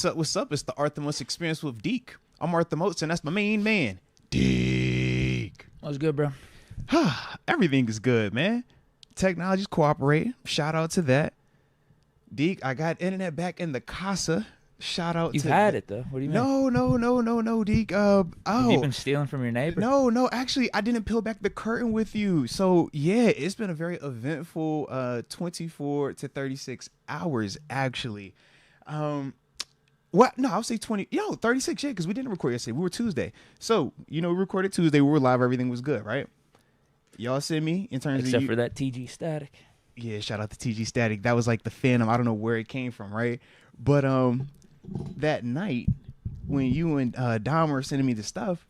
up? What's up? It's the Arthur Moats Experience with Deke. I'm Arthur Moats, and that's my main man, Deke. What's good, bro? Everything is good, man. Technology's cooperating. Shout out to that. Deke, I got internet back in the casa. Shout out You've to had it, though. What do you mean? No, Deke. Have you been stealing from your neighbor? No. Actually, I didn't peel back the curtain with you. So, yeah, it's been a very eventful 24 to 36 hours, actually. What? No, I'll say 20. 36, yeah, because we didn't record yesterday. We were Tuesday. So, we recorded Tuesday. We were live. Everything was good, right? Y'all send me in terms Except of for that TG Static. Yeah, shout out to TG Static. That was like the Phantom. I don't know where it came from, right? But that night when you and Dom were sending me the stuff,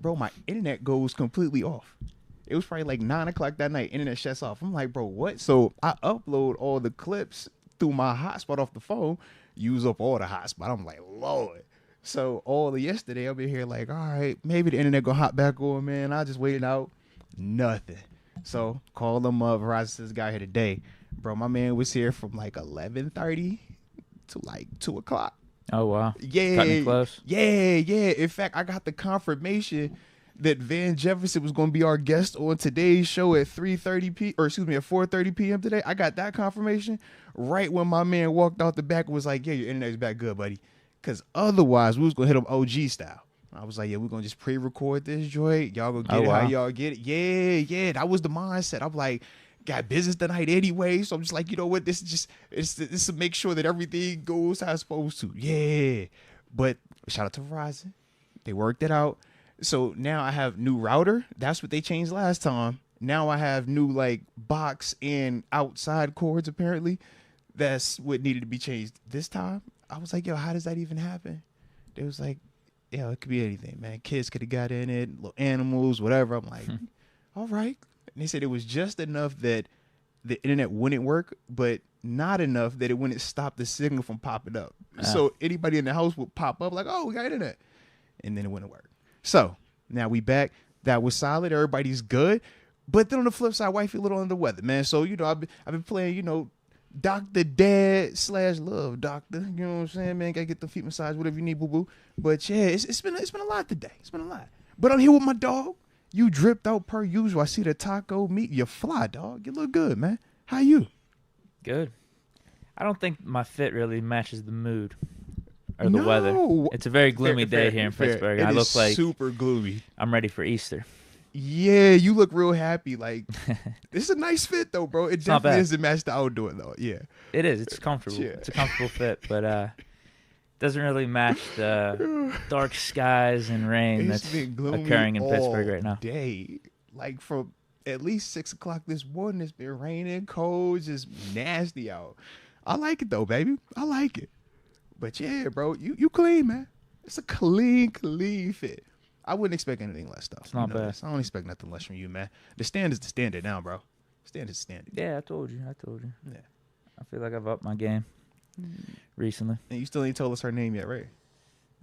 bro, my internet goes completely off. It was probably like 9 o'clock that night. Internet shuts off. I'm like, bro, what? So I upload all the clips through my hotspot off the phone, use up all the hotspot. I'm like, Lord. So all of yesterday, I'll be here like, all right, maybe the internet gonna hop back on, man. I just waited out. Nothing. So call them up. Verizon says guy here today. Bro, my man was here from like 11:30 to like 2 o'clock. Oh, wow. Yeah. Cutting close. Yeah. In fact, I got the confirmation that Van Jefferson was going to be our guest on today's show at 4:30 p.m. today. I got that confirmation right when my man walked out the back and was like, yeah, your internet's back good, buddy. Because otherwise, we was going to hit him OG style. I was like, yeah, we're going to just pre-record this joint. Y'all going to get it how y'all get it. Yeah. That was the mindset. I'm like, got business tonight anyway. So I'm just like, you know what? This is just, this to make sure that everything goes how it's supposed to. Yeah. But shout out to Verizon. They worked it out. So now I have new router. That's what they changed last time. Now I have new like box and outside cords apparently. That's what needed to be changed this time. I was like, yo, how does that even happen? They was like, yeah, it could be anything, man. Kids could have got in it, little animals, whatever. I'm like, all right. And they said it was just enough that the internet wouldn't work, but not enough that it wouldn't stop the signal from popping up. So anybody in the house would pop up like, oh, we got internet. And then it wouldn't work. So now we back. That was solid. Everybody's good. But then on the flip side, wifey a little under the weather, man. So, I've been playing, Dr. Dad / Love Doctor. You know what I'm saying, man? Gotta get the feet massage, whatever you need, boo-boo. But yeah, it's been a lot today. It's been a lot. But I'm here with my dog. You dripped out per usual. I see the taco meat. You fly, dog. You look good, man. How you? Good. I don't think my fit really matches the mood or the weather. It's a very gloomy day here in Pittsburgh. I look like super gloomy. I'm ready for Easter. Yeah, you look real happy. Like, it's a nice fit, though, bro. It definitely doesn't match the outdoor, though. Yeah. It is. It's comfortable. Yeah. It's a comfortable fit, but doesn't really match the dark skies and rain that's occurring in Pittsburgh right now. Day. Like, from at least 6 o'clock this morning, it's been raining, cold, just nasty out. I like it, though, baby. I like it. But, yeah, bro, you clean, man. It's a clean fit. I wouldn't expect anything less, though. It's not bad. I don't expect nothing less from you, man. The standard's the standard now, bro. Standard's the standard. Yeah, I told you. Yeah. I feel like I've upped my game recently. And you still ain't told us her name yet, right?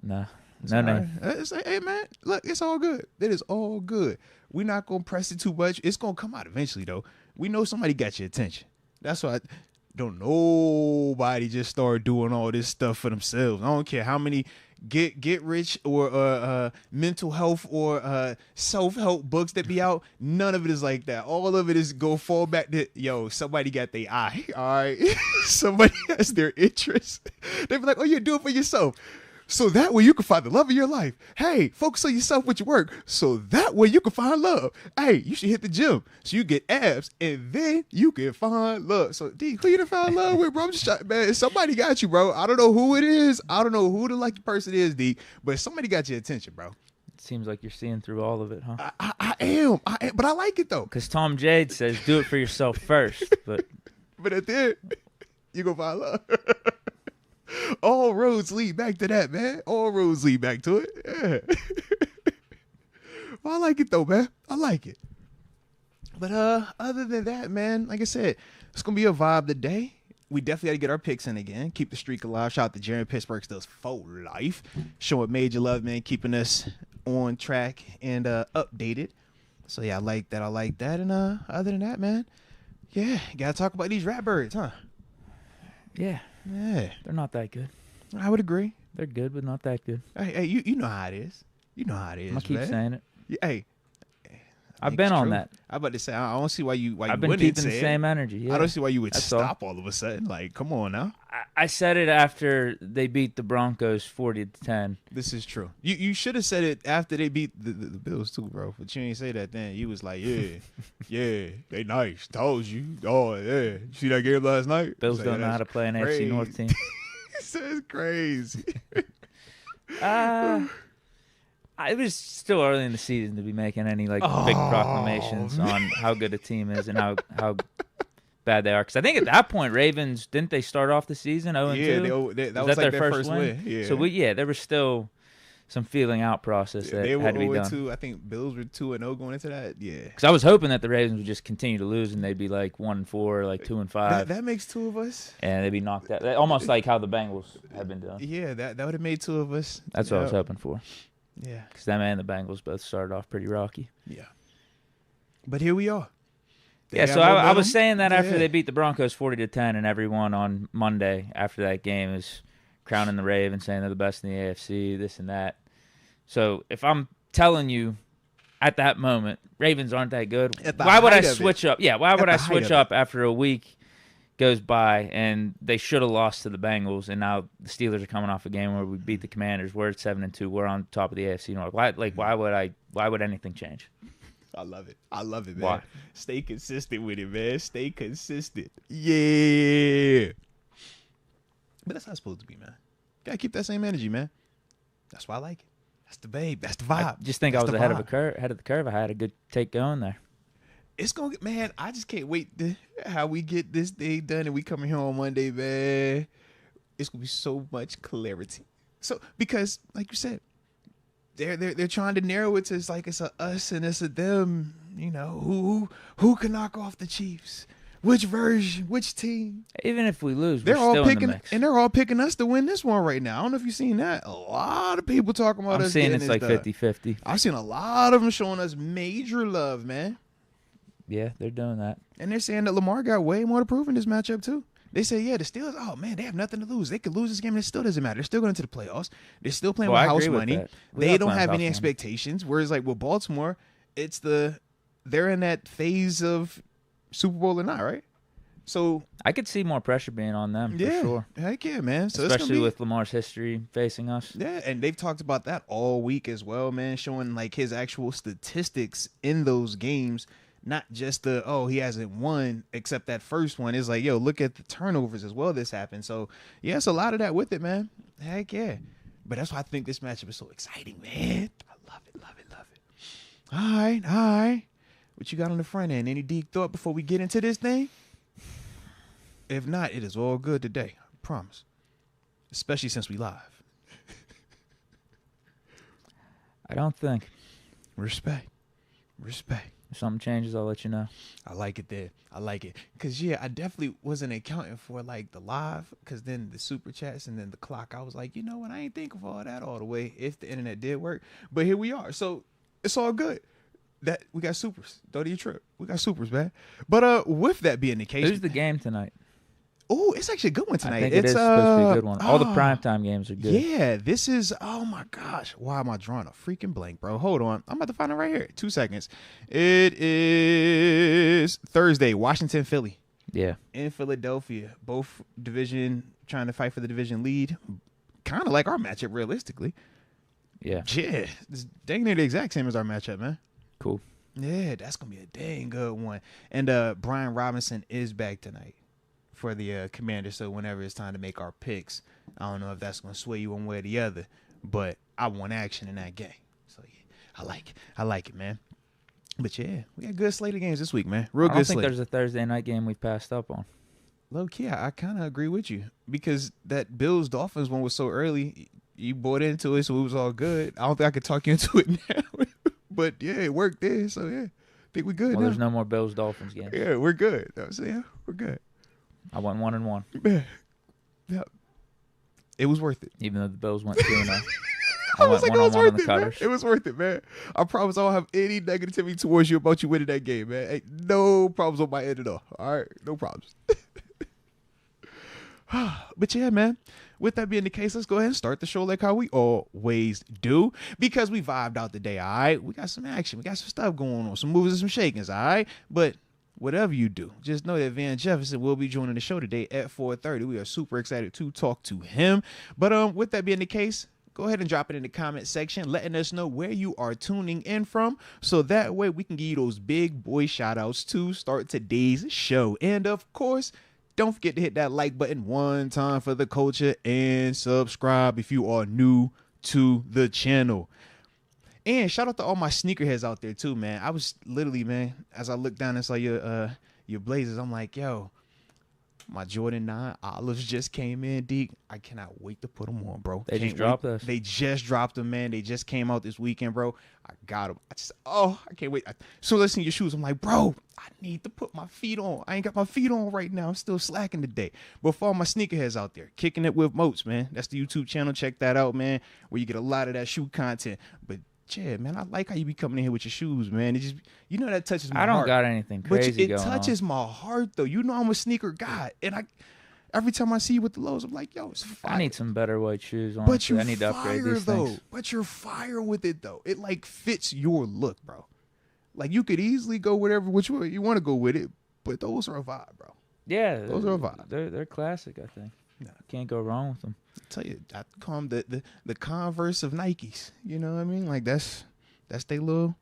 No name. It's like, hey, man, look, it's all good. It is all good. We're not going to press it too much. It's going to come out eventually, though. We know somebody got your attention. That's why don't nobody just start doing all this stuff for themselves. I don't care how many get rich or mental health or self-help books that be out. None of it is like that. All of it is go fall back to, somebody got their eye. All right. Somebody has their interest. They be like, oh, you do it for yourself. So that way you can find the love of your life. Hey, focus on yourself with your work. So that way you can find love. Hey, you should hit the gym so you get abs and then you can find love. So, D, who you done found love with, bro? I'm just trying, man. Somebody got you, bro. I don't know who it is. I don't know who the lucky person is, D, but somebody got your attention, bro. It seems like you're seeing through all of it, huh? I am, but I like it, though. Because Tom Jade says do it for yourself first. But at the end, you going to find love. All roads lead back to that, man. All roads lead back to it. Yeah. Well, I like it, though, man. I like it. But other than that, man, like I said, it's going to be a vibe today. We definitely got to get our picks in again. Keep the streak alive. Shout out to Jerry Pittsburgh still for life. Showing major love, man. Keeping us on track and updated. So, yeah, I like that. And other than that, man, yeah, got to talk about these rat birds, huh? Yeah. Yeah. They're not that good. I would agree. They're good, but not that good. Hey, you know how it is. You know how it is, I'm gonna keep saying it. Yeah, hey. I've been on that. I'm about to say, I don't see why you I've been keeping the same energy. Yeah. I don't see why you would stop all of a sudden. Like, come on now. I said it after they beat the Broncos 40-10. This is true. You should have said it after they beat the Bills too, bro. But you ain't say that then. You was like, yeah, they nice. Told you. Oh, yeah. You see that game last night? Bills don't know how to play an AFC North team. It's crazy. It was still early in the season to be making any big proclamations on how good a team is and how bad they are. Because I think at that point, Ravens, didn't they start off the season 0-2? Yeah, that was like their first win. Yeah. So there was still some feeling out process that they were had to be done. 0-2. I think Bills were 2-0 going into that. Yeah. Because I was hoping that the Ravens would just continue to lose and they'd be like 1-4, like 2-5. That makes two of us. And they'd be knocked out, almost like how the Bengals have been doing. Yeah, that would have made two of us. That's what I was hoping for. Yeah. Because them and the Bengals both started off pretty rocky. Yeah. But here we are. So I was saying that after they beat the Broncos 40-10, and everyone on Monday after that game is crowning the Ravens, saying they're the best in the AFC, this and that. So if I'm telling you at that moment, Ravens aren't that good, why would I switch up? Yeah, why would I switch up after a week goes by and they should have lost to the Bengals, and now the Steelers are coming off a game where we beat the Commanders. We're at 7-2. We're on top of the AFC North. Why would anything change? I love it, man. Why? Stay consistent with it, man. Stay consistent. Yeah. But that's how it's supposed to be, man. Gotta keep that same energy, man. That's why I like it. That's the babe. That's the vibe. I just think I was ahead of the curve. I had a good take going there. It's gonna get, man. I just can't wait to how we get this thing done and we coming here on Monday, man. It's gonna be so much clarity. So because, like you said, they're trying to narrow it to it's a us and it's a them. You know who can knock off the Chiefs? Which version? Which team? Even if we lose, they're all picking, in the mix. And they're all picking us to win this one right now. I don't know if you've seen that. A lot of people talking about us. I'm seeing it's like 50-50. I've seen a lot of them showing us major love, man. Yeah, they're doing that. And they're saying that Lamar got way more to prove in this matchup, too. They say, yeah, the Steelers, oh, man, they have nothing to lose. They could lose this game and it still doesn't matter. They're still going to the playoffs. They're still playing with house money. They don't have any expectations. Whereas, like, with Baltimore, they're in that phase of Super Bowl or not, right? So I could see more pressure being on them, for sure. Heck yeah, man. So especially with Lamar's history facing us. Yeah, and they've talked about that all week as well, man, showing, like, his actual statistics in those games. Not just he hasn't won except that first one. It's like, yo, look at the turnovers as well this happened. So, yeah, it's a lot of that with it, man. Heck yeah. But that's why I think this matchup is so exciting, man. I love it. All right. What you got on the front end? Any deep thought before we get into this thing? If not, it is all good today. I promise. Especially since we live. I don't think. Respect. If something changes, I'll let you know. I like it there. I like it. Because, yeah, I definitely wasn't accounting for, like, the live. Because then the super chats and then the clock. I was like, you know what? I ain't think of all that all the way if the internet did work. But here we are. So it's all good. That we got supers. Don't even trip. We got supers, man. But with that being the case. Who's the game tonight? Oh, it's actually a good one tonight. I think it's supposed to be a good one. All the primetime games are good. Yeah, this is, oh my gosh. Why am I drawing a freaking blank, bro? Hold on. I'm about to find it right here. 2 seconds. It is Thursday, Washington, Philly. Yeah. In Philadelphia. Both trying to fight for the division lead. Kind of like our matchup, realistically. Yeah. Yeah. It's dang near the exact same as our matchup, man. Cool. Yeah, that's going to be a dang good one. And Brian Robinson is back tonight for the Commanders, so whenever it's time to make our picks, I don't know if that's going to sway you one way or the other, but I want action in that game. So, yeah, I like it, man. But, yeah, we got a good slate of games this week, man. Real good slate. I don't think there's a Thursday night game we passed up on. Low-key, I kind of agree with you because that Bills-Dolphins one was so early. You bought into it, so it was all good. I don't think I could talk you into it now. But, yeah, it worked there, so, yeah. I think we're good now. There's no more Bills-Dolphins games. Yeah, we're good. I was saying, we're good. I went 1-1. Yeah. It was worth it. Even though the Bills went 2-0. I was like, it was worth it, man. It was worth it, man. I promise I don't have any negativity towards you about you winning that game, man. Hey, no problems on my end at all. All right? No problems. But, yeah, man. with that being the case, let's go ahead and start the show like how we always do, because we vibed out today, all right? We got some action. We got some stuff going on, some moves and some shakings, all right? But whatever you do, just know that Van Jefferson will be joining the show today at 4:30. We are super excited to talk to him. But with that being the case, go ahead and drop it in the comment section, letting us know where you are tuning in from, so that way we can give you those big boy shout outs to start today's show. And of course, don't forget to hit that like button one time for the culture and subscribe if you are new to the channel. And shout out to all my sneakerheads out there too, man. I was literally, man, as I looked down and saw your Blazers, I'm like, yo, my Jordan 9 Olives just came in, Deke. I cannot wait to put them on, bro. They just dropped us. They just dropped them, man. They just came out this weekend, bro. I got them. I can't wait. So listening to your shoes, I'm like, bro, I need to put my feet on. I ain't got my feet on right now. I'm still slacking today. But for all my sneakerheads out there, kicking it with Moats, man. That's the YouTube channel. Check that out, man, where you get a lot of that shoe content. But yeah, man, I like how you be coming in here with your shoes, man. It just, you know, that touches my heart. I don't got anything crazy going on. But it touches my heart, though. You know I'm a sneaker guy. And every time I see you with the lows, I'm like, yo, it's fire. I need some better white shoes, honestly. I need to upgrade these things. But you're fire with it, though. It, like, fits your look, bro. Like, you could easily go which way you want to go with it, but those are a vibe, bro. Yeah. Those are a vibe. They're classic, I think. No. Can't go wrong with them. I tell you, I call them the Converse of Nikes. You know what I mean? Like, that's their little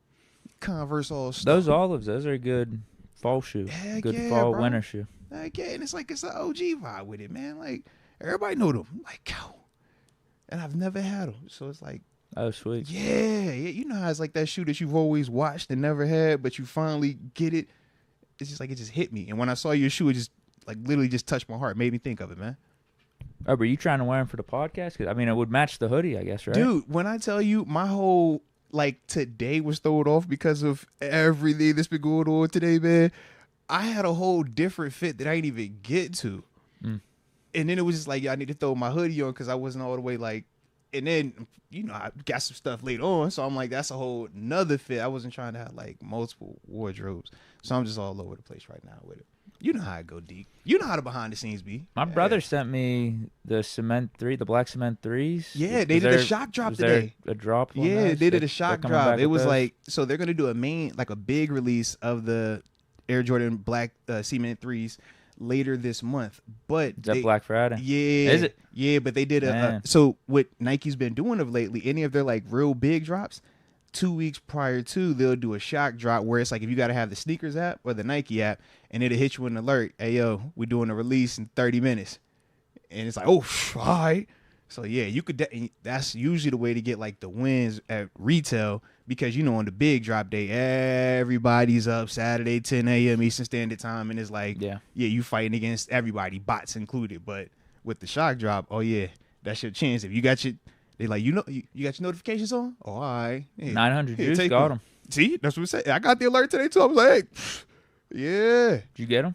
Converse all-star. Those Olives, those are a good fall shoe. Heck good yeah, fall bro. winter shoe. Heck yeah, and it's like it's an OG vibe with it, man. Like, everybody know them. Like, yo. And I've never had them. So it's like, oh, sweet. Yeah. You know how it's like that shoe that you've always watched and never had, but you finally get it. It's just like it just hit me. And when I saw your shoe, it just like literally just touched my heart. Made me think of it, man. Oh, were you trying to wear them for the podcast? 'Cause, I mean, it would match the hoodie, I guess, right? Dude, when I tell you my whole, like, today was thrown off because of everything that's been going on today, man. I had a whole different fit that I didn't even get to. And then it was just like, yeah, I need to throw my hoodie on because I wasn't all the way like, and then, you know, I got some stuff later on. So I'm like, that's a whole nother fit. I wasn't trying to have like multiple wardrobes. So I'm just all over the place right now with it. You know how I go deep. You know how the behind the scenes be. My brother sent me the black cement 3s. Yeah, they did a shock drop today. A drop? Yeah, they did a shock drop. It was like, so they're going to do a big release of the Air Jordan black cement 3s later this month. But is that Black Friday? Yeah. Is it? Yeah, but they did so what Nike's been doing of lately, any of their like real big drops, 2 weeks prior to, they'll do a shock drop where it's like if you got to have the sneakers app or the Nike app, and it'll hit you an alert. Hey, yo, we're doing a release in 30 minutes. And it's like, oh, all right. So, yeah, you could. That's usually the way to get like the wins at retail because, you know, on the big drop day, everybody's up Saturday, 10 a.m. Eastern Standard Time. And it's like, yeah, you fighting against everybody, bots included. But with the shock drop, oh, yeah, that's your chance. If you got your. They like, you got your notifications on? Oh, all right. Yeah. 900 juice, got them. See, that's what I'm saying. I got the alert today, too. I was like, hey, yeah. Did you get them?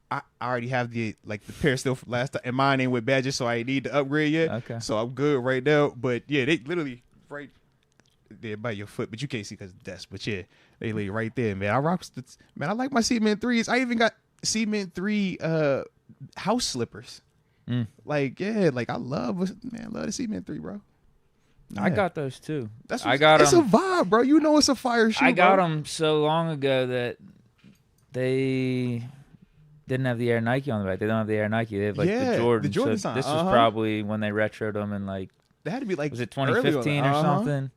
I already have the pair still from last time. And mine ain't with badges, so I ain't need to upgrade yet. Okay. So I'm good right now. But, yeah, they literally right there by your foot. But you can't see because of the desk. But, yeah, they lay right there, man. I like my Cement 3s. I even got Cement 3 house slippers. Like, yeah, like I love the Cement 3, bro. Yeah. I got those too. It's a vibe, bro. You know it's a fire shoe. I got them so long ago that they didn't have the Air Nike on the back. They don't have the Air Nike. They have like the Jordan. The Jordan so sign. This was probably when they retroed them in like. They had to be like. Was it 2015 or something?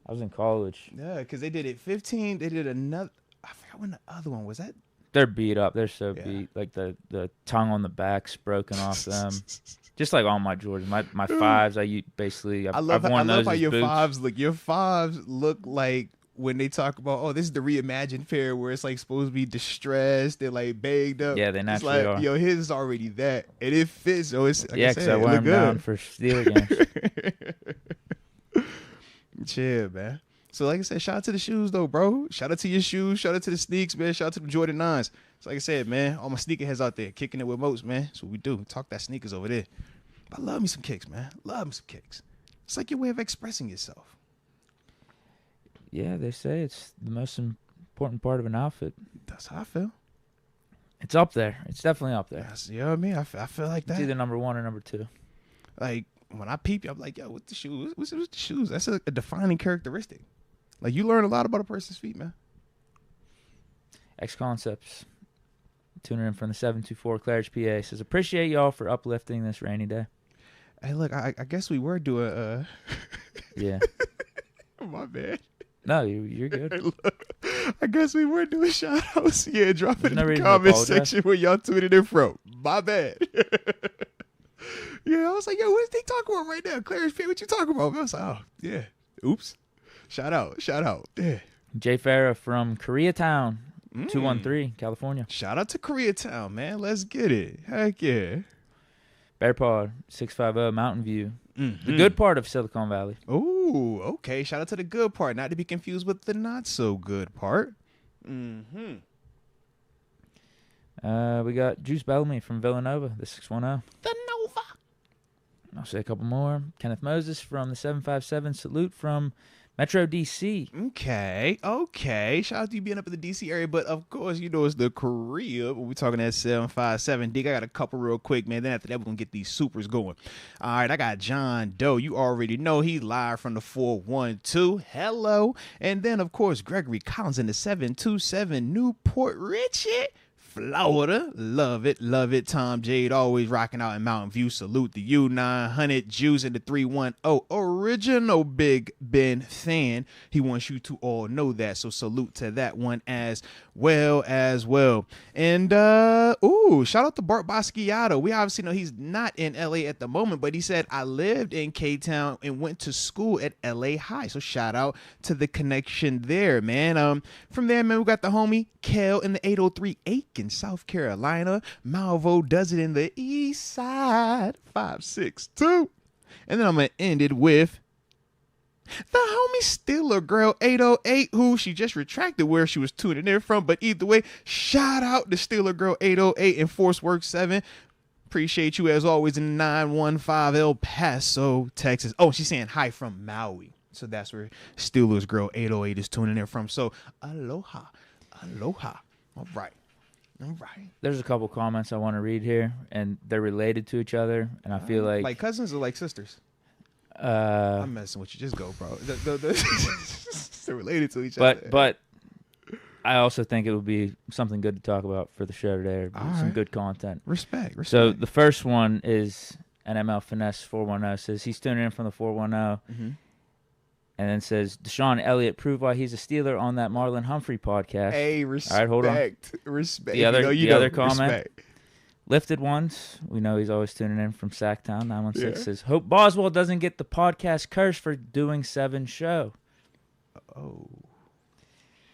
I was in college. Yeah, because they did it 15. They did another. I forgot when the other one was. That. They're beat up. They're so beat. Like the tongue on the back's broken off them. Just like all my Jordans. My 5s, I've worn those how your boots. 5s look. Your 5s look like when they talk about, this is the reimagined pair where it's like supposed to be distressed. They're like bagged up. Yeah, they naturally are. Yo, his is already that. And it fits. So it's, like because I wear them down for Steeler games. Chill, man. So, like I said, shout out to the shoes, though, bro. Shout out to your shoes. Shout out to the sneaks, man. Shout out to the Jordan 9s. So, like I said, man, all my sneakerheads out there kicking it with Moats, man. That's what we do. Talk that sneakers over there. But I love me some kicks, man. Love me some kicks. It's like your way of expressing yourself. Yeah, they say it's the most important part of an outfit. That's how I feel. It's up there. It's definitely up there. You know what I mean? I feel like that. It's either number 1 or number 2. Like when I peep you, I'm like, yo, what the shoes? What's the shoes? That's a defining characteristic. Like you learn a lot about a person's feet, man. X Concepts tuning in from the 724 Claridge, PA says, appreciate y'all for uplifting this rainy day. Hey, look, I guess we were doing. Yeah. My bad. No, you're good. Hey, look, I guess we were doing shout-outs. Yeah, drop it in the reason to comment apologize. section where y'all tweeted in from. My bad. Yeah, I was like, yo, what's they talking about right now? Claridge, what you talking about? I was like, oh, yeah. Oops. Shout out. Yeah. Jay Farah from Koreatown, 213, California. Shout out to Koreatown, man. Let's get it. Heck yeah. Bear Pod 650 Mountain View. The good part of Silicon Valley. Ooh, okay. Shout out to the good part, not to be confused with the not so good part. We got Juice Bellamy from Villanova, the 610. The Nova. I'll say a couple more. Kenneth Moses from the 757. Salute from Metro DC. Okay. Shout out to you being up in the DC area, but of course, you know it's the Korea. We're talking at 757. Deke, I got a couple real quick, man. Then after that, we're going to get these supers going. All right, I got John Doe. You already know he's live from the 412. Hello. And then, of course, Gregory Collins in the 727 Newport Richard, Florida. Love it. Tom Jade always rocking out in Mountain View. Salute the U900 Juice in the 310. Original Big Ben fan. He wants you to all know that. So salute to that one as well. And shout out to Bart Basquiat. We obviously know he's not in LA at the moment, but he said, I lived in K-Town and went to school at LA High. So shout out to the connection there, man. From there, man, we got the homie Kel in the 803 Aiken, South Carolina. Malvo does it in the East Side 562. And then I'm going to end it with the homie Steeler Girl 808, who she just retracted where she was tuning in from. But either way, shout out to Steeler Girl 808 and Force Work 7. Appreciate you as always in 915 El Paso, Texas. Oh, she's saying hi from Maui. So that's where Steelers Girl 808 is tuning in from. So aloha. All right. There's a couple comments I want to read here, and they're related to each other, and I feel like cousins or like sisters. I'm messing with you. Just go, bro. They're related to each other. But I also think it would be something good to talk about for the show today. Some good content. Respect. So the first one is NML Finesse 410 says he's tuning in from the 410. And then says, Deshaun Elliott proved why he's a Steeler on that Marlon Humphrey podcast. Hey, respect. All right, hold on. Respect. The other comment, respect. Lifted Ones, we know he's always tuning in from Sacktown 916, says, hope Boswell doesn't get the podcast curse for doing 7 show. Oh.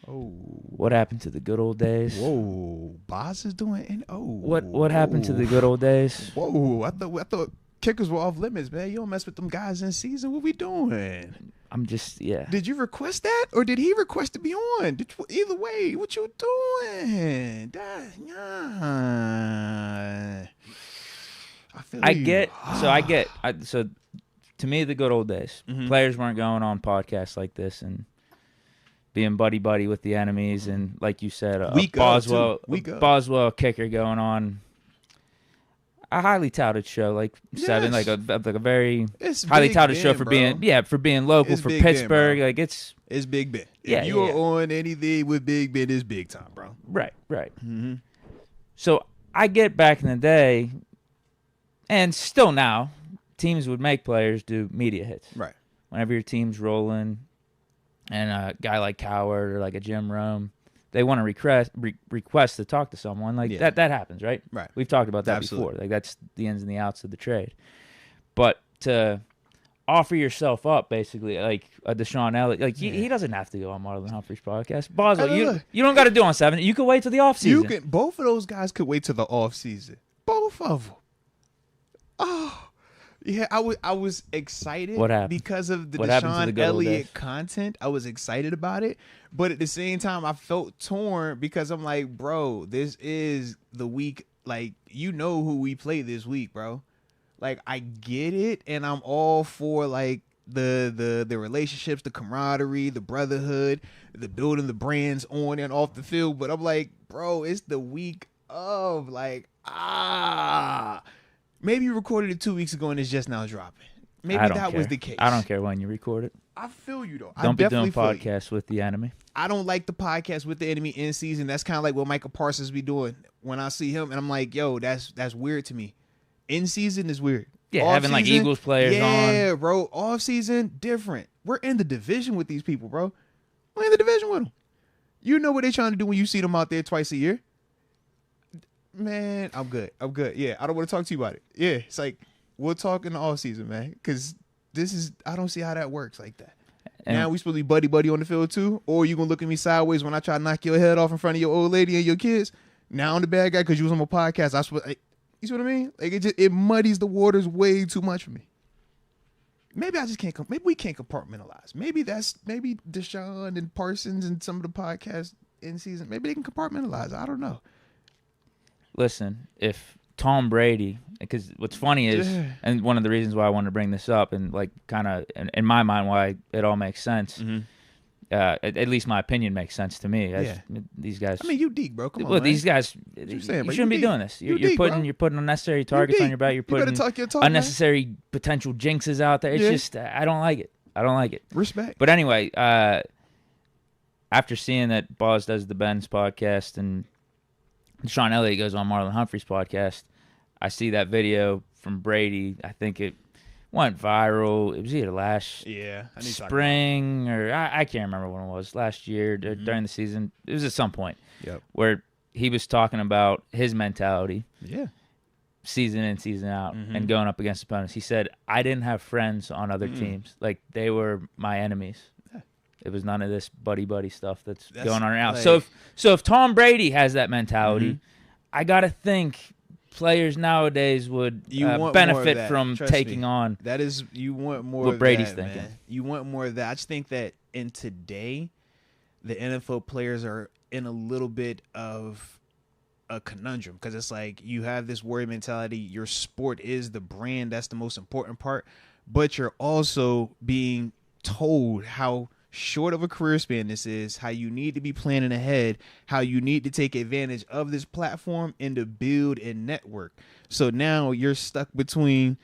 What happened to the good old days? Whoa, Boz is doing What happened to the good old days? Whoa, I thought kickers were off limits, man. You don't mess with them guys in season. What we doing? I'm just, yeah. Did you request that, or did he request to be on? Either way, what you doing? So to me, the good old days. Players weren't going on podcasts like this and being buddy with the enemies, and like you said, Boswell kicker going on a highly touted show, like 7, like a very highly touted show for being local, for Pittsburgh. Ben, like it's Big Ben. Yeah, if you are on anything with Big Ben, it's big time, bro. Right. So I get back in the day, and still now, teams would make players do media hits. Right. Whenever your team's rolling, and a guy like Coward or like a Jim Rome, they want to request to talk to someone. Like that happens, right? Right. We've talked about that before. Like that's the ins and the outs of the trade. But to offer yourself up, basically, like a Deshaun Elliott, like he doesn't have to go on Marlon Humphrey's podcast. Boswell, you don't got to do on 7. You can wait till the offseason. Both of those guys could wait till the offseason. Both of them. Oh. Yeah, I was excited because of the Deshaun Elliott content. I was excited about it, but at the same time, I felt torn because I'm like, bro, this is the week. Like, you know who we play this week, bro. Like, I get it, and I'm all for like the relationships, the camaraderie, the brotherhood, the building the brands on and off the field. But I'm like, bro, it's the week of like Maybe you recorded it 2 weeks ago and it's just now dropping. Maybe that was the case. I don't care when you record it. I feel you, though. Don't be doing podcasts with the enemy. I don't like the podcast with the enemy in season. That's kind of like what Michael Parsons be doing when I see him. And I'm like, yo, that's weird to me. In season is weird. Yeah, having like Eagles players on. Yeah, bro. Off season, different. We're in the division with these people, bro. We're in the division with them. You know what they're trying to do when you see them out there twice a year. Man, I'm good. Yeah, I don't want to talk to you about it. Yeah, it's like we'll talk in the off season, man. Because I don't see how that works like that. And now we supposed to be buddy on the field too? Or you going to look at me sideways when I try to knock your head off in front of your old lady and your kids? Now I'm the bad guy because you was on my podcast. You see what I mean? Like it muddies the waters way too much for me. Maybe I just can't. Maybe we can't compartmentalize. Maybe Deshaun and Parsons and some of the podcasts in season. Maybe they can compartmentalize. I don't know. Listen, if Tom Brady, because what's funny is, and one of the reasons why I wanted to bring this up, and like kind of in my mind why it all makes sense. Mm-hmm. At least my opinion makes sense to me. These guys. I mean, you Deke, bro. Come on, man. These guys. You shouldn't be doing this. You're putting unnecessary targets on your back. You're putting unnecessary potential jinxes out there. It's just I don't like it. Respect. But anyway, after seeing that Boz does the Ben's podcast and Sean Elliott goes on Marlon Humphrey's podcast, I see that video from Brady. I think it went viral. It was either last spring or I can't remember when it was, last year during the season. It was at some point where he was talking about his mentality season in, season out, and going up against opponents. He said, I didn't have friends on other teams. Like, they were my enemies. It was none of this buddy stuff that's going on now. Like, so if Tom Brady has that mentality, I got to think players nowadays would benefit from taking on. That is, you want more what of Brady's that, thinking. Man. You want more of that. I just think that in today, the NFL players are in a little bit of a conundrum because it's like you have this warrior mentality. Your sport is the brand. That's the most important part. But you're also being told how short of a career span this is, how you need to be planning ahead, how you need to take advantage of this platform and to build and network. So now you're stuck between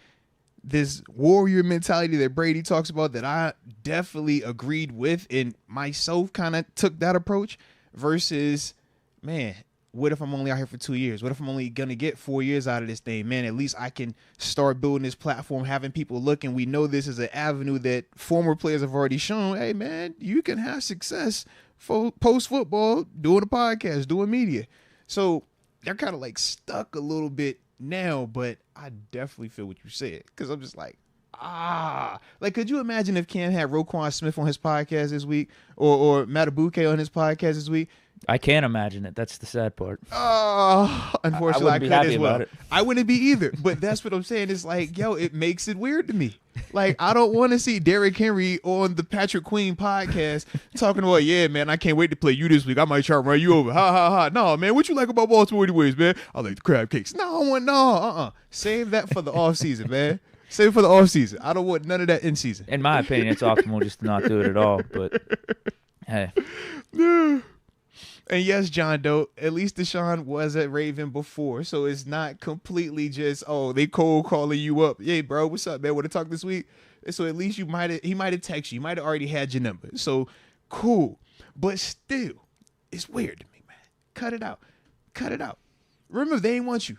this warrior mentality that Brady talks about that I definitely agreed with and myself kind of took that approach versus, man, what if I'm only out here for 2 years? What if I'm only going to get 4 years out of this thing? Man, at least I can start building this platform, having people looking. We know this is an avenue that former players have already shown. Hey, man, you can have success post-football doing a podcast, doing media. So they're kind of like stuck a little bit now, but I definitely feel what you said because I'm just like, like, could you imagine if Cam had Roquan Smith on his podcast this week or Matabuke on his podcast this week? I can't imagine it. That's the sad part. Unfortunately, I wouldn't be happy about it. I wouldn't be either. But that's what I'm saying. It's like, yo, it makes it weird to me. Like, I don't want to see Derrick Henry on the Patrick Queen podcast talking about, yeah, man, I can't wait to play you this week. I might try to run you over. Ha, ha, ha. No, man, what you like about Baltimore anyways, man? I like the crab cakes. No. Save that for the offseason, man. Save it for the offseason. I don't want none of that in season. In my opinion, it's optimal just to not do it at all. But, hey. And yes, John Doe, at least Deshaun was at Raven before, so it's not completely just, they cold calling you up. Hey, bro, what's up, man? Want to talk this week? So at least he might have texted you. He might have already had your number. So cool. But still, it's weird to me, man. Cut it out. Remember, they ain't want you.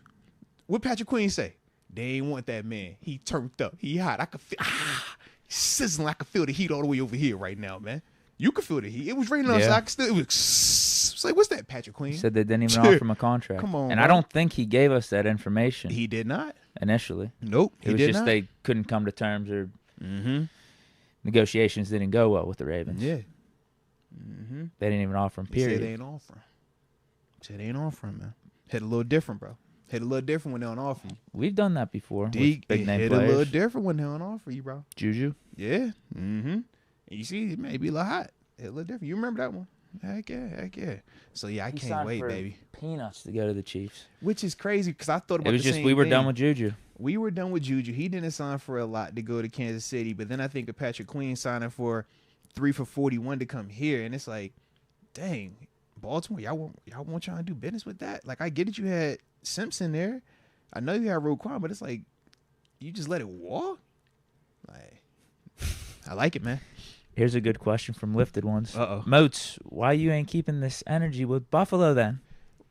What Patrick Queen say? They ain't want that man. He turned up. He hot. I could feel sizzling. I could feel the heat all the way over here right now, man. You could feel the heat. It was raining outside. It was like, what's that, Patrick Queen? He said they didn't even offer him a contract. Come on, and bro. I don't think he gave us that information. He did not. Initially. Nope, It was just they couldn't come to terms or negotiations didn't go well with the Ravens. Yeah. They didn't even offer him, period. He said they ain't offering. Man. Hit a little different, bro. Hit a little different when they don't offer you. We've done that before. Deke, big name hit players. a little different when they don't offer you, bro. Juju. Yeah. You see, it may be a little hot. Hit a little different. You remember that one? Heck yeah. So, yeah, I can't wait, baby. Peanuts to go to the Chiefs. Which is crazy because I thought about it was just we were done with Juju. We were done with Juju. He didn't sign for a lot to go to Kansas City, but then I think of Patrick Queen signing for 3 for $41 to come here, and it's like, dang, Baltimore, y'all want trying to do business with that? Like, I get it, you had Simpson there. I know you had Roquan, but it's like you just let it walk? Like, I like it, man. Here's a good question from Lifted Ones. Uh-oh. Moats, why you ain't keeping this energy with Buffalo then?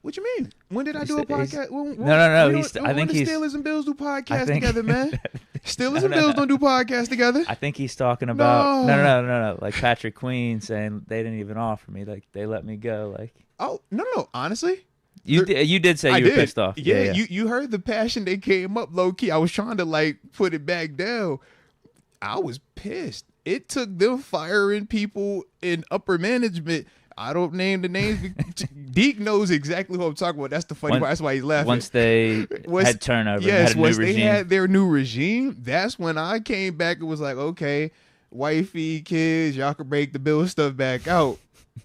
What you mean? When did I do a podcast? No. I think the Steelers and Bills do podcasts together, man. Steelers and Bills don't do podcasts together. I think he's talking about no. Like Patrick Queen saying they didn't even offer me. Like they let me go. Like no. Honestly, you did say you were pissed off. Yeah. You heard the passion that came up low key. I was trying to like put it back down. I was pissed. It took them firing people in upper management. I don't name the names. Deke knows exactly who I'm talking about. That's the funny part. That's why he's laughing. Once they had turnover, yes, had a new once regime. they had their new regime, that's when I came back and was like, okay, wifey, kids, y'all can break the bill stuff back out.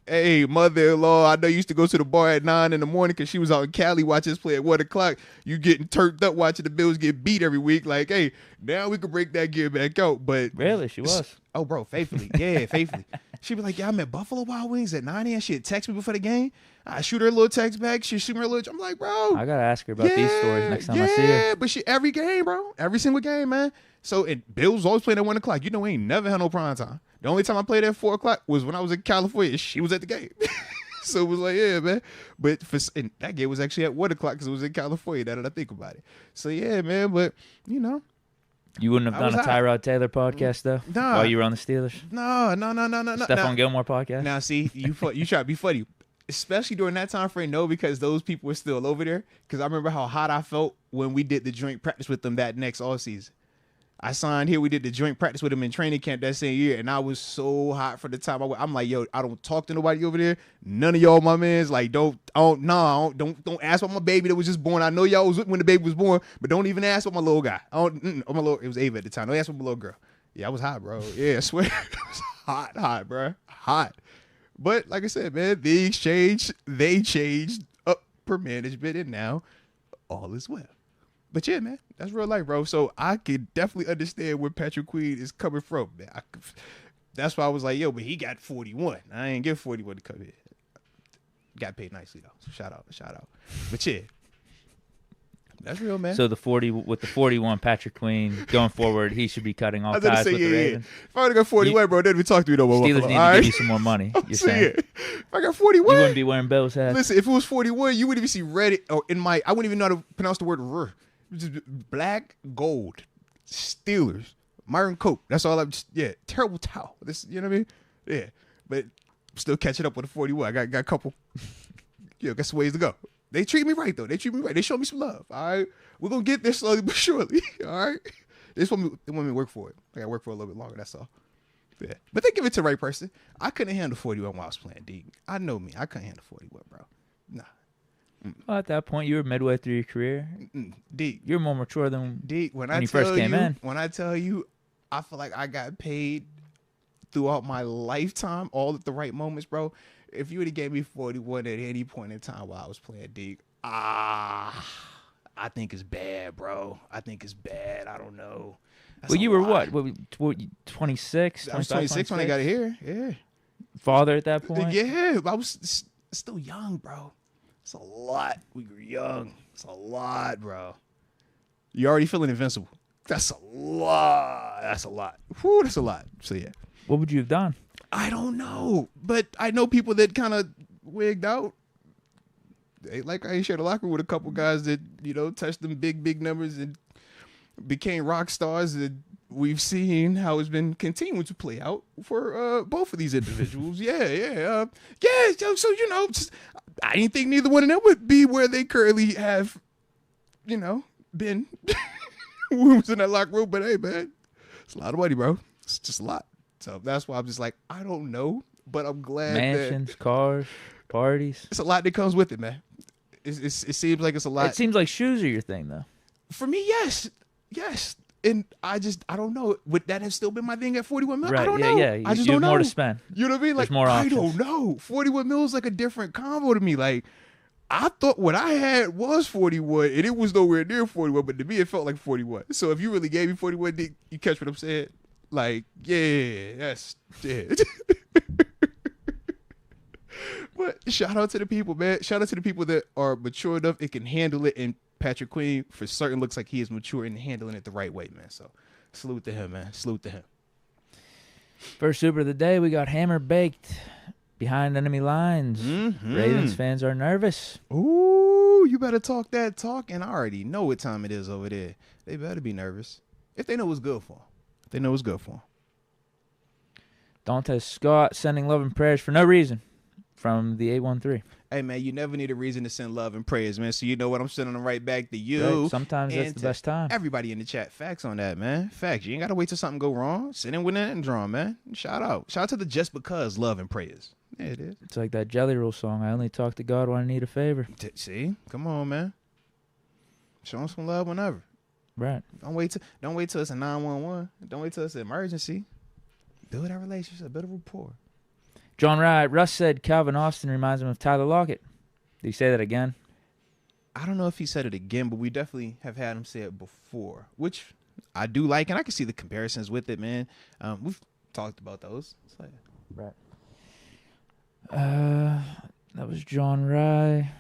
Hey, mother-in-law, I know you used to go to the bar at 9 in the morning because she was out in Cali watching us play at 1 o'clock. You getting turned up watching the Bills get beat every week. Like, hey, now we can break that gear back out. But really, she was. Oh, bro, faithfully. Yeah, faithfully. She'd be like, yeah, I'm at Buffalo Wild Wings at 9 a.m. She'd text me before the game. I shoot her a little text back. She'd shoot me a little. I'm like, bro. I got to ask her about these stories next time I see her. Yeah, but every game, bro. Every single game, man. So, and Bills always playing at 1 o'clock. You know, we ain't never had no prime time. The only time I played at 4 o'clock was when I was in California. She was at the game. So it was like, yeah, man. But and that game was actually at 1 o'clock because it was in California. Now that I think about it. So, yeah, man. But, you know. You wouldn't have done a Tyrod Taylor podcast, though? Nah. While you were on the Steelers? No. Stephon Gilmore podcast? Now, see, you try to be funny. Especially during that time frame, no, because those people were still over there. Because I remember how hot I felt when we did the joint practice with them that next offseason. I signed here. We did the joint practice with them in training camp that same year, and I was so hot for the time. I'm like, yo, I don't talk to nobody over there. None of y'all, my mans, like, don't ask about my baby that was just born. I know y'all was with when the baby was born, but don't even ask about my little guy. It was Ava at the time. Don't ask about my little girl. Yeah, I was hot, bro. Yeah, I swear, it was hot, bro, hot. But like I said, man, they changed upper management, and now all is well. But yeah, man, that's real life, bro. So I could definitely understand where Patrick Queen is coming from, man. That's why I was like, yo, but he got 41. I ain't get 41 to come here. Got paid nicely though. So shout out. But yeah, that's real, man. So the 41 Patrick Queen going forward, he should be cutting off ties with the Ravens. If I would have got 41, bro, then we talk to you no more. Steelers need to give you some more money. You're saying. If I got 41, you wouldn't be wearing Bills hats. Listen, if it was 41, you wouldn't even see red or I wouldn't even know how to pronounce the word "r." Just black, gold, Steelers, Myron Cope. That's all terrible towel. This, you know what I mean? Yeah, but still catching up with the 41. I got a couple. Got some ways to go. They treat me right though. They show me some love. All right, we're gonna get there slowly but surely. All right, they want me to work for it. I got to work for a little bit longer. That's all. Yeah, but they give it to the right person. I couldn't handle 41 while I was playing Deke. I know me. I couldn't handle 41, bro. Nah. Well, at that point, you were midway through your career. Deke, you're more mature than Deke. when you first came in. When I tell you, I feel like I got paid throughout my lifetime, all at the right moments, bro. If you would have gave me 41 at any point in time while I was playing Deke, I think it's bad, bro. I think it's bad. I don't know. Well, you were what 26? I was 26 when I got here. Yeah. Father at that point? Yeah. I was still young, bro. It's a lot. We were young. It's a lot, bro. You're already feeling invincible. That's a lot. Whew, that's a lot. So, yeah. What would you have done? I don't know. But I know people that kind of wigged out. I shared a locker room with a couple guys that, touched them big numbers and became rock stars that we've seen how it's been continuing to play out for both of these individuals. Yeah. So, I didn't think neither one of them would be where they currently have, been. We was in that locker room, but hey, man, it's a lot of money, bro. It's just a lot. So that's why I'm just like, I don't know, but I'm glad Mansions, cars, parties. It's a lot that comes with it, man. It seems like it's a lot. It seems like shoes are your thing, though. For me, yes. And I don't know. Would that have still been my thing at 41 mil? Right. I don't know. Yeah. I just don't know. More to spend. You know what I mean? There's more options. I don't know. 41 mil is like a different combo to me. Like, I thought what I had was 41, and it was nowhere near 41, but to me, it felt like 41. So if you really gave me 41, you catch what I'm saying? Like, yeah, that's it. But shout out to the people, man. Shout out to the people that are mature enough and can handle it and Patrick Queen for certain looks like he is mature and handling it the right way, man. So salute to him, man. Salute to him. First super of the day, we got Hammer Baked behind enemy lines. Ravens fans are nervous. Ooh, you better talk that talk, and I already know what time it is over there. They better be nervous if they know what's good for them. If they know what's good for them. Dante Scott sending love and prayers for no reason from the 813. Hey, man, you never need a reason to send love and prayers, man. So you know what? I'm sending them right back to you. Right. Sometimes that's the best time. Everybody in the chat, facts on that, man. Facts. You ain't got to wait till something go wrong. Send in with that and draw, man. Shout out. Shout out to the just because love and prayers. Yeah, it is. It's like that Jelly Roll song. I only talk to God when I need a favor. See? Come on, man. Show them some love whenever. Right. Don't wait till it's a 911. Don't wait till it's an emergency. Build that relationship. Build a rapport. John Wright. Russ said Calvin Austin reminds him of Tyler Lockett. Did he say that again? I don't know if he said it again, but we definitely have had him say it before, which I do like, and I can see the comparisons with it, man. We've talked about those. So, yeah. Right. That was John Rye.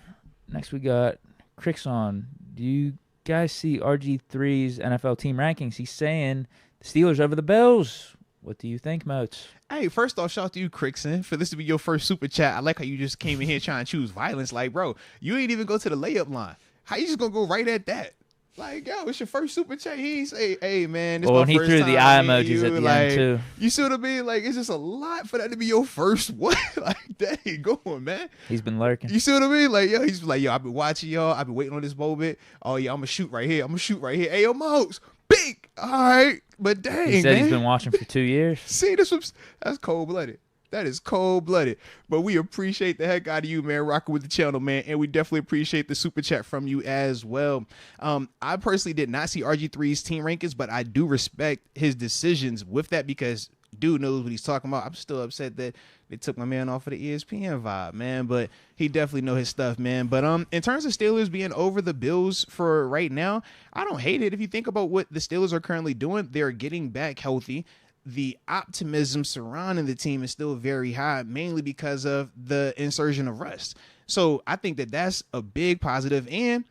Next we got Crixon. Do you guys see RG3's NFL team rankings? He's saying the Steelers over the Bills. What do you think, Moats? Hey, first off, shout out to you, Crixon, for this to be your first super chat. I like how you just came in here trying to choose violence. Like, bro, you ain't even go to the layup line. How you just gonna go right at that? Like, yo, it's your first super chat. He ain't say, hey, man, this my he first threw time the eye emojis at the end, too. You see what I mean? Like, it's just a lot for that to be your first one. Like, that ain't going, man. He's been lurking. You see what I mean? Like, yo, he's like, yo, I've been watching y'all. I've been waiting on this moment. Oh, yeah, I'm going to shoot right here. Hey, yo, Moats, big. All right. But dang, he said man. He's been watching for 2 years. See, that's cold-blooded. That is cold-blooded. But we appreciate the heck out of you, man, rocking with the channel, man. And we definitely appreciate the super chat from you as well. I personally did not see RG3's team rankings, but I do respect his decisions with that because dude knows what he's talking about. I'm still upset that they took my man off of the ESPN vibe, man. But he definitely know his stuff, man. But in terms of Steelers being over the Bills for right now, I don't hate it. If you think about what the Steelers are currently doing, they're getting back healthy. The optimism surrounding the team is still very high, mainly because of the insertion of Russ. So I think that that's a big positive. And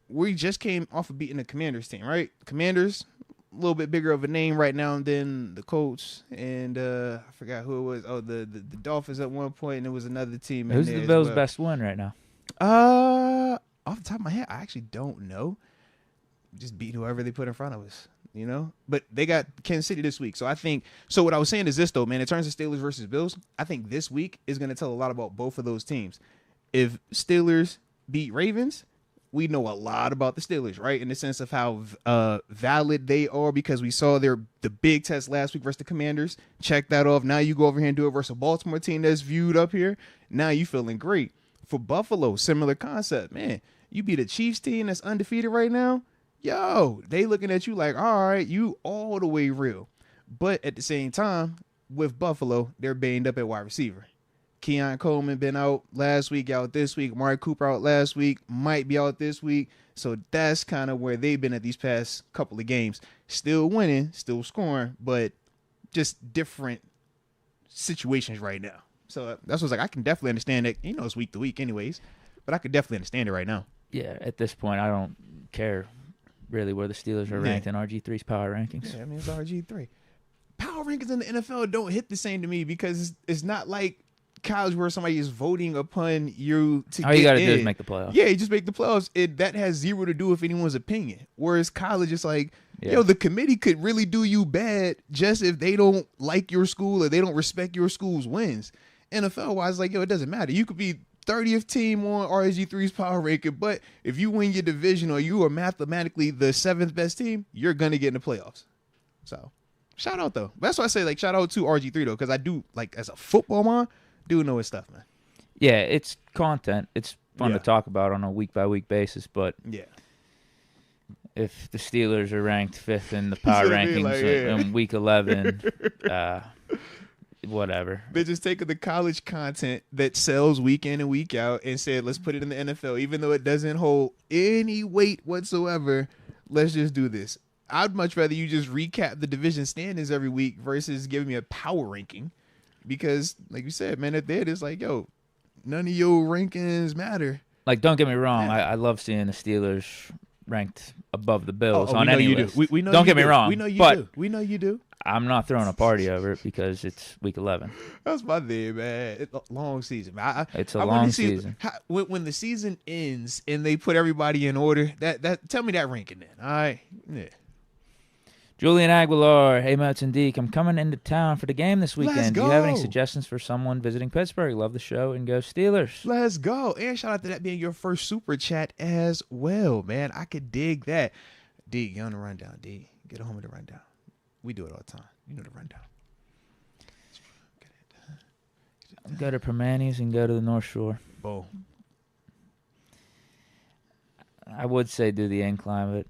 we just came off of beating the Commanders team, right? Commanders, a little bit bigger of a name right now than the Colts. And I forgot who it was. Oh, the Dolphins at one point, and there was another team. Who's the Bills' best one right now? Off the top of my head, I actually don't know. Just beat whoever they put in front of us. You know, but they got Kansas City this week. So I think, so what I was saying is this though, man, in terms of Steelers versus Bills, I think this week is going to tell a lot about both of those teams. If Steelers beat Ravens, we know a lot about the Steelers, right? In the sense of how valid they are because we saw the big test last week versus the Commanders. Check that off. Now you go over here and do it versus a Baltimore team that's viewed up here. Now you feeling great. For Buffalo, similar concept, man. You beat a Chiefs team that's undefeated right now. Yo, they looking at you like, all right, you all the way real. But at the same time, with Buffalo, they're banged up at wide receiver. Keon Coleman been out last week, out this week. Amari Cooper out last week, might be out this week. So that's kind of where they've been at these past couple of games. Still winning, still scoring, but just different situations right now. So that's what's like, I can definitely understand that. You know, it's week to week anyways, but I could definitely understand it right now. Yeah, at this point, I don't care really where the Steelers are ranked in RG3's power rankings. Yeah, I mean, it's RG3. Power rankings in the NFL don't hit the same to me because it's not like college where somebody is voting upon you to all you got to do is make the playoffs. Yeah, you just make the playoffs. That has zero to do with anyone's opinion. Whereas college, it's like, yo, the committee could really do you bad just if they don't like your school or they don't respect your school's wins. NFL-wise, like, yo, it doesn't matter. You could be 30th team on RSG3's power ranking, but if you win your division or you are mathematically the 7th best team, you're going to get in the playoffs. So, shout out, though. That's why I say, like, shout out to RG3, though, because I do, like, as a football man, do know his stuff, man. Yeah, it's content. It's fun to talk about on a week-by-week basis, but if the Steelers are ranked 5th in the power rankings in Week 11, whatever. They're just taking the college content that sells week in and week out and said, let's put it in the NFL. Even though it doesn't hold any weight whatsoever, let's just do this. I'd much rather you just recap the division standings every week versus giving me a power ranking. Because, like you said, man, at the end, it's like, yo, none of your rankings matter. Like, don't get me wrong. I love seeing the Steelers ranked above the Bills on any list. We know don't get me wrong. We know you do. We know you do. I'm not throwing a party over it because it's week 11. That's my thing, man. It's a long season, man. It's a long season. When the season ends and they put everybody in order, that tell me that ranking then. All right. Yeah. Julian Aguilar, hey, Moats and Deke, I'm coming into town for the game this weekend. Let's go. Do you have any suggestions for someone visiting Pittsburgh? Love the show and go Steelers. Let's go. And shout out to that being your first super chat as well, man. I could dig that. Deke, get on the rundown, Deke. Get home with the rundown. We do it all the time. You know the rundown. Go to Permanis and go to the North Shore. Boom. I would say do the incline, but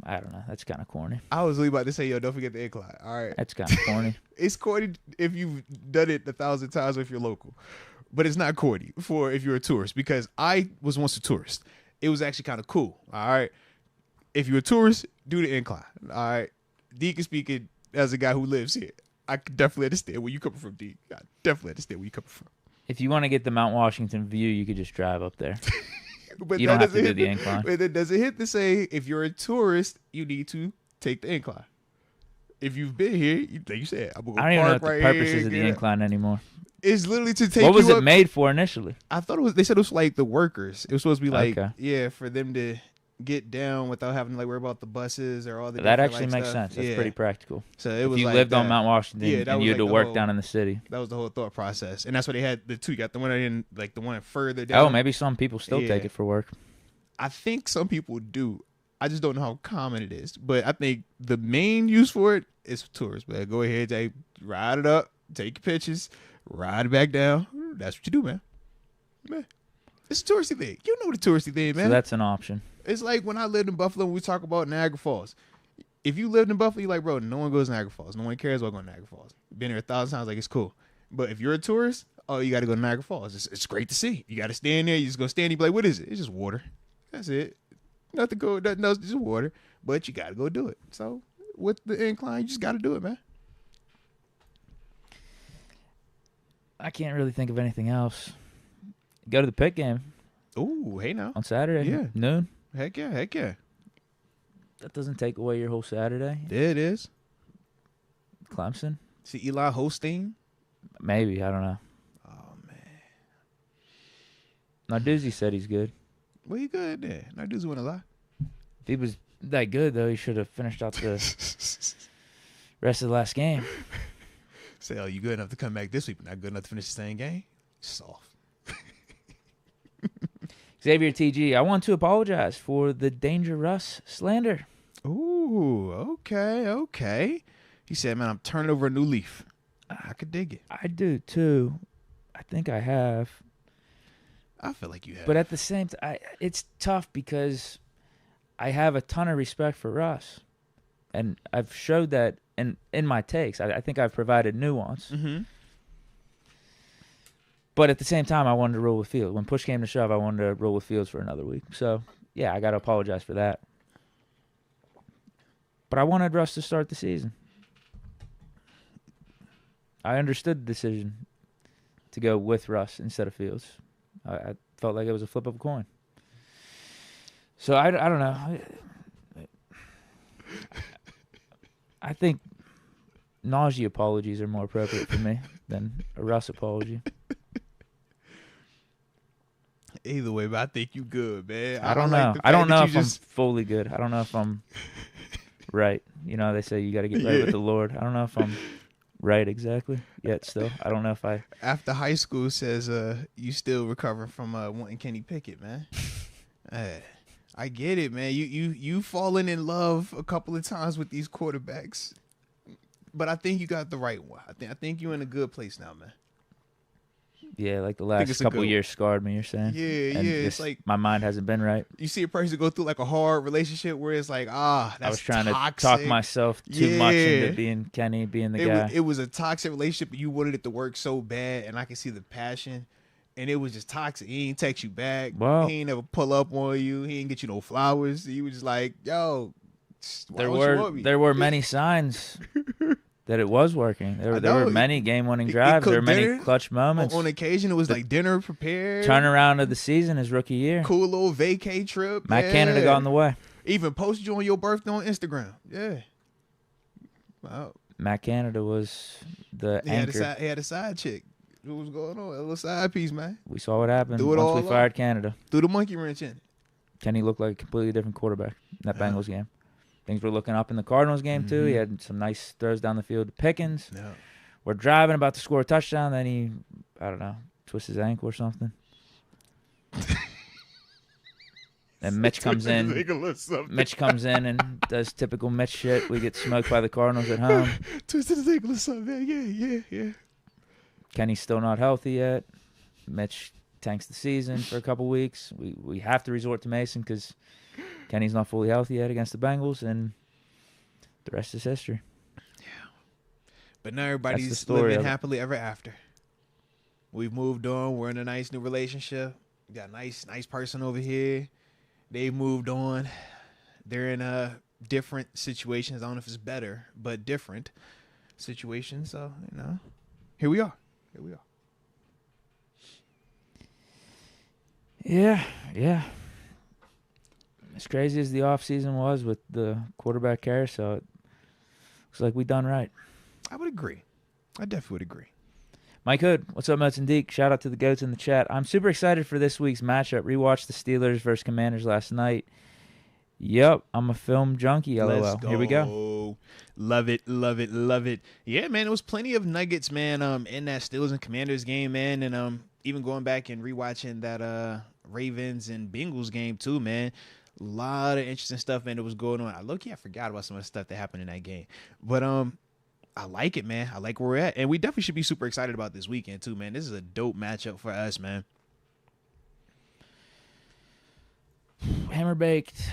I don't know. That's kind of corny. I was really about to say, yo, don't forget the incline. All right. That's kind of corny. It's corny if you've done it 1,000 times or if you're local. But it's not corny for if you're a tourist, because I was once a tourist. It was actually kind of cool. All right. If you're a tourist, do the incline. All right. Deke is speaking as a guy who lives here. I can definitely understand where you coming from, Deke. I definitely understand where you coming from. If you want to get the Mount Washington view, you could just drive up there. But you don't have to do the incline. But it doesn't hit to say if you're a tourist, you need to take the incline. If you've been here, like you said, I'm gonna I don't even know what right the purpose is of the incline anymore. It's literally to take. What was you it up. made for initially? I thought it was. They said it was like the workers. It was supposed to be like, Okay. yeah, for them to get down without having to like worry about the buses or all the. That actually like, makes stuff. sense. That's pretty practical. So it was if you like lived that. on Mount Washington and you had to work down in the city. That was the whole thought process, and that's why they had the two. You got the one in like the one further down. Oh, maybe some people still take it for work. I think some people do. I just don't know how common it is. But I think the main use for it is for tourists. But go ahead, ride it up, take your pictures, ride it back down. That's what you do, man. It's a touristy thing. You know the touristy thing, man. So that's an option. It's like when I lived in Buffalo, we talk about Niagara Falls. If you lived in Buffalo, you're like, bro, no one goes to Niagara Falls. No one cares about going to Niagara Falls. Been there 1,000 times, like it's cool. But if you're a tourist, oh, you got to go to Niagara Falls. It's great to see. You got to stand there. You just go stand. You be like, what is it? It's just water. That's it. Nothing else, just water. But you got to go do it. So with the incline, you just got to do it, man. I can't really think of anything else. Go to the Pitt game. Ooh, hey now. On Saturday, Yeah. noon. Heck yeah, heck yeah. That doesn't take away your whole Saturday. There it is. Clemson. See Eli Holstein? Maybe, I don't know. Oh, man. Narduzzi said he's good. Well, he good there. Narduzzi wouldn't lie. If he was that good, though, he should have finished out the rest of the last game. Say, oh, you good enough to come back this week, but not good enough to finish the same game? Soft. Xavier TG, I want to apologize for the Danger Russ slander. Ooh, okay. He said, man, I'm turning over a new leaf. I could dig it. I do, too. I think I have. I feel like you have. But at the same time, it's tough because I have a ton of respect for Russ. And I've showed that in my takes. I think I've provided nuance. Mm-hmm. But at the same time, I wanted to roll with Fields. When push came to shove, I wanted to roll with Fields for another week. So, yeah, I got to apologize for that. But I wanted Russ to start the season. I understood the decision to go with Russ instead of Fields. I felt like it was a flip of a coin. So, I don't know. I think nausea apologies are more appropriate for me than a Russ apology. Either way, but I think you good, man. I don't know. I don't know if I'm fully good. I don't know if I'm right. You know, they say you got to get right with the Lord. I don't know if I'm right exactly yet still. I don't know if I... After high school says you still recovering from wanting Kenny Pickett, man. I get it, man. You fallen in love a couple of times with these quarterbacks. But I think you got the right one. I think you're in a good place now, man. Yeah, like the last couple years scarred me, you're saying? Yeah, and it's like my mind hasn't been right. You see a person go through like a hard relationship where it's like, that's I was trying toxic. to talk myself too much into being Kenny, being the guy. It was a toxic relationship, but you wanted it to work so bad, and I can see the passion, and it was just toxic. He ain't text you back. Well, he ain't never pull up on you. He ain't get you no flowers. He was just like, yo, there were many signs that it was working. There were many game-winning drives. There were many clutch moments. On occasion, it was like dinner prepared. Turnaround of the season his rookie year. Cool little vacay trip. Matt Canada got in the way. Even posted you on your birthday on Instagram. Yeah. Wow. Matt Canada was the anchor. He had a side chick. What was going on? A little side piece, man. We saw what happened once we fired Canada. Threw the monkey wrench in. Kenny looked like a completely different quarterback in that Bengals game. Things were looking up in the Cardinals game, too. He had some nice throws down the field to Pickens. Yeah. We're driving, about to score a touchdown. Then he, I don't know, twists his ankle or something. And Mitch comes in. Mitch comes in and does typical Mitch shit. We get smoked by the Cardinals at home. Twisted his ankle or something, man. Yeah. Kenny's still not healthy yet. Mitch tanks the season for a couple weeks. We have to resort to Mason because Kenny's not fully healthy yet against the Bengals, and the rest is history. Yeah. But now everybody's living happily ever after. We've moved on. We're in a nice new relationship. We got a nice person over here. They've moved on. They're in different situations. I don't know if it's better, but different situations. So, here we are. Yeah. As crazy as the offseason was with the quarterback carousel, it looks like we done right. I would agree. I definitely would agree. Mike Hood, what's up, Moats and Deke? Shout out to the goats in the chat. I'm super excited for this week's matchup. Rewatched the Steelers versus Commanders last night. Yep, I'm a film junkie, LOL. Let's go. Here we go. Love it. Yeah, man, it was plenty of nuggets, man, in that Steelers and Commanders game, man, and even going back and rewatching that Ravens and Bengals game too, man. A lot of interesting stuff, man, that was going on. I forgot about some of the stuff that happened in that game. But I like it, man. I like where we're at. And we definitely should be super excited about this weekend too, man. This is a dope matchup for us, man. Hammer Baked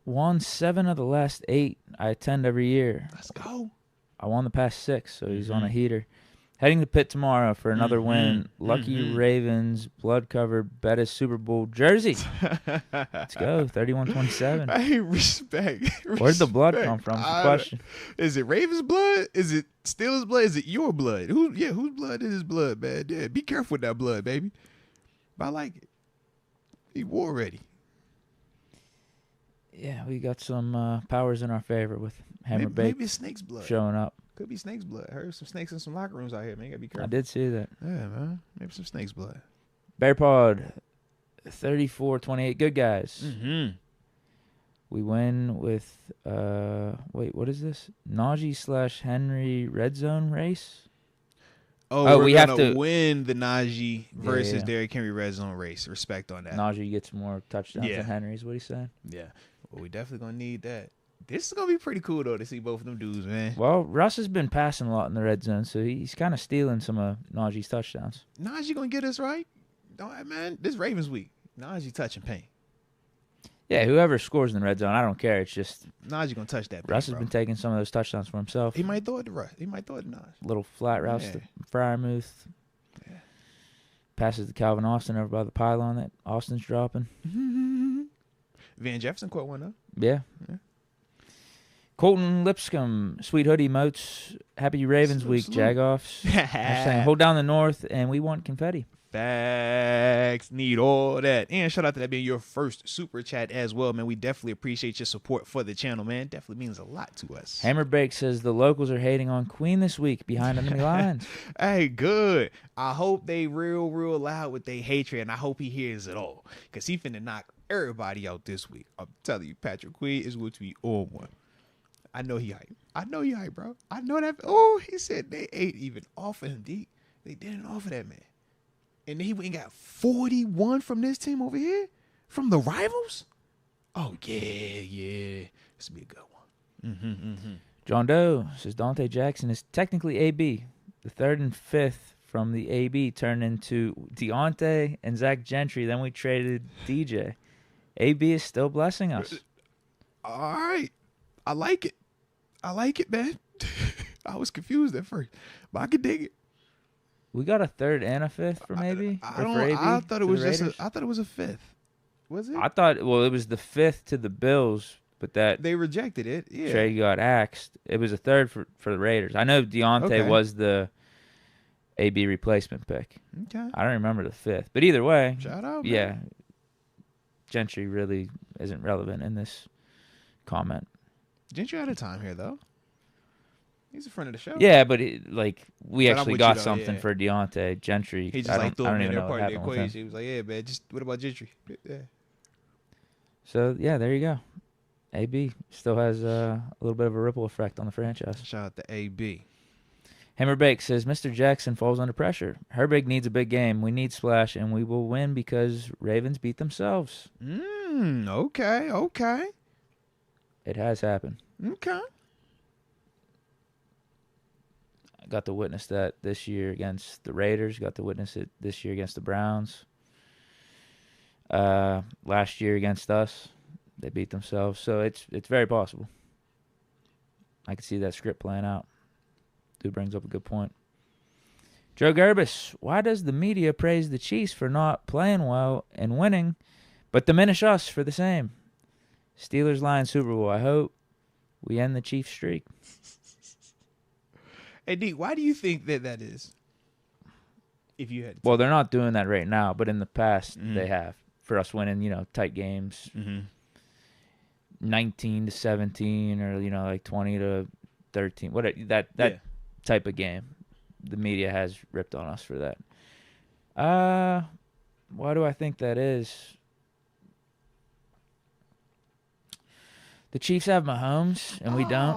won 7 of the last 8 I attend every year. Let's go. I won the past 6, so he's on a heater. Heading to Pitt tomorrow for another win. Lucky Ravens, blood-covered Bettis Super Bowl jersey. Let's go, 31-27. Hey, respect. Where'd the blood come from? That's the question. Is it Ravens' blood? Is it Steelers' blood? Is it your blood? Whose blood is his blood, man? Yeah, be careful with that blood, baby. But I like it. He war ready. Yeah, we got some powers in our favor with Hammer Baked. Maybe it's Snake's blood showing up. Could be Snake's blood. I heard some snakes in some locker rooms out here, man. You gotta be careful. I did see that. Yeah, man. Maybe some Snake's blood. Bear Pod, 34-28. Good guys. We win with, what is this? Najee/Henry red zone race? We have to win the Najee versus Derrick Henry red zone race. Respect on that. Najee gets more touchdowns than Henry is what he's saying. Yeah. Well, we definitely going to need that. This is going to be pretty cool, though, to see both of them dudes, man. Well, Russ has been passing a lot in the red zone, so he's kind of stealing some of Najee's touchdowns. Najee going to get us right? All right, man. This Ravens week. Najee touching paint. Yeah, whoever scores in the red zone, I don't care. It's just Najee going to touch that paint, Russ has been taking some of those touchdowns for himself. He might throw it to Russ. He might throw it to Najee. Little flat routes to Freiermuth. Yeah. Passes to Calvin Austin over by the pylon that Austin's dropping. Van Jefferson caught one, though. Yeah. Colton Lipscomb, Sweet Hoodie Moats, Happy Ravens Week, Jagoffs. Saying, hold down the North, and we want confetti. Facts. Need all that. And shout out to that being your first super chat as well, man. We definitely appreciate your support for the channel, man. Definitely means a lot to us. Hammer Bake says the locals are hating on Queen this week behind enemy lines. Hey, good. I hope they real loud with their hatred, and I hope he hears it all. Because he finna knock everybody out this week. I'm telling you, Patrick Queen is going to be on one. I know he hype, bro. I know that. Oh, he said they ain't even offer him, Deke. They didn't offer that man. And then he went and got 41 from this team over here? From the rivals? Oh, yeah. This will be a good one. John Doe says Dante Jackson is technically AB. The 3rd and 5th from the AB turned into Deontay and Zach Gentry. Then we traded DJ. AB is still blessing us. All right. I like it, man. I was confused at first, but I could dig it. We got a 3rd and a 5th for maybe. I thought it was just. I thought it was a 5th. Was it? I thought. Well, it was the 5th to the Bills but that they rejected it. Yeah, trade got axed. It was a third for the Raiders. I know Deontay was the AB replacement pick. Okay, I don't remember the fifth, but either way, shout out. Yeah, Man. Gentry really isn't relevant in this comment. Gentry out of time here though. He's a friend of the show. Yeah, but we But actually got something for Deontay. Gentry. He just threw him in there part of the equation. He was like, "Yeah, man, just what about Gentry?" Yeah. So yeah, there you go. AB still has a little bit of a ripple effect on the franchise. Shout out to AB. Hammerbake says Mr. Jackson falls under pressure. Herbig needs a big game. We need splash, and we will win because Ravens beat themselves. Okay. It has happened. Okay. I got to witness that this year against the Raiders. Got to witness it this year against the Browns. Last year against us, they beat themselves. So it's very possible. I can see that script playing out. Dude brings up a good point. Joe Gerbis, why does the media praise the Chiefs for not playing well and winning, but diminish us for the same? Steelers Lions Super Bowl. I hope we end the Chiefs streak. Hey, Deke, why do you think that is? If you had Well, they're not doing that right now, but in the past they have. For us winning, tight games, 19-17 or 20-13, what that type of game. The media has ripped on us for that. Why do I think that is? The Chiefs have Mahomes and we don't.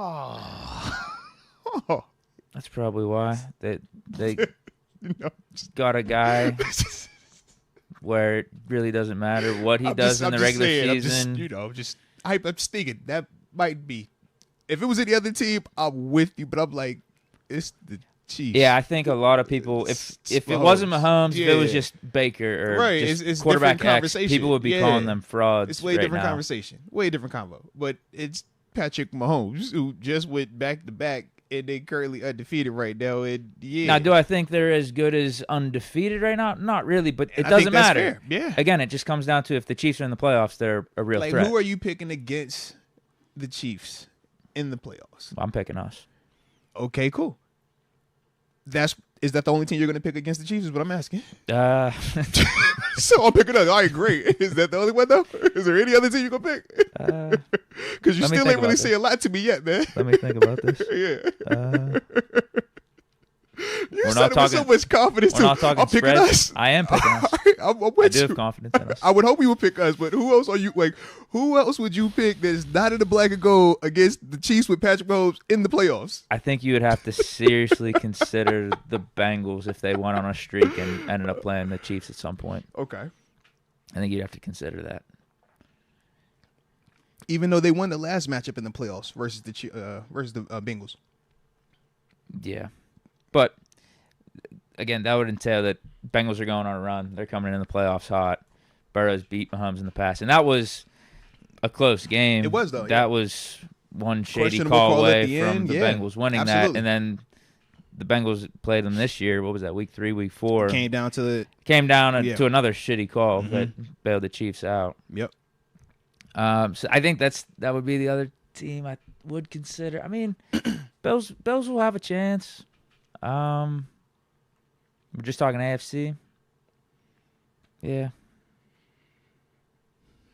That's probably why they got a guy where it really doesn't matter what he does in the regular season. I'm just thinking that might be. If it was any other team, I'm with you, but I'm like, it's the Chiefs. Yeah, I think a lot of people, if it wasn't Mahomes, if it was just Baker or just it's quarterback X, conversation. people would be calling them frauds. It's way different conversation, way different combo. But it's Patrick Mahomes who just went back to back. And they currently undefeated right now. And Now, do I think they're as good as undefeated right now? Not really, but it doesn't matter. Fair. Yeah. Again, it just comes down to if the Chiefs are in the playoffs, they're a real threat. Who are you picking against the Chiefs in the playoffs? I'm picking us. Okay, cool. Is that the only team you're going to pick against the Chiefs? Is what I'm asking. So I'm picking us. All right, great. Is that the only one though? Is there any other team you're going to pick? Because you still ain't really saying a lot to me yet, man. Let me think about this. Yeah. You we're said not it talking, with so much confidence. We're not talking I'm picking us. I am picking us. Right, I'm with I do you. have confidence in us. I would hope you would pick us, but who else are you like? Who else would you pick that's not in the black and gold against the Chiefs with Patrick Mahomes in the playoffs? I think you would have to seriously consider the Bengals if they went on a streak and ended up playing the Chiefs at some point. Okay. I think you'd have to consider that. Even though they won the last matchup in the playoffs versus the Bengals. Yeah. But, again, that would entail that Bengals are going on a run. They're coming in the playoffs hot. Burrow's beat Mahomes in the past. And that was a close game. It was, though. That was one shady call away from the Bengals winning that. And then the Bengals played them this year. What was that, week 3, week 4? Came down to another shitty call that bailed the Chiefs out. Yep. So I think that would be the other team I would consider. I mean, Bills will have a chance. We're just talking AFC. Yeah.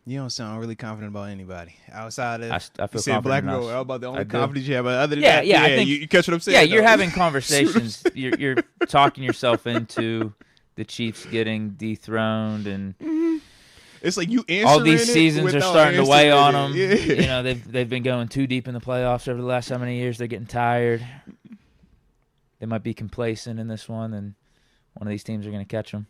You don't sound really confident about anybody outside of. I feel confident black and gold. How about the only confidence you have? Other than that, I think you catch what I'm saying. Yeah, you're having conversations. you're talking yourself into the Chiefs getting dethroned, and it's like you answering all these seasons are starting to weigh on them. Yeah. They've been going too deep in the playoffs over the last how many years? They're getting tired. They might be complacent in this one, and one of these teams are going to catch them.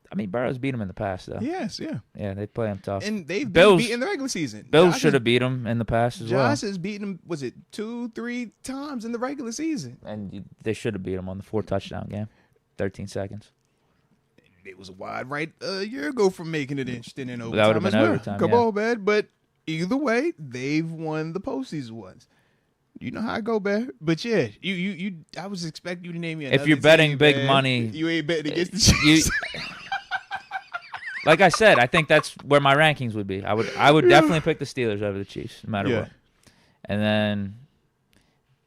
I mean, Burrow's beat them in the past, though. Yes, yeah. Yeah, they play them tough. And they've been beat in the regular season. Bills should have beat them in the past as well. Josh has beaten them, was it 2-3 times in the regular season? And they should have beat them on the 4-touchdown game. 13 seconds. It was a wide right a year ago from making it interesting in overtime. That would have been overtime, Come on, man. But either way, they've won the postseason ones. You know how I go, man. But yeah, you. I was expecting you to name me another if you're betting team, big man. money, you ain't betting against the Chiefs. Like I said, I think that's where my rankings would be. I would definitely pick the Steelers over the Chiefs, no matter what. And then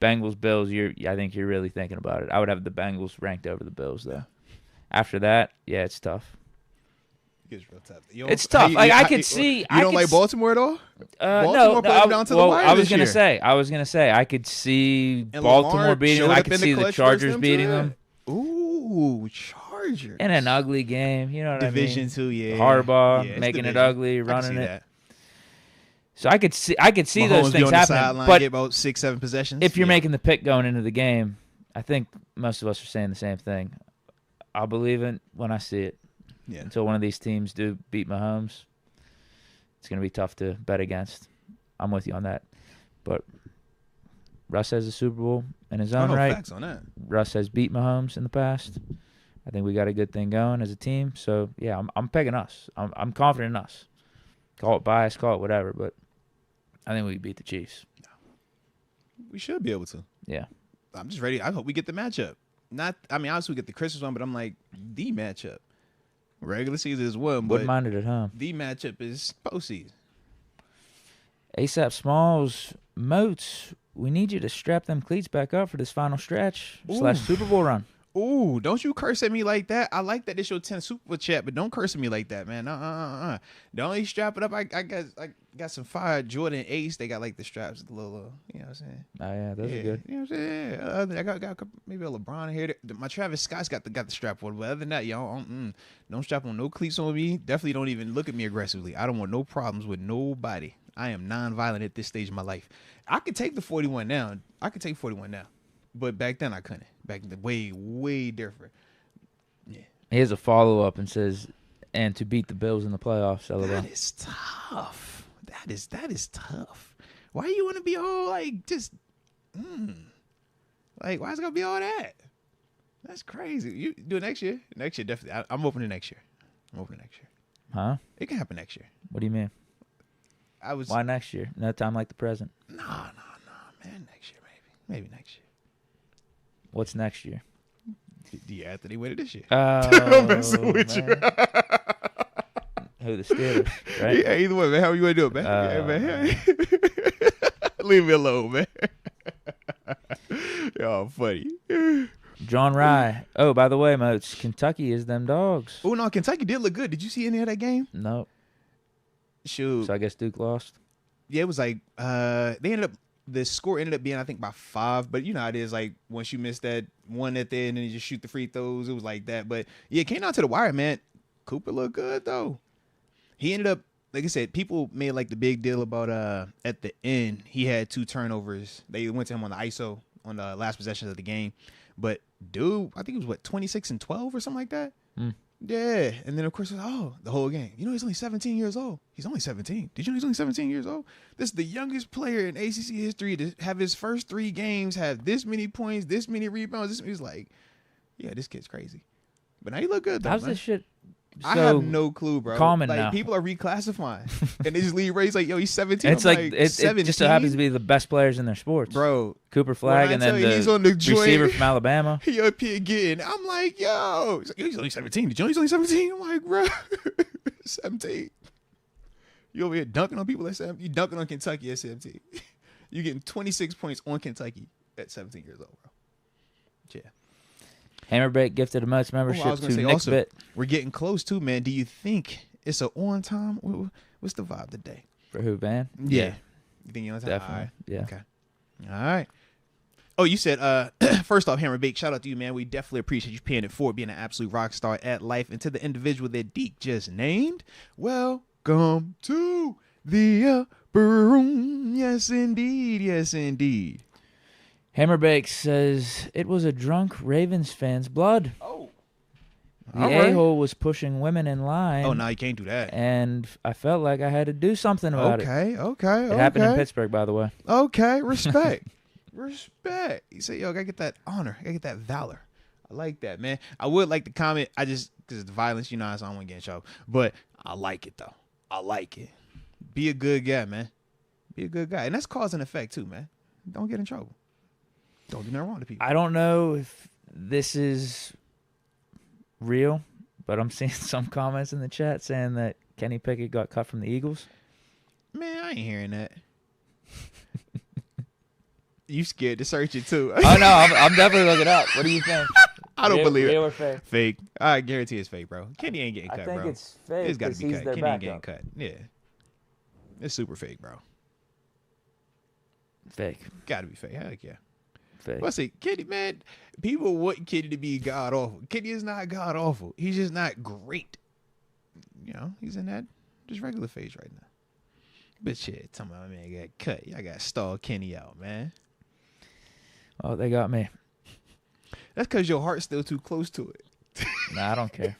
Bengals, Bills. I think you're really thinking about it. I would have the Bengals ranked over the Bills, though. After that, yeah, it's tough. It's real tough. It's tough. I could see. You don't like Baltimore at all? No. Down to the wire I was gonna say I could see Baltimore beating them. I could see the Chargers beating them. Ooh, Chargers in an ugly game. You know what Division I mean? Division 2, yeah. Harbaugh making it ugly, running it. So I could see Mahomes those things happening. But get about 6-7 possessions. If you're making the pick going into the game, I think most of us are saying the same thing. I'll believe it when I see it. Yeah. Until one of these teams do beat Mahomes, it's going to be tough to bet against. I'm with you on that. But Russ has a Super Bowl in his own right. Facts on that. Russ has beat Mahomes in the past. I think we got a good thing going as a team. So, yeah, I'm picking us. I'm confident in us. Call it bias, call it whatever, but I think we can beat the Chiefs. We should be able to. Yeah. I'm just ready. I hope we get the matchup. Obviously we get the Christmas one, but I'm like, the matchup. Regular season is one, but wouldn't mind it at home. The matchup is postseason. ASAP Smalls, Moats, we need you to strap them cleats back up for this final stretch / Super Bowl run. Ooh, don't you curse at me like that. I like that it's your 10 Super Chat, but don't curse at me like that, man. Don't you strap it up. I got some fire Jordan Ace. They got like the straps, the little, you know what I'm saying? Oh, yeah, those are good. You know what I'm saying? I got maybe a LeBron here. My Travis Scott's got the strap on, but other than that, y'all, don't strap on no cleats on me. Definitely don't even look at me aggressively. I don't want no problems with nobody. I am non-violent at this stage of my life. I could take the 41 now. But back then I couldn't. Back then, way different. Yeah. He has a follow-up and says, and to beat the Bills in the playoffs. That is tough. That is tough. Why you want to be all like just, like why is it gonna be all that? That's crazy. You do it next year. Next year, definitely. I'm open to next year. Huh? It can happen next year. What do you mean? Why next year? No time like the present. No, man. Next year, maybe next year. What's next year? The Anthony winning this year. I'm messing with you. Who, the Steelers, right? Yeah, either way, man. How you want to do it, man? Man. Leave me alone, man. Y'all funny. John Rye. Oh, by the way, Moats, Kentucky is them dogs. Oh, no, Kentucky did look good. Did you see any of that game? No. Shoot. So I guess Duke lost? Yeah, it was like the score ended up being, I think, by 5. But you know how it is, like, once you miss that one at the end and you just shoot the free throws, it was like that. But, yeah, it came down to the wire, man. Cooper looked good, though. He ended up, like I said, people made, like, the big deal about at the end, he had 2 turnovers. They went to him on the ISO on the last possession of the game. But, dude, I think it was, 26 and 12 or something like that? Yeah. And then, of course, the whole game. You know, he's only 17 years old. He's only 17. Did you know he's only 17 years old? This is the youngest player in ACC history to have his first 3 games have this many points, this many rebounds. He's like, yeah, this kid's crazy. But now he look good, though. How's man. This shit I have no clue, bro. Common like, now. People are reclassifying. And they just leave Ray's like, yo, he's 17. It's like it just so happens to be the best players in their sports. Bro. Cooper Flagg and then he's on the receiver from Alabama. He up here getting. I'm like, yo. He's like, he's only 17. Did you know he's only 17? I'm like, bro. 17. You over here dunking on people at 17. You dunking on Kentucky at 17. You getting 26 points on Kentucky at 17 years old, bro. Yeah. Hammerbreak gifted a Moats membership to Nick Bitt. We're getting close too, man. Do you think it's an on time? What's the vibe today? For who, Van? Yeah. You think you're on time? Definitely. Right. Yeah. Okay. All right. Oh, you said, first off, Hammerbreak, shout out to you, man. We definitely appreciate you paying it forward, being an absolute rock star at life. And to the individual that Deke just named, welcome to the upper room. Yes, indeed. Yes, indeed. Hammerbake says it was a drunk Ravens fan's blood. Oh. The a-hole was pushing women in line. Oh, no, you can't do that. And I felt like I had to do something about it. Okay. It happened in Pittsburgh, by the way. Okay, respect. Respect. You say, yo, I gotta get that honor. I gotta get that valor. I like that, man. I would like to comment. Because the violence, you know, I don't want to get in trouble. But I like it, though. I like it. Be a good guy, man. Be a good guy. And that's cause and effect, too, man. Don't get in trouble. Don't do nothing wrong to people. I don't know if this is real, but I'm seeing some comments in the chat saying that Kenny Pickett got cut from the Eagles. Man, I ain't hearing that. You scared to search it too? Oh no, I'm definitely looking up. What do you think? I don't believe real it. Or fake? Fake. I guarantee it's fake, bro. Kenny ain't getting cut, bro. I think it's fake. It's got to be cut. Kenny ain't getting backup. cut. Yeah, it's super fake, bro. Fake. Got to be fake. Heck yeah. Fake. What's it, Kenny? Man, people want Kenny to be god awful. Kenny is not god awful. He's just not great. You know, he's in that just regular phase right now. But shit, tell me my man got cut. Y'all got to stall Kenny out, man. Oh, they got me. That's because your heart's still too close to it. Nah, I don't care.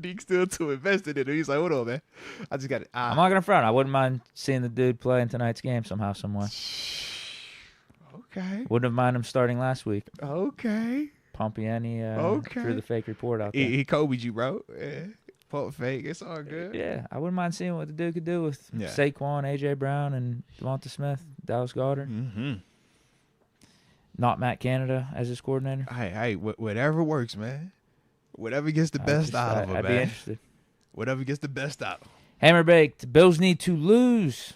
Deke's still too invested in it. He's like, hold on, man. I just got it. I'm not gonna front. I wouldn't mind seeing the dude play in tonight's game somehow, somewhere. Okay. Wouldn't have minded him starting last week. Okay. Pompiani threw the fake report out there. He Kobe'd you, bro. Yeah. Pump fake. It's all good. Yeah, I wouldn't mind seeing what the dude could do with Yeah. Saquon, A.J. Brown, and Devonta Smith, Dallas Goedert. Mm-hmm. Not Matt Canada as his coordinator. Hey, whatever works, man. Whatever gets the best out of him, I'd man. be interested. Whatever gets the best out of him. Hammer baked. Bills need to lose.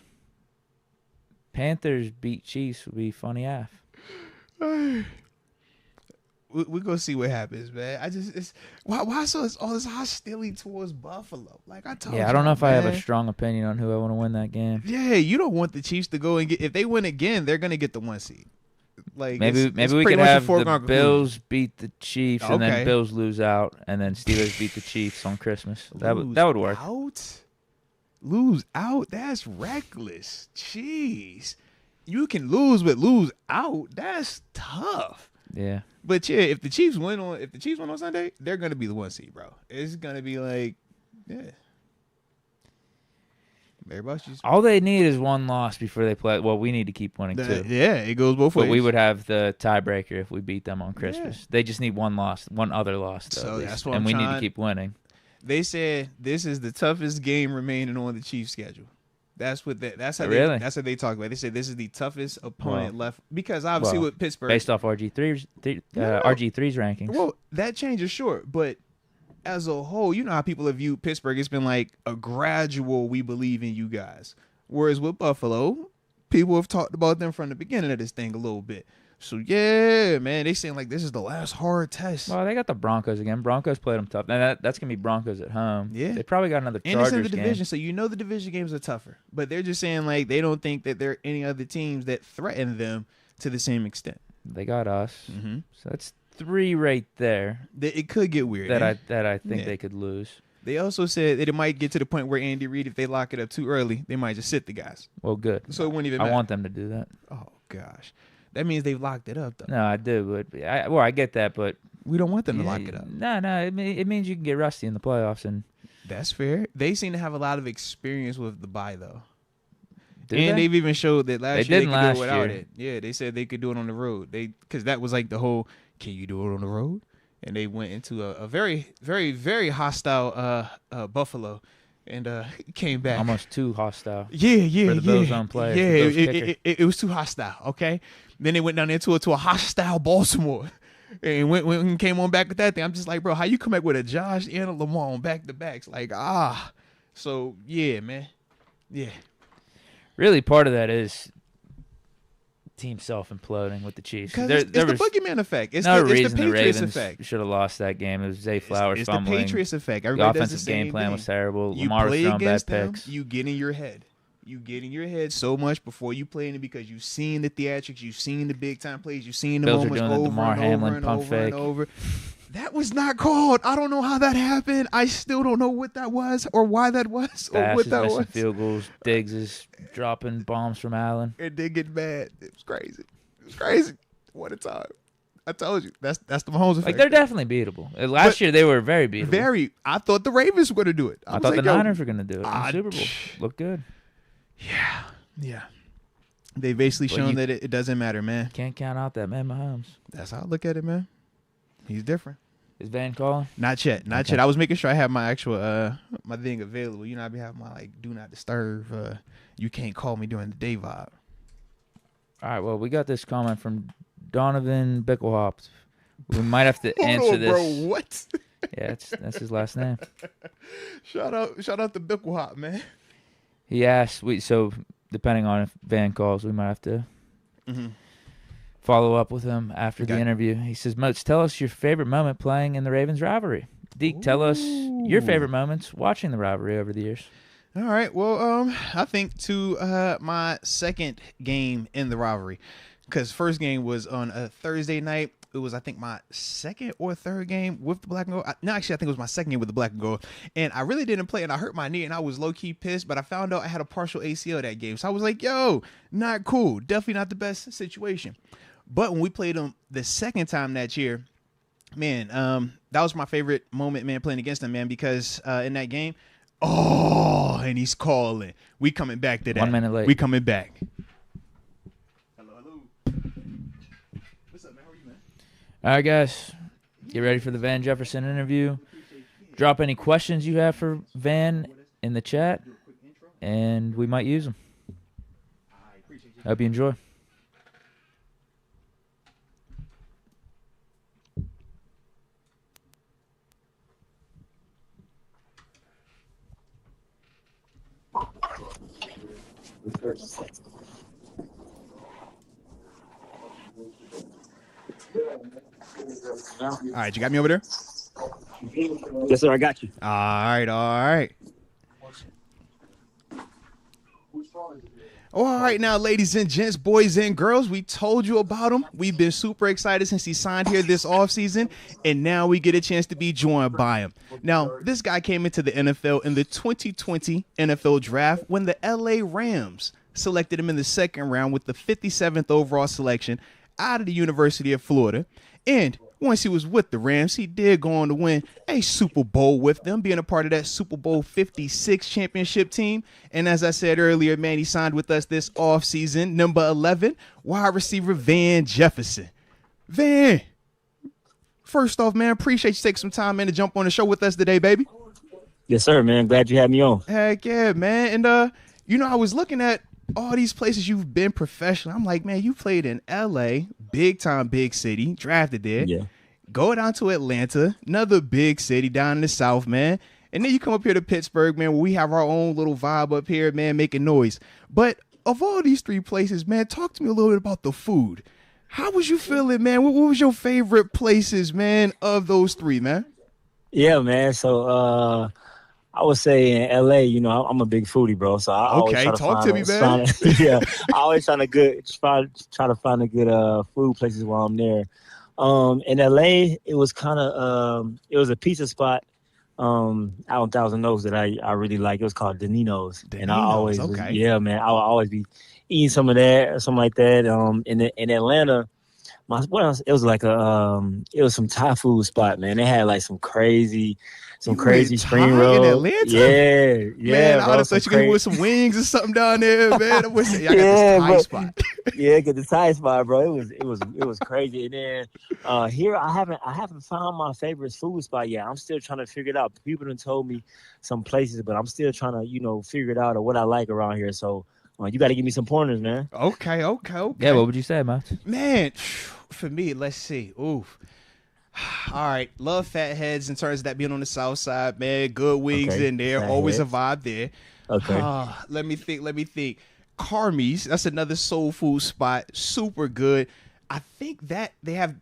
Panthers beat Chiefs would be funny af. We're gonna see what happens, man. Why so it's all this hostility towards Buffalo? Like I told you. Yeah, I don't know if man. I have a strong opinion on who I want to win that game. Yeah, you don't want the Chiefs to go and get. If they win again, they're gonna get the 1 seed. Like Maybe it's we pretty could much a have the foregone Bills beat the Chiefs and Okay. then Bills lose out and then Steelers beat the Chiefs on Christmas. That would work. Lose out? That's reckless. Jeez. You can lose, but lose out? That's tough. Yeah. But yeah, if the Chiefs win on Sunday, they're gonna be the 1 seed, bro. It's gonna be like, yeah. Everybody's just All they need is one loss before they play. Well, we need to keep winning too. Yeah, it goes both ways. But we would have the tiebreaker if we beat them on Christmas. Yeah. They just need one other loss, though. So that's what and we need to keep winning. They said this is the toughest game remaining on the Chiefs' schedule. That's how they talk about it. They said this is the toughest opponent left because obviously with Pittsburgh, based off RG3's rankings. Well, that changes short, but as a whole, you know how people have viewed Pittsburgh. It's been like a gradual, we believe in you guys. Whereas with Buffalo, people have talked about them from the beginning of this thing a little bit. So, yeah, man, they saying like this is the last hard test. Well, they got the Broncos again. Broncos played them tough. Now, that's going to be Broncos at home. Yeah. They probably got another Chargers game. And it's in the division, so you know the division games are tougher. But they're just saying like they don't think that there are any other teams that threaten them to the same extent. They got us. Mm-hmm. So that's 3 right there. It could get weird. That I think they could lose. They also said that it might get to the point where Andy Reid, if they lock it up too early, they might just sit the guys. Well, good. So it wouldn't even matter. I want them to do that. Oh, gosh. That means they've locked it up, though. No, I do. But I get that, but we don't want them to lock it up. No. It means you can get rusty in the playoffs. And that's fair. They seem to have a lot of experience with the bye, though. They've even showed that last year they could do it without year. it. Yeah, they said they could do it on the road. Because that was like the whole, can you do it on the road? And they went into a very, very, very hostile Buffalo and came back. Almost too hostile. Yeah. For the Bills on players. Yeah, it was too hostile, okay? Then they went down there to a hostile Baltimore. And when came on back with that thing, I'm just like, bro, how you come back with a Josh and a Lamar on back-to-backs? Like, So, yeah, man. Yeah. Really, part of that is team self-imploding with the Chiefs. It's the boogeyman effect. It's no the reason Patriots the Ravens effect. should have lost that game. It was Zay Flowers fumbling. It's the Patriots effect. The Everybody offensive does the same game plan thing. was terrible. You Lamar was play throwing bad against them, picks. you get in your head. You get in your head so much before you play in it because you've seen the theatrics, you've seen the big-time plays, you've seen the Bills moments are doing over the DeMar and Hamlin over and pump over fake. and over. That was not called. I don't know how that happened. I still don't know what that was or why that was or Bash what is that missing was. field goals. Diggs is dropping bombs from Allen. It did get bad. It was crazy. What a time. I told you. That's the Mahomes effect. Like, they're definitely beatable. Last year, they were very beatable. I thought the Ravens were going to do it. I thought the Niners were going to do it in the Super Bowl. Looked good. Yeah. They basically shown that it doesn't matter, man. Can't count out that man Mahomes. That's how I look at it, man. He's different. Is Van calling? Not yet. I was making sure I have my actual my thing available. You know, I be having my like do not disturb. You can't call me during the day vibe. All right. Well, we got this comment from Donovan Bickelhoff. We might have to answer this. Bro, what? Yeah, that's his last name. Shout out to Bicklehop, man. He asked, so depending on if Van calls, we might have to follow up with him after the interview. He says, Moats, tell us your favorite moment playing in the Ravens rivalry. Deke, tell us your favorite moments watching the rivalry over the years. All right. Well, I think to my second game in the rivalry, because first game was on a Thursday night. It was, I think, my second or third game with the black and gold. No, actually, I think it was my second game with the black and gold. And I really didn't play, and I hurt my knee, and I was low-key pissed. But I found out I had a partial ACL that game. So I was like, yo, not cool. Definitely not the best situation. But when we played them the second time that year, man, that was my favorite moment, man, playing against them, man, because in that game, and he's calling. We coming back to that. 1 minute late. We coming back. Hello. What's up, man? How are you, man? All right, guys. Get ready for the Van Jefferson interview. Drop any questions you have for Van in the chat, and we might use them. Hope you enjoy. All right, you got me over there? Yes, sir, I got you. All right. All right, now, ladies and gents, boys and girls, we told you about him. We've been super excited since he signed here this offseason, and now we get a chance to be joined by him. Now, this guy came into the NFL in the 2020 NFL Draft when the LA Rams selected him in the second round with the 57th overall selection out of the University of Florida. And once he was with the Rams, he did go on to win a Super Bowl with them, being a part of that Super Bowl 56 championship team. And as I said earlier, man, he signed with us this offseason, number 11, wide receiver Van Jefferson. Van, first off, man, appreciate you taking some time, man, to jump on the show with us today, baby. Yes, sir, man. Glad you had me on. Heck yeah, man. And, I was looking at all these places you've been professional. I'm like, man, you played in L.A., big time, big city, drafted there. Yeah. Go down to Atlanta, another big city down in the South, man. And then you come up here to Pittsburgh, man, where we have our own little vibe up here, man, making noise. But of all these three places, man, talk to me a little bit about the food. How was you feeling, man? What was your favorite places, man, of those three, man? Yeah, man. So, I would say in LA, I'm a big foodie, bro. So I always try to talk to me, man. I always try to find a good food places while I'm there. In LA, it was kind of it was a pizza spot out in Thousand Oaks that I really like. It was called Danino's, and I always I would always be eating some of that or something like that. In Atlanta. It was like it was some Thai food spot, man. They had like some crazy spring rolls in Atlanta. Yeah, man. I would have thought you could with some wings or something down there, man. I got this Thai spot. Yeah, get the Thai spot, bro. It was crazy. And then here I haven't found my favorite food spot yet. I'm still trying to figure it out. People have told me some places, but I'm still trying to figure it out or what I like around here. So. You got to give me some pointers, man. Okay. Yeah, what would you say, Moats? Man, for me, let's see. Oof. All right. Love Fat Heads in terms of that being on the south side, man. Good wings in there. Fat Always heads. a vibe there. Okay. Let me think. Carmi's, that's another soul food spot. Super good. I think that they have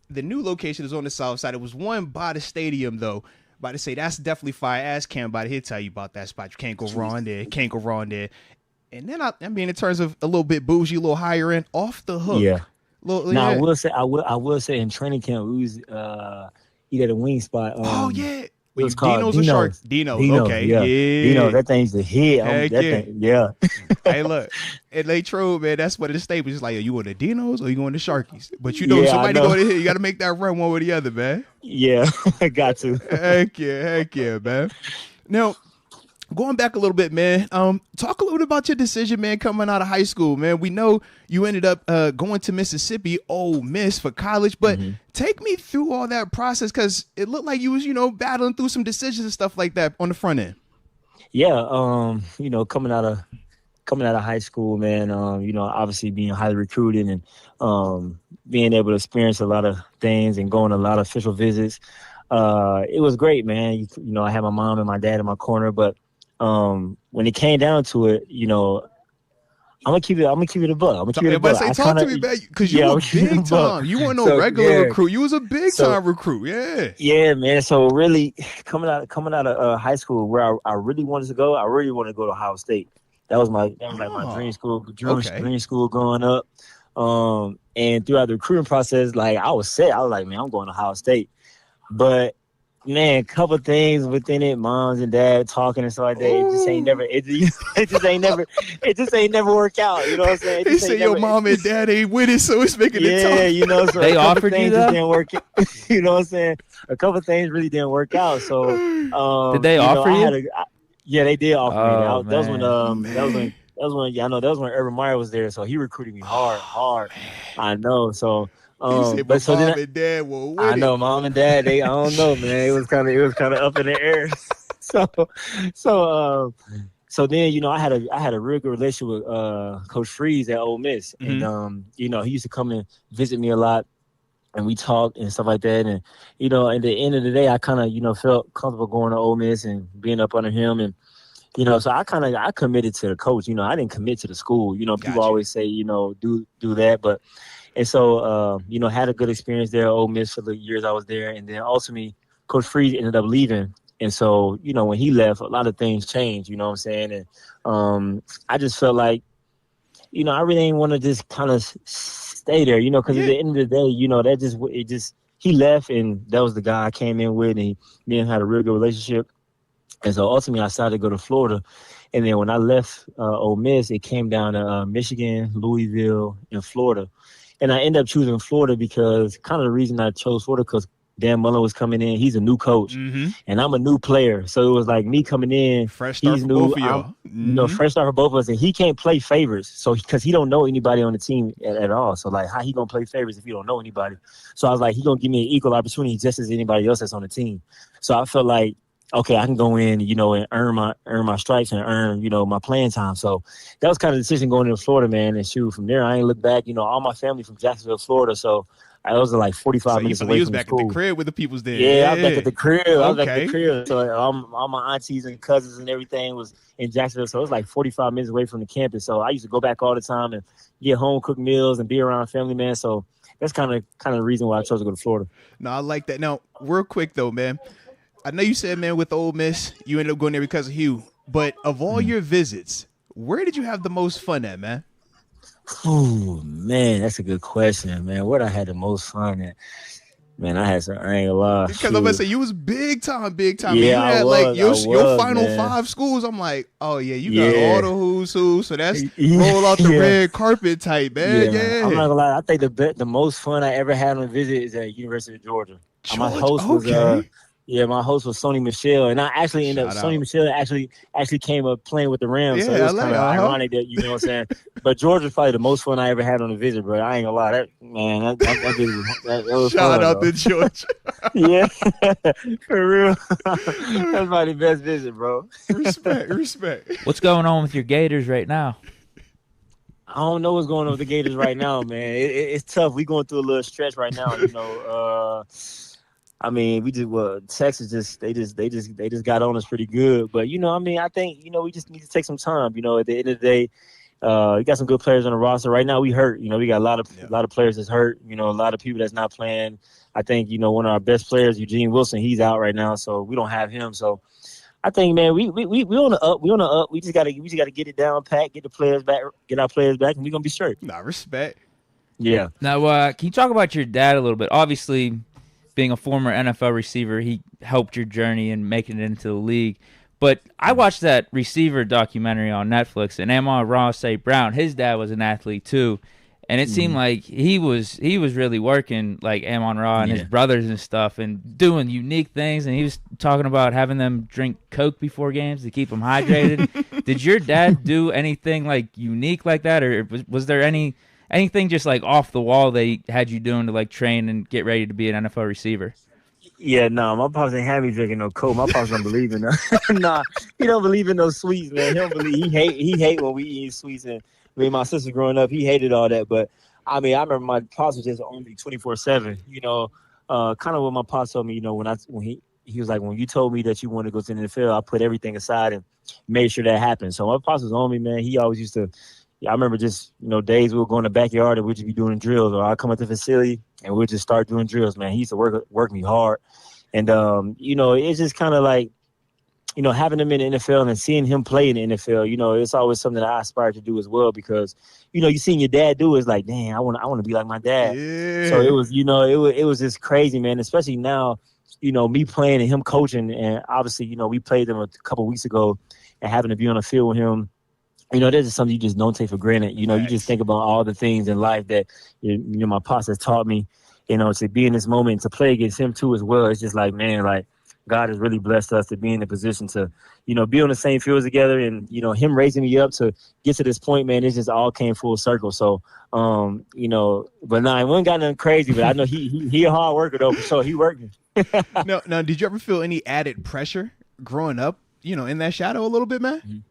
the new location is on the south side. It was one by the stadium, though. About to say, that's definitely fire. Ask Cam about it. He'll tell you about that spot. You can't go wrong there. And then I mean, in terms of a little bit bougie, a little higher end, Off the Hook. Yeah. Now I will say in training camp we was eat at a wing spot. Yeah. It was called Dino's. Dino's. Okay. Yeah. Dino, that thing's the hit. Yeah. Hey, look, at Lake Trove, man, that's what the staples is like. Are you going to Dino's or you going to Sharky's? But somebody going to hit. You got to make that run one way or the other, man. Yeah, I got to. Heck yeah, man. Now, going back a little bit, man, talk a little bit about your decision, man, coming out of high school, man. We know you ended up going to Mississippi, Ole Miss, for college, but take me through all that process because it looked like you was, battling through some decisions and stuff like that on the front end. Yeah, coming out of high school, man, obviously being highly recruited and being able to experience a lot of things and going to a lot of official visits. it was great, man. You know, I had my mom and my dad in my corner, but when it came down to it, you know, I'm gonna keep it a buck. I'm gonna keep it a buck. Talk to me, man, because you were big time. You weren't no regular recruit. You was a big time recruit. Yeah. Yeah, man. So really, coming out of high school, where I really wanted to go, I really wanted to go to Ohio State. That was like my dream school. Dream school growing up. And throughout the recruiting process, like I was set. I was like, man, I'm going to Ohio State. But man, a couple things within it, moms and dad talking and stuff like that. It just ain't never worked out. You know what I'm saying? They say your mom and dad ain't with it, so it's making it tough. Yeah, you know. So they offered you that. Didn't work. You know what I'm saying? A couple things really didn't work out. So did they offer you? Yeah, they did offer me. That was when that was when Urban Meyer was there, so he recruited me hard. I know. So but so mom and dad were with I know mom and dad, I don't know, man. It was kind of up in the air. So then, you know, I had a real good relationship with Coach Freeze at Ole Miss. Mm-hmm. And you know, he used to come and visit me a lot, and we talked and stuff like that. And, you know, at the end of the day, I kind of, you know, felt comfortable going to Ole Miss and being up under him. And, you know, so I committed to the coach. You know, I didn't commit to the school. You know, people always say, you know, do that. But, and so, you know, had a good experience there at Ole Miss for the years I was there. And then ultimately, Coach Freeze ended up leaving. And so, you know, when he left, a lot of things changed, you know what I'm saying? And I just felt like, you know, I really didn't want to just kind of stay there, you know, because at the end of the day, you know, he left, and that was the guy I came in with, and me and him had a real good relationship. And so ultimately I decided to go to Florida. And then when I left Ole Miss, it came down to Michigan, Louisville, and Florida. And I ended up choosing Florida because kind of the reason I chose Florida, because Dan Mullen was coming in. He's a new coach, and I'm a new player. So it was like me coming in. Fresh start for both of y'all. You know, fresh start for both of us. And he can't play favorites. So because he don't know anybody on the team at all. So like, how he gonna play favorites if he don't know anybody? So I was like, he gonna give me an equal opportunity just as anybody else that's on the team. So I felt like, okay, I can go in, you know, and earn my stripes and earn, you know, my playing time. So that was kind of the decision going into Florida, man. And shoot, from there, I ain't look back. You know, all my family from Jacksonville, Florida. So I was like 45 minutes away from the school. At the crib with the people's there. Yeah, I was back at the crib. So all my aunties and cousins and everything was in Jacksonville. So it was like 45 minutes away from the campus. So I used to go back all the time and get home, cook meals, and be around family, man. So that's kind of the reason why I chose to go to Florida. No, I like that. Now, real quick though, man. I know you said, man, with Ole Miss, you ended up going there because of Hugh. But of all your visits, where did you have the most fun at, man? Oh, man, that's a good question, man. Where I had the most fun at? Man, I ain't gonna lie. Because I'm going to say, you was big time. Yeah, you had like your final 5 schools. I'm like, oh, yeah, you got all the who's who. So that's roll out the red carpet type, man. Yeah. I'm not gonna lie. I think the most fun I ever had on a visit is at University of Georgia. My host was my host was Sony Michel, and I actually ended up Sony Michel actually came up playing with the Rams, so it was kind of ironic that, you know what I'm saying. But Georgia's probably the most fun I ever had on a visit, bro. I ain't gonna lie, that was shout fun, out to Georgia. Yeah, for real. That's probably the best visit, bro. Respect. What's going on with your Gators right now? I don't know what's going on with the Gators right now, man. It's tough. We going through a little stretch right now, you know. I mean, Texas they just got on us pretty good. But, you know, I mean, I think, you know, we just need to take some time. You know, at the end of the day, we got some good players on the roster. Right now we hurt. You know, we got a lot of players that's hurt. You know, a lot of people that's not playing. I think, you know, one of our best players, Eugene Wilson, he's out right now, so we don't have him. So I think, man, we on the up. We on the up. We just gotta get it down pat, get our players back, and we're gonna be straight. Nah, respect. Yeah. Now, can you talk about your dad a little bit? Obviously, being a former NFL receiver, he helped your journey in making it into the league. But I watched that receiver documentary on Netflix, and Amon-Ra St. Brown, his dad was an athlete too, and it seemed like he was really working like Amon-Ra and his brothers and stuff, and doing unique things. And he was talking about having them drink Coke before games to keep them hydrated. Did your dad do anything like unique like that, or was there anything just like off the wall they had you doing to like train and get ready to be an NFL receiver? Yeah, no, my pops ain't have me drinking no Coke. My pops don't believe in that. Nah, he don't believe in those sweets, man. He don't believe. He hate when we eat sweets. And me and my sister growing up, he hated all that. But I mean, I remember my pops was just on me 24/7. You know, kind of what my pops told me, you know, when he was like, when you told me that you wanted to go to the NFL, I put everything aside and made sure that happened. So my pops was on me, man. He always used to, I remember just, you know, days we would go in the backyard and we'd just be doing drills, or I'd come at the facility and we'd just start doing drills, man. He used to work me hard. And, you know, it's just kind of like, you know, having him in the NFL and seeing him play in the NFL, you know, it's always something that I aspire to do as well, because, you know, you seen your dad do it, it's like, dang, I want to be like my dad. Yeah. So it was, you know, it was just crazy, man, especially now, you know, me playing and him coaching. And obviously, you know, we played them a couple weeks ago, and having to be on the field with him, you know, this is something you just don't take for granted. You know, you just think about all the things in life that, you know, my pops has taught me, you know, to be in this moment, to play against him too as well. It's just like, man, like, God has really blessed us to be in a position to, you know, be on the same field together, and, you know, him raising me up to get to this point, man, it just all came full circle. So, you know, but nah, it wasn't got nothing crazy, but I know he a hard worker though, for sure. He working. Now, did you ever feel any added pressure growing up, you know, in that shadow a little bit, man?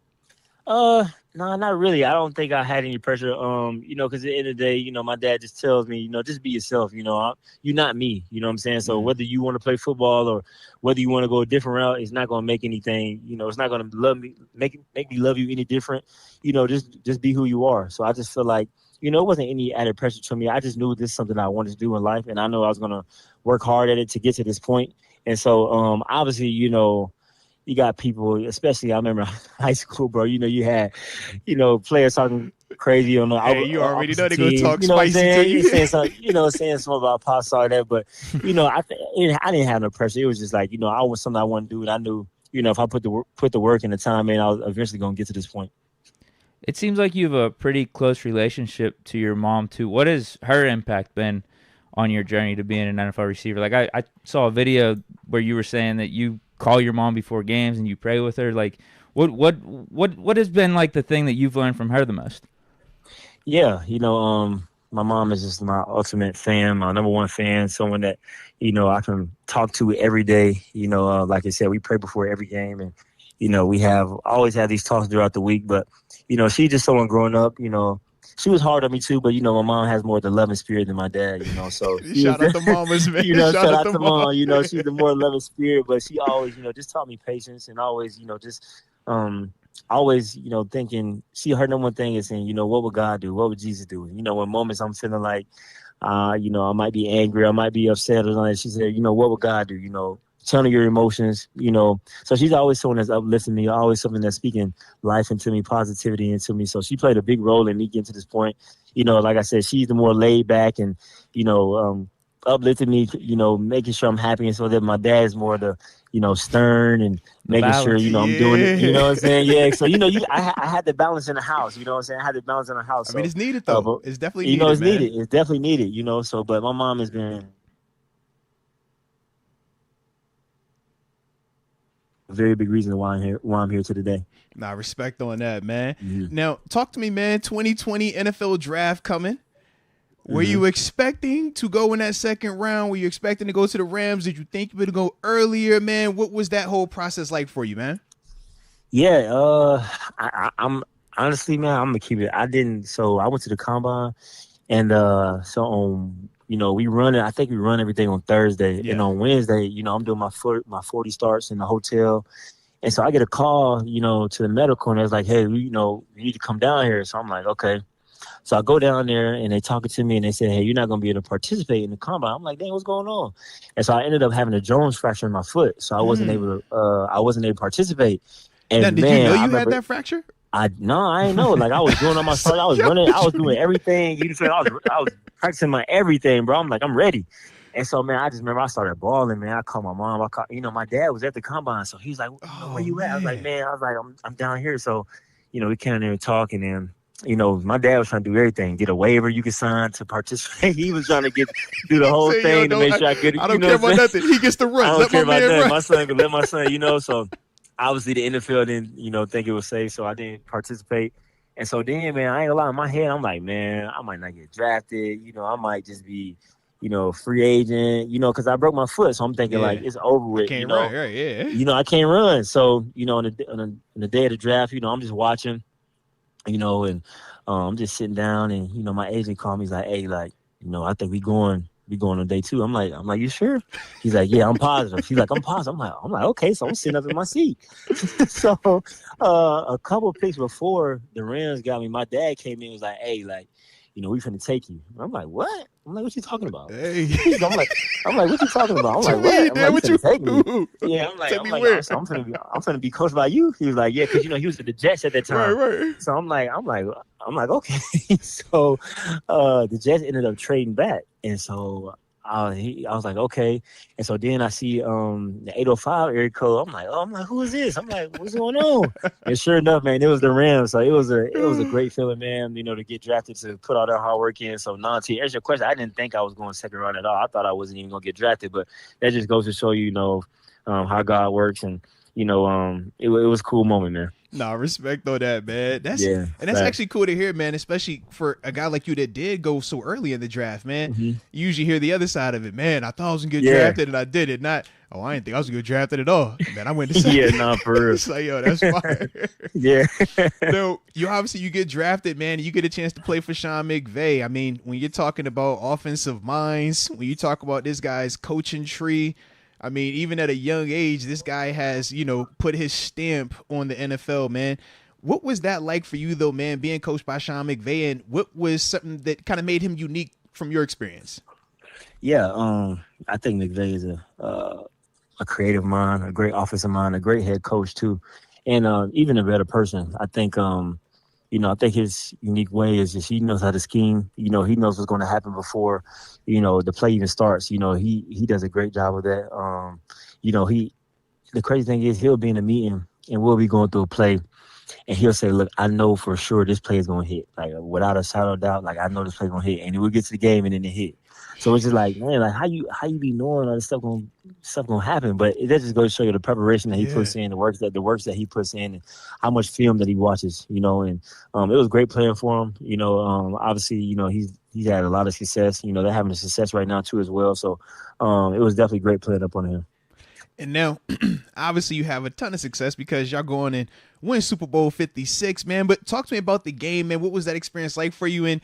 No, not really. I don't think I had any pressure. You know, because at the end of the day, you know, my dad just tells me, you know, just be yourself. You know, you're not me. You know what I'm saying? So whether you want to play football or whether you want to go a different route, it's not going to make anything. You know, it's not going to make me love you any different. You know, just be who you are. So I just feel like, you know, it wasn't any added pressure to me. I just knew this is something I wanted to do in life, and I know I was going to work hard at it to get to this point. And so, obviously, you know, you got people, especially I remember high school, bro. You know, you had, you know, players talking crazy on the. Hey, you already know they're gonna talk you know spicy to you. saying something, you know, saying something about pops all that. But you know, I didn't have no pressure. It was just like, you know, I was something I wanted to do, and I knew, you know, if I put the work and the time in, I was eventually gonna get to this point. It seems like you have a pretty close relationship to your mom too. What has her impact been on your journey to being an NFL receiver? Like I saw a video where you were saying that you call your mom before games and you pray with her. Like what has been like the thing that you've learned from her the most? Yeah, you know, my mom is just my ultimate fan, my number one fan, someone that, you know, I can talk to every day. You know, like I said, we pray before every game, and, you know, we always have these talks throughout the week. But, you know, she's just someone growing up, you know, she was hard on me too, but, you know, my mom has more of the loving spirit than my dad, you know, so. Shout out to mamas, man. You know, shout out to mom, you know, she's the more loving spirit, but she always, you know, just taught me patience, and always, you know, just, always, you know, thinking, her number one thing is saying, you know, what would God do? What would Jesus do? You know, when moments I'm feeling like, you know, I might be angry, I might be upset or something, she said, you know, what would God do? You know, channel your emotions, you know. So she's always someone that's uplifting me, always something that's speaking life into me, positivity into me. So she played a big role in me getting to this point. You know, like I said, she's the more laid back and, you know, uplifting me, you know, making sure I'm happy. And so that my dad is more the, you know, stern and making sure, you know, I'm doing it. You know what I'm saying? Yeah. So, you know, I had the balance in the house. You know what I'm saying? I had the balance in the house. I mean, it's needed though. It's definitely needed. You know, it's man. needed. It's definitely needed. You know. So, but my mom has been a very big reason why I'm here to today. Nah, respect on that, man. Mm-hmm. Now, talk to me, man. 2020 NFL draft coming. Were you expecting to go in that second round? Were you expecting to go to the Rams? Did you think you would go earlier, man? What was that whole process like for you, man? Yeah, I'm honestly, man, I'm gonna keep it. I went to the combine, and you know, we run it. I think we run everything on Thursday, and on Wednesday, you know, I'm doing my 40 starts in the hotel, and so I get a call, you know, to the medical, and it's like, hey, you know, you need to come down here. So I'm like, okay. So I go down there, and they talking to me, and they said, hey, you're not going to be able to participate in the combine. I'm like, dang, what's going on? And so I ended up having a Jones fracture in my foot, so I wasn't able to participate. And now, did you know you had that fracture? I ain't know. Like, I was doing all my stuff. I was running. I was doing everything. You know, I was practicing my everything, bro. I'm like, I'm ready. And so, man, I just remember I started bawling, man. I called my mom. You know, my dad was at the combine, so he's like, where you at? I was like, I'm down here. So, you know, we came in there talking, and you know, my dad was trying to do everything, get a waiver you could sign to participate. He was trying to do the whole thing to make sure I get it. I don't care about nothing. He gets to run. I don't care about that. Run. My son can let my son, you know. So obviously the NFL didn't, you know, think it was safe, so I didn't participate. And so then, man, I ain't gonna lie, in my head, I'm like, man, I might not get drafted. You know, I might just be, you know, free agent. You know, because I broke my foot, so I'm thinking like it's over with. Can't you know, run, right? Yeah. You know, I can't run. So you know, on the day of the draft, you know, I'm just watching. You know, and I'm just sitting down, and you know, my agent called me. He's like, "Hey, like, you know, I think we going be going on day 2. I'm like, you sure? He's like, yeah, I'm positive. He's like, I'm positive. I'm like, okay, so I'm sitting up in my seat. So a couple of picks before the Rams got me, my dad came in and was like, hey, like, we finna take you. I'm like, what? I'm like, what you talking about? Hey. I'm like, what you talking about? I'm like, what? I'm like, you finna take me? Yeah, I'm like, so I'm finna be coached by you. He was like, yeah, because he was at the Jets at that time. Right. So I'm like, okay. So the Jets ended up trading back, and so I was like, okay. And so then I see the 805 area code. I'm like, who is this? I'm like, what's going on? And sure enough, man, it was the Rams. So it was a great feeling, man. To get drafted, to put all that hard work in. So to answer your question, I didn't think I was going second round at all. I thought I wasn't even going to get drafted, but that just goes to show how God works, and it was a cool moment, man. Nah, respect on that, man. That's actually cool to hear, man, especially for a guy like you that did go so early in the draft, man. Mm-hmm. You usually hear the other side of it. Man, I thought I was going to get drafted and I did it. Not, I didn't think I was going to get drafted at all. Man, I went to second. Yeah, nah, for real. It's like, yo, that's fire. Yeah. So, you get drafted, man, and you get a chance to play for Sean McVey. I mean, when you're talking about offensive minds, when you talk about this guy's coaching tree, I mean, even at a young age, this guy has, put his stamp on the NFL, man. What was that like for you, though, man, being coached by Sean McVey, and what was something that kind of made him unique from your experience? Yeah, I think McVey is a creative mind, a great offensive mind, a great head coach, too, and even a better person. I think, I think his unique way is just he knows how to scheme. He knows what's going to happen before, the play even starts. He does a great job of that. The crazy thing is he'll be in a meeting and we'll be going through a play, and he'll say, look, I know for sure this play is going to hit. Like, without a shadow of doubt, like, I know this play is going to hit. And we'll get to the game and then it hit. So it's just like, man, like how you be knowing all this stuff gonna happen? But it just goes to show you the preparation that he puts in, the works that he puts in, and how much film that he watches. And it was great playing for him. Obviously, he's had a lot of success. They're having a success right now too as well. So it was definitely great playing up on him. And now, obviously, you have a ton of success because y'all going and win Super Bowl 56, man. But talk to me about the game, man. What was that experience like for you? And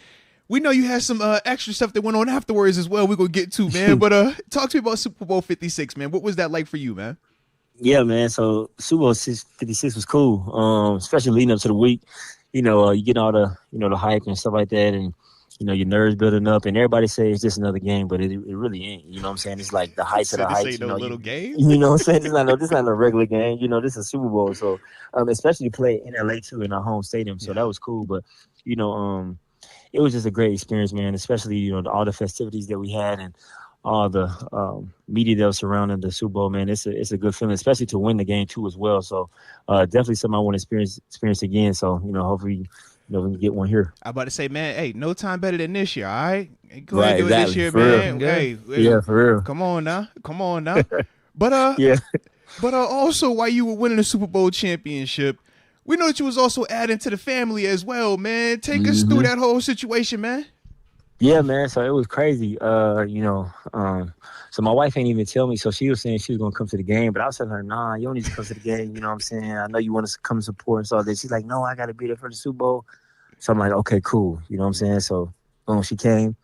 we know you had some extra stuff that went on afterwards as well. We're going to get to, man. But talk to me about Super Bowl 56, man. What was that like for you, man? Yeah, man. So Super Bowl 56 was cool, especially leading up to the week. You get all the, the hype and stuff like that. And, your nerves building up. And everybody says it's just another game, but it really ain't. You know what I'm saying? It's like the heights of the heights. This ain't no little game? You know what I'm saying? This not a regular game. This is a Super Bowl. So especially to play in LA, too, in our home stadium. So that was cool. But, it was just a great experience, man, especially, all the festivities that we had and all the media that was surrounding the Super Bowl, man. It's a good feeling, especially to win the game, too, as well. So definitely something I want to experience again. So, hopefully, we can get one here. I'm about to say, man, hey, no time better than this year, all right? Go ahead and do it this year, for man. Hey, yeah, for real. Come on now. But, yeah. But also, while you were winning the Super Bowl championship, we know that you was also adding to the family as well, man. Take us through that whole situation, man. Yeah, man. So it was crazy. So my wife ain't even tell me. So she was saying she was going to come to the game, but I was telling her, nah, you don't need to come to the game. You know what I'm saying? I know you want to come support and so that. She's like, no, I got to be there for the Super Bowl. So I'm like, okay, cool. You know what I'm saying? So boom, she came.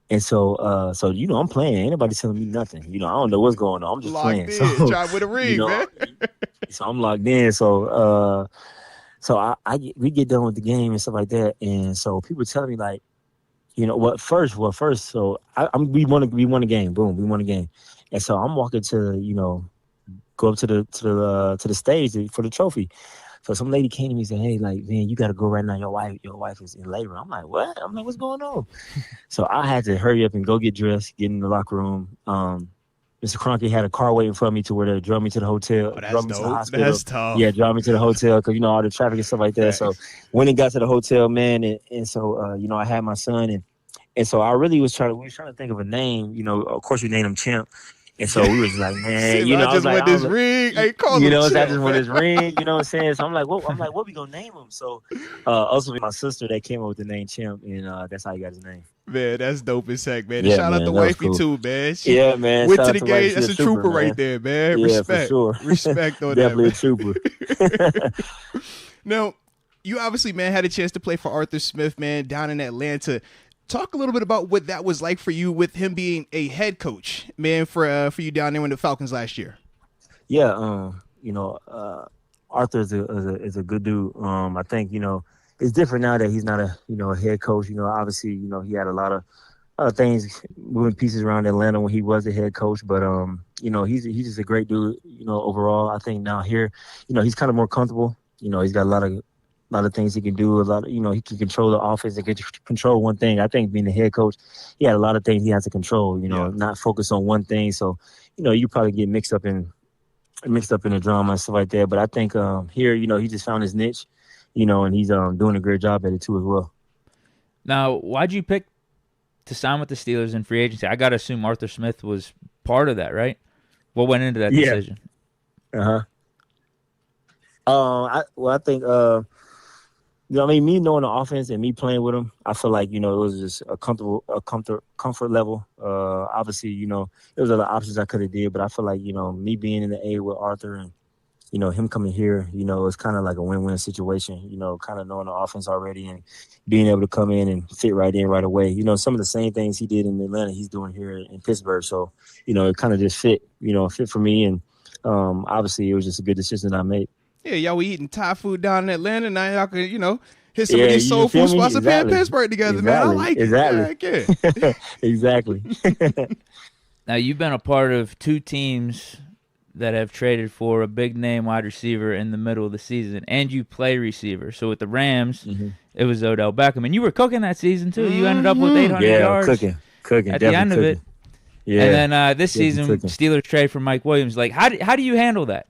And so I'm playing. Ain't nobody telling me nothing. I don't know what's going on. I'm just locked playing. In. So, try with a ring, man. So I'm locked in. So we get done with the game and stuff like that. And so people telling me like, first. So we won a game. Boom, we won a game. And so I'm walking to, go up to the stage for the trophy. So some lady came to me and said, hey, like, man, you got to go right now. Your wife is in labor. I'm like, what? I'm like, what's going on? So I had to hurry up and go get dressed, get in the locker room. Mr. Kroenke had a car waiting for me to where they drove me to the hotel. Oh, drove me dope. to the hospital. That's tough. Yeah, drove me to the hotel because, all the traffic and stuff like that. So when it got to the hotel, man, and so, I had my son. And so I really we were trying to think of a name. Of course, we named him Champ. And so we was like, man, I just want this ring. Hey, call him I Champ, just want this ring. You know what I'm saying? So I'm like, what we gonna name him? So also my sister that came up with the name Champ, and that's how he got his name. Man, that's dope as heck, man. Yeah, shout out to wifey too, man. She man. Went to the game. That's a trooper right there, man. Yeah, Respect. for sure. Respect on Definitely that. A trooper. Now, you obviously, man, had a chance to play for Arthur Smith, man, down in Atlanta. Talk a little bit about what that was like for you with him being a head coach, man, for you down there with the Falcons last year. Yeah, Arthur is a good dude. I think it's different now that he's not a head coach. Obviously, he had a lot of things moving pieces around Atlanta when he was the head coach, but he's just a great dude. Overall, I think now here, he's kind of more comfortable. He's got a lot of things he can do. He can control the offense and control one thing. I think being the head coach, he had a lot of things he has to control. Not focus on one thing. So, you probably get mixed up in the drama and stuff like that. But I think here, he just found his niche, and he's doing a great job at it too as well. Now, why'd you pick to sign with the Steelers in free agency? I got to assume Arthur Smith was part of that, right? What went into that decision? I think, me knowing the offense and me playing with him, I feel like, it was just a comfort level. Obviously, there was other options I could have did, but I feel like, me being in the A with Arthur and, him coming here, it's kind of like a win-win situation, kind of knowing the offense already and being able to come in and fit right in right away. Some of the same things he did in Atlanta, he's doing here in Pittsburgh. So, it kind of just fit for me. And obviously it was just a good decision I made. Yeah, y'all were eating Thai food down in Atlanta. Now y'all can, hit some of these soul food spots up here in Pittsburgh together, man. I like it. Exactly. Exactly. Now, you've been a part of two teams that have traded for a big-name wide receiver in the middle of the season, and you play receiver. So with the Rams, it was Odell Beckham. And you were cooking that season, too. You ended up with 800 yards cooking, at the end of it. Yeah. And then this season, Steelers trade for Mike Williams. Like, how do you handle that?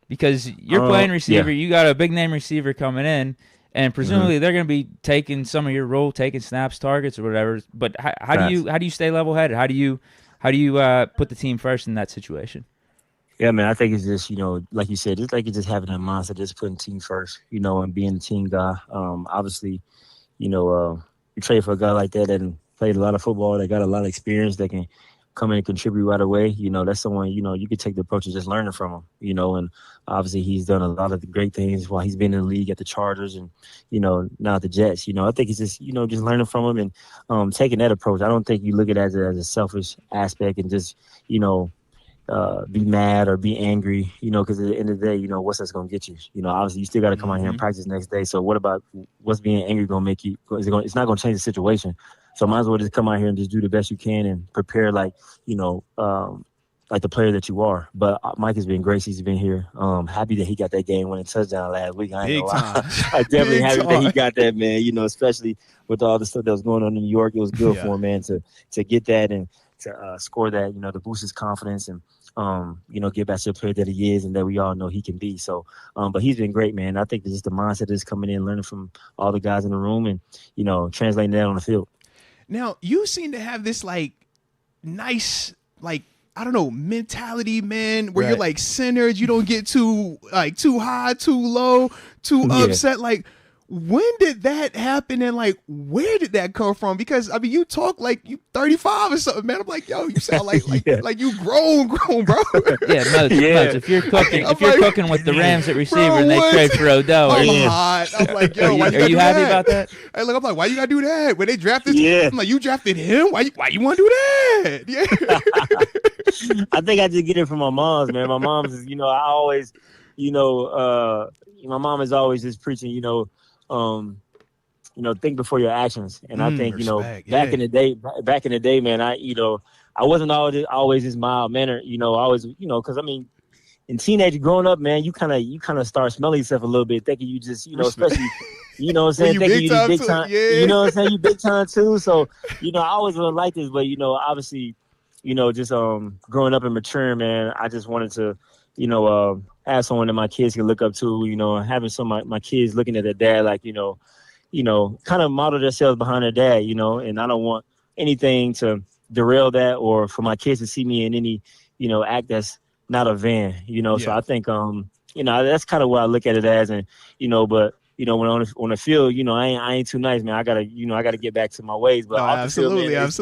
Because you're playing receiver, you got a big name receiver coming in, and presumably they're going to be taking some of your role, taking snaps, targets, or whatever. But how do you stay level headed? How do you put the team first in that situation? Yeah, man, I think it's just like you said, it's like you're just having that mindset, just putting team first, and being a team guy. Obviously, you trade for a guy like that and played a lot of football, that got a lot of experience, that can come in and contribute right away. That's someone, you could take the approach of just learning from him, and obviously he's done a lot of the great things while he's been in the league at the Chargers and, now at the Jets. I think it's just, just learning from him and taking that approach. I don't think you look at it as a selfish aspect and just, be mad or be angry, because at the end of the day, what's that's going to get you? Obviously you still got to come out here and practice next day. So what about what's being angry going to make you? It's not going to change the situation. So might as well just come out here and just do the best you can and prepare like the player that you are. But Mike has been great since he's been here. Happy that he got that game-winning touchdown last week. I definitely happy that he got that, man, especially with all the stuff that was going on in New York. It was good for him, man, to get that and to score that, to boost his confidence and, get back to the player that he is and that we all know he can be. So, but he's been great, man. I think just the mindset is coming in, learning from all the guys in the room and, translating that on the field. Now, you seem to have this, nice, I don't know, mentality, man, where you're, centered. You don't get too high, too low, too upset. When did that happen and, where did that come from? Because, you talk like you 35 or something, man. I'm like, yo, you sound like you grown, bro. Yeah, Moats, if you're cooking with the Rams at receiver and they trade for Odell. I'm hot. I'm like, yo, are you happy about that? Hey, look, I'm like, why you gotta do that? When they drafted I'm like, you drafted him? Why you want to do that? Yeah. I think I just get it from my mom's, man. My mom's is, I always, my mom is always just preaching, think before your actions. And I think, back in the day, man, I wasn't always this mild manner, always, because in teenage growing up, man, you kind of start smelling yourself a little bit, thinking you just, especially, what I'm saying, thinking you just big time, you know what I'm saying, you big time too. So, I always wasn't like this, but, obviously, just growing up and maturing, man, I just wanted to, have someone that my kids can look up to, having some of my kids looking at their dad, kind of model themselves behind their dad, and I don't want anything to derail that or for my kids to see me in any, act that's not a van, So I think, that's kind of what I look at it as. And, but, when on the field, I ain't too nice, man. I gotta get back to my ways. But absolutely. Off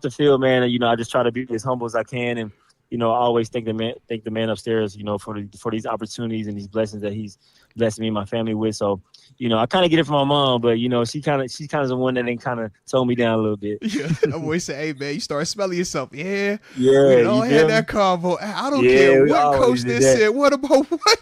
the field, man, I just try to be as humble as I can and, I always thank the man upstairs, for these opportunities and these blessings that he's blessed me and my family with. So, I kind of get it from my mom, but she's kind of the one that then kind of toned me down a little bit. Yeah, I always say, hey man, you start smelling yourself. Yeah, yeah. We all had that convo. I don't care what coach this said. What about what?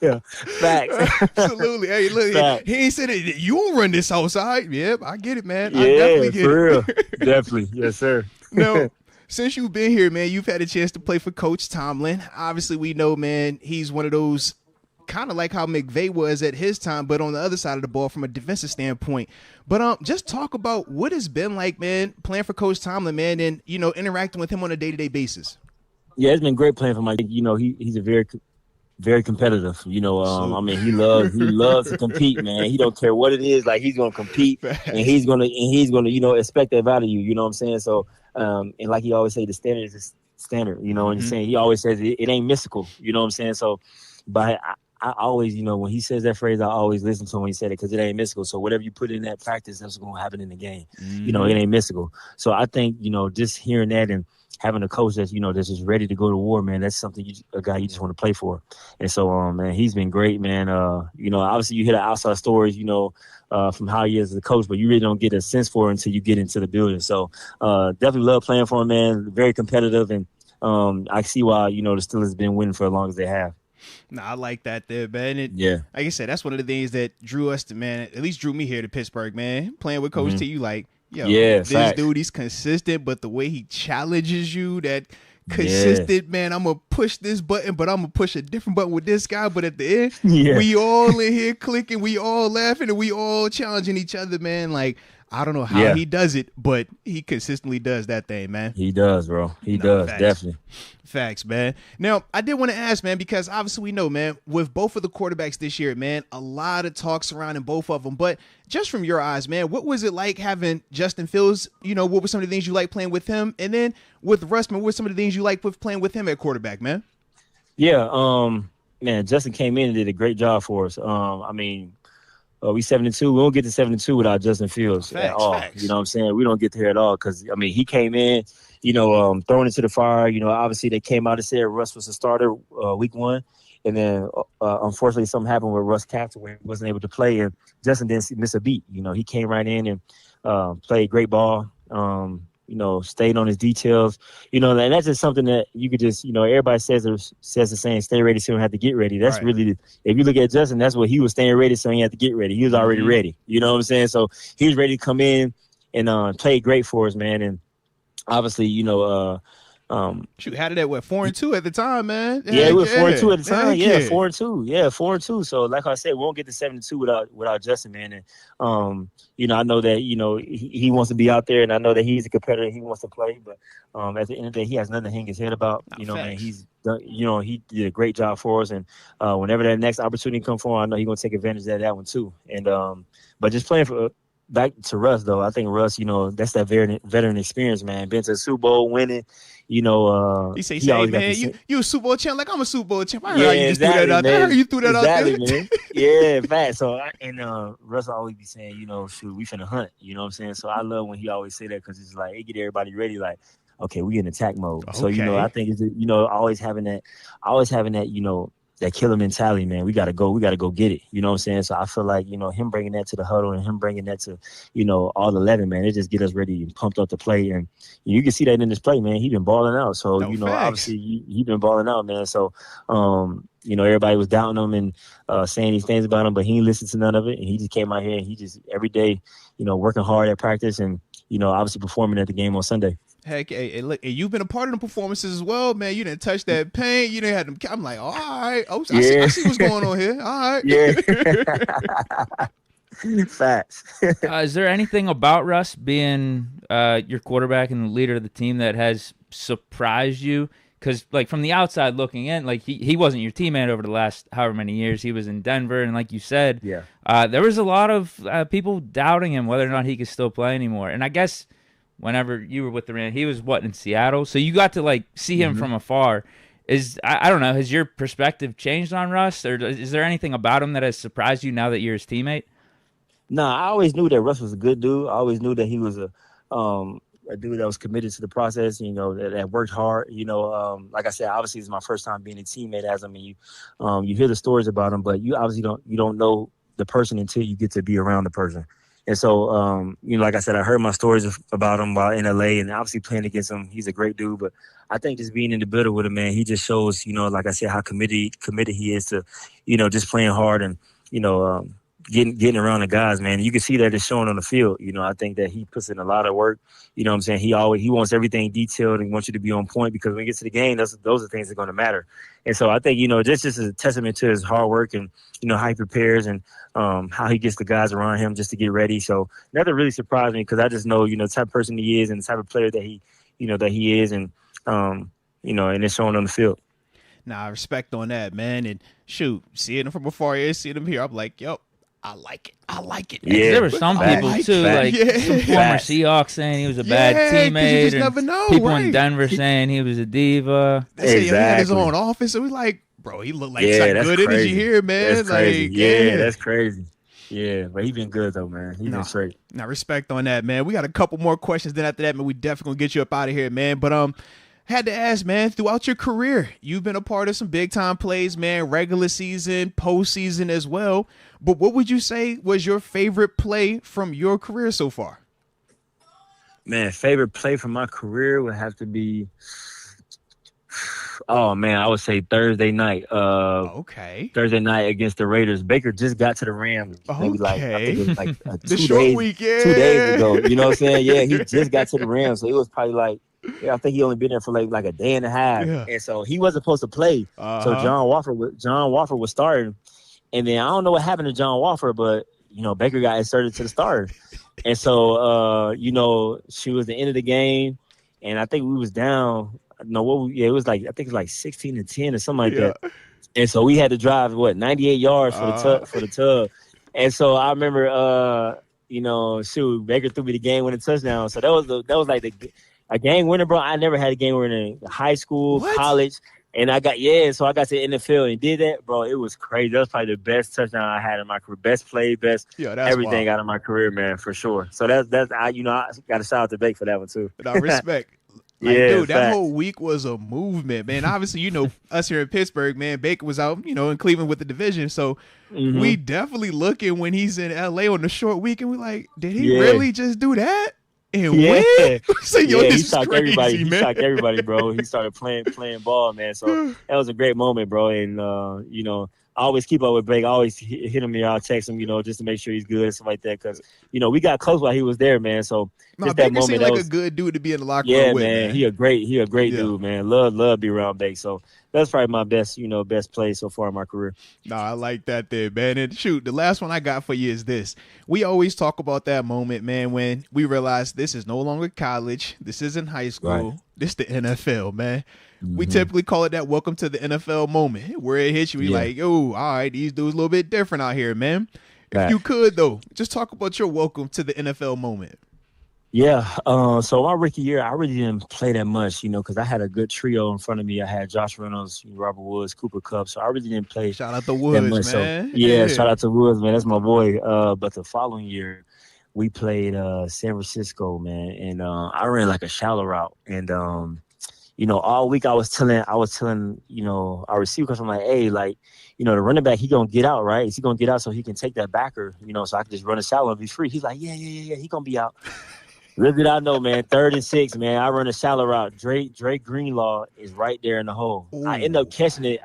Yeah, facts. Absolutely. Hey, look, facts. He ain't said it. You won't run this outside. Yep, I get it, man. Yeah, I definitely get for real. Definitely, yes, sir. No. Since you've been here, man, you've had a chance to play for Coach Tomlin. Obviously, we know, man, he's one of those kind of like how McVey was at his time, but on the other side of the ball from a defensive standpoint. But just talk about what it's been like, man, playing for Coach Tomlin, man, and, interacting with him on a day-to-day basis. Yeah, it's been great playing for Mike. He's a very, very competitive. He loves to compete, man. He don't care what it is. Like, he's going to compete, and he's going to, expect that out of you. You know what I'm saying? So, and like he always say, the standard is the standard, and he's saying, he always says it ain't mystical. You know what I'm saying? So, but I always, when he says that phrase, I always listen to him when he said it, because it ain't mystical. So whatever you put in that practice, that's going to happen in the game. It ain't mystical. So I think, just hearing that and having a coach that's, that's just ready to go to war, man, that's something a guy you just want to play for. And so, man, he's been great, man. Obviously you hear the outside stories, from how he is as a coach, but you really don't get a sense for it until you get into the building. So definitely love playing for him, man. Very competitive. And I see why, the Steelers have been winning for as long as they have. Nah, I like that there, man. Yeah. Like I said, that's one of the things that drew us to, man, at least drew me here to Pittsburgh, man. Playing with Coach T, you like, yo, this dude, he's consistent, but the way he challenges you, that consistent, man, I'm going to push this button, but I'm going to push a different button with this guy. But at the end, we all in here clicking, we all laughing, and we all challenging each other, man. Like, I don't know how he does it, but he consistently does that thing, man. He does, bro. He does, facts. Definitely. Facts, man. Now, I did want to ask, man, because obviously we know, man, with both of the quarterbacks this year, man, a lot of talk surrounding both of them. But just from your eyes, man, what was it like having Justin Fields? What were some of the things you like playing with him? And then with Russ, man, what were some of the things you like with playing with him at quarterback, man? Yeah, man, Justin came in and did a great job for us. We 7-2. We won't get to 7-2 without Justin Fields at all. Facts. You know what I'm saying? We don't get there at all because, he came in, throwing into the fire. Obviously they came out and said Russ was the starter week 1. And then, unfortunately, something happened with Russ Captain where he wasn't able to play. And Justin didn't miss a beat. He came right in and played great ball. Stayed on his details, and that's just something that you could just, everybody says the saying, stay ready so you don't have to get ready. That's right. Really, if you look at Justin, that's what he was, staying ready so he had to get ready. He was already ready. You know what I'm saying? So he was ready to come in and play great for us, man. And obviously, shoot, how did that 4-2 at the time, man? Yeah, it was 4-2 at the time. Yeah, 4-2. Yeah, 4-2. So, like I said, we won't get to 7-2 without Justin, man. And I know that he wants to be out there, and I know that he's a competitor. He wants to play, but at the end of the day, he has nothing to hang his head about. Man, he's done. He did a great job for us, and whenever that next opportunity comes for him, I know he's gonna take advantage of that one too. And but just playing for. Back to Russ, though, I think Russ, that's that veteran experience, man. Been to the Super Bowl, winning, He say, hey, man, you a Super Bowl champ? Like, I'm a Super Bowl champ. I heard you just threw that out there. I heard you threw that out there. Man. Yeah, fact. So, Russ always be saying, shoot, we finna hunt. You know what I'm saying? So I love when he always say that because it's like, it get everybody ready, like, okay, we in attack mode. Okay. So, I think it's, always having that, that killer mentality, man. We got to go get it. You know what I'm saying? So I feel like, him bringing that to the huddle and him bringing that to, all 11, man, it just get us ready and pumped up to play. And you can see that in this play, man. He been balling out. So, obviously he been balling out, man. So, everybody was doubting him and saying these things about him, but he didn't listen to none of it. And he just came out here and he just every day, working hard at practice and, obviously performing at the game on Sunday. Heck, hey, look, you've been a part of the performances as well, man. You didn't touch that paint. You didn't have them. I'm like, all right. I see what's going on here. All right. Yeah. Facts. Is there anything about Russ being your quarterback and the leader of the team that has surprised you? Because, like, from the outside looking in, like, he wasn't your teammate over the last however many years. He was in Denver, and like you said, there was a lot of people doubting him whether or not he could still play anymore. And I guess whenever you were with the Rams, he was, in Seattle? So you got to, like, see him from afar. I don't know, has your perspective changed on Russ? Or is there anything about him that has surprised you now that you're his teammate? Nah, I always knew that Russ was a good dude. I always knew that he was a dude that was committed to the process, that worked hard. Like I said, obviously it's my first time being a teammate as him, and you hear the stories about him, but you obviously don't know the person until you get to be around the person. And so, like I said, I heard my stories about him while in LA, and obviously playing against him, he's a great dude. But I think just being in the building with him, man, he just shows, like I said, how committed he is to, just playing hard and, getting around the guys, man. You can see that it's showing on the field. I think that he puts in a lot of work. You know what I'm saying? He wants everything detailed and wants you to be on point, because when you get to the game, those are things that are going to matter. And so I think, this just is a testament to his hard work and, how he prepares and how he gets the guys around him just to get ready. So nothing really surprised me, because I just know, the type of person he is and the type of player that he is, and, and it's showing on the field. Nah, respect on that, man. And shoot, seeing him from afar, seeing him here, I'm like, yo, I like it. Man. Yeah, there were some people too, like some former Seahawks saying he was a bad teammate. You just never know. People in Denver saying he was a diva. They say he had his own office, so we like, bro, he looked like good energy here, man. That's crazy. That's crazy. Yeah, but he been good though, man. He been straight. Now, respect on that, man. We got a couple more questions. Then after that, man, we definitely gonna get you up out of here, man. But had to ask, man, throughout your career, you've been a part of some big-time plays, man, regular season, postseason as well. But what would you say was your favorite play from your career so far? Man, favorite play from my career would have to be, oh, man, I would say Thursday night. Thursday night against the Raiders. Baker just got to the Rams. Maybe I think it was like 2 days ago. You know what I'm saying? Yeah, he just got to the Rams. So it was probably like, I think he only been there for like a day and a half, and so he wasn't supposed to play. So John Wofford was starting, and then I don't know what happened to John Wofford, but Baker got inserted to the starter, and so she was the end of the game, and I think we was down. It was like I think it was like 16-10 or something like that, and so we had to drive 98 yards for the tub, and so I remember Baker threw me the game winning touchdown, so that was like a game winner, bro. I never had a game winner in high school, college, and so I got to the NFL and did that, bro. It was crazy. That was probably the best touchdown I had in my career, best play, best everything out of my career, man, for sure. So that's I got to shout out to Bake for that one too. No, respect. Dude, that whole week was a movement, man. Obviously, us here in Pittsburgh, man, Baker was out, in Cleveland with the division. So we definitely looking when he's in LA on the short week, and we like, did he really just do that? And win? So, he shocked everybody. Man. He shocked everybody, bro. He started playing ball, man. So that was a great moment, bro. And I always keep up with Blake. I always hit him here. I'll text him, just to make sure he's good and stuff like that. Because we got close while he was there, man. So just that moment, seemed like a good dude to be in the locker room with. Man. He a great dude, man. Love to be around Blake. So that's probably my best play so far in my career. No, I like that there, man. And shoot, the last one I got for you is this. We always talk about that moment, man, when we realize this is no longer college. This isn't high school. Right. This is the NFL, man. Mm-hmm. We typically call it that welcome to the NFL moment, where it hits you. You're like, yo, all right, these dudes a little bit different out here, man. If you could, though, just talk about your welcome to the NFL moment. Yeah, so my rookie year, I really didn't play that much, because I had a good trio in front of me. I had Josh Reynolds, Robert Woods, Cooper Kupp, so I really didn't play. Shout out to Woods, man. So, yeah, shout out to Woods, man. That's my boy. But the following year, we played San Francisco, man, and I ran like a shallow route, and all week I was telling our receiver coach, I'm like, hey, like, the running back, he gonna get out, right? Is he gonna get out so he can take that backer, so I can just run a shallow and be free? He's like, yeah, he gonna be out. Little did I know, man, 3rd and 6, man, I run a shallow route. Drake Greenlaw is right there in the hole. Ooh. I end up catching it,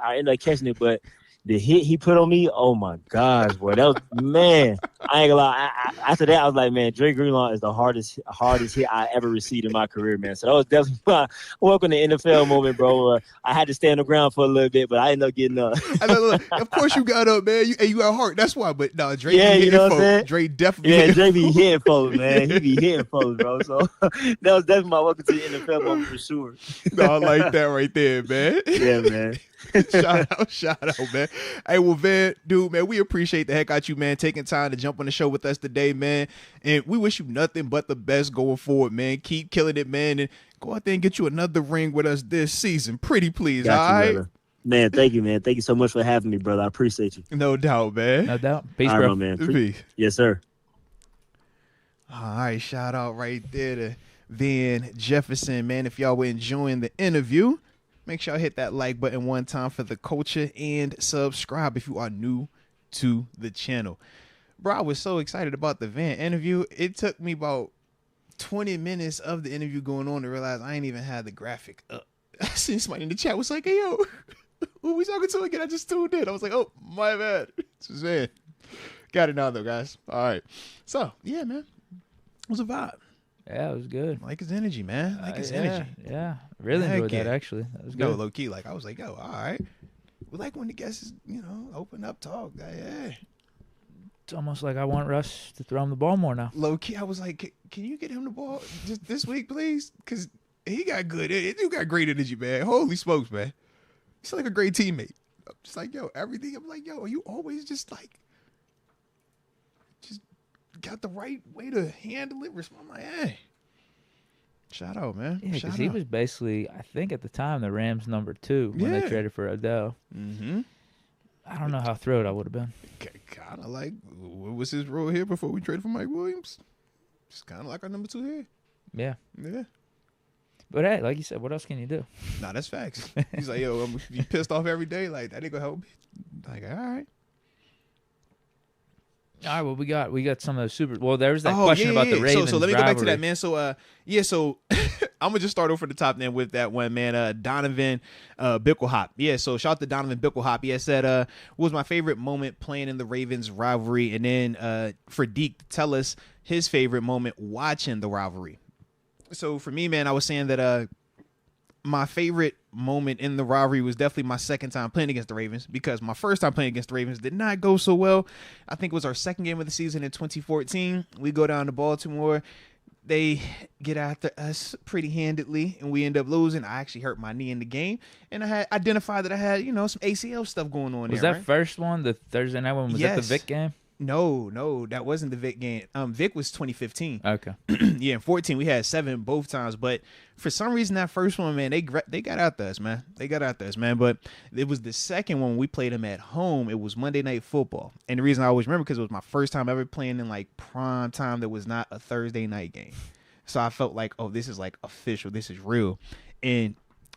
but the hit he put on me, oh my gosh, boy, that was, man, I ain't gonna lie. After that, I was like, man, Drake Greenlaw is the hardest hit I ever received in my career, man. So that was definitely my welcome to NFL moment, bro. I had to stay on the ground for a little bit, but I ended up getting up. Of course you got up, man. You got heart. That's why. But no, Drake, you know what I'm saying? Drake definitely. Drake be hitting folks, man. He be hitting folks, bro. So that was definitely my welcome to the NFL moment for sure. No, I like that right there, man. Yeah, man. Shout out, man. Hey, well, Van, dude, man, we appreciate the heck out you, man, taking time to jump on the show with us today, man. And we wish you nothing but the best going forward, man. Keep killing it, man, and go out there and get you another ring with us this season. Pretty please, all right? Brother. Man, thank you, man. Thank you so much for having me, brother. I appreciate you. No doubt, man. No doubt. Peace, all bro. Right, man. Peace. Yes, sir. All right, shout out right there to Van Jefferson. Man, if y'all were enjoying the interview, make sure y'all hit that like button one time for the culture and subscribe if you are new to the channel. Bro, I was so excited about the Van interview. It took me about 20 minutes of the interview going on to realize I ain't even had the graphic up. I seen somebody in the chat was like, hey, yo, who we talking to again? I just tuned in. I was like, oh, my bad. It's just Van. Got it now, though, guys. All right. So, yeah, man. It was a vibe. Yeah, it was good. I like his energy, man. I like his energy. Yeah, really enjoyed that, actually. That was good. No, low-key. Like, I was like, yo, all right. We like when the guests, open up, talk. Yeah. It's almost like I want Russ to throw him the ball more now. Low-key, I was like, can you get him the ball just this week, please? Because he got good. You got great energy, man. Holy smokes, man. He's like a great teammate. I'm just like, yo, everything. I'm like, yo, are you always just got the right way to handle it? I'm like, hey. Shout out, man. Yeah, because he was basically, I think at the time, the Rams' number 2 when they traded for Odell. Mm-hmm. I don't know how thrilled I would have been. Kind of like, what was his role here before we traded for Mike Williams? Just kind of like our number 2 here. Yeah. Yeah. But hey, like you said, what else can you do? Nah, that's facts. He's like, yo, I'm be pissed off every day. Like, that ain't gonna help me. Like, all right. All right, well, we got some of those super. Well, there was that question about the Ravens. So let me rivalry. go back to that, man. So I'm gonna just start over the top then with that one, man. Donovan Bickelhop. Yeah, so shout out to Donovan Bickelhop. He said, what was my favorite moment playing in the Ravens rivalry? And then for Deke to tell us his favorite moment watching the rivalry. So for me, man, I was saying that my favorite moment in the rivalry was definitely my second time playing against the Ravens, because my first time playing against the Ravens did not go so well. I think it was our second game of the season in 2014. We go down to Baltimore. They get after us pretty handedly, and we end up losing. I actually hurt my knee in the game, and I had identified that I had, some ACL stuff going on. Was there, that first one, the Thursday night one? Was that the Vic game? No, that wasn't the Vic game. Vic was 2015. Okay. Yeah, in 14 we had 7 both times, but for some reason that first one, man, they got out there, man. They got out there, man. But it was the second one we played them at home. It was Monday Night Football, and the reason I always remember because it was my first time ever playing in like prime time that was not a Thursday night game. So I felt like, oh, this is like official. This is real. And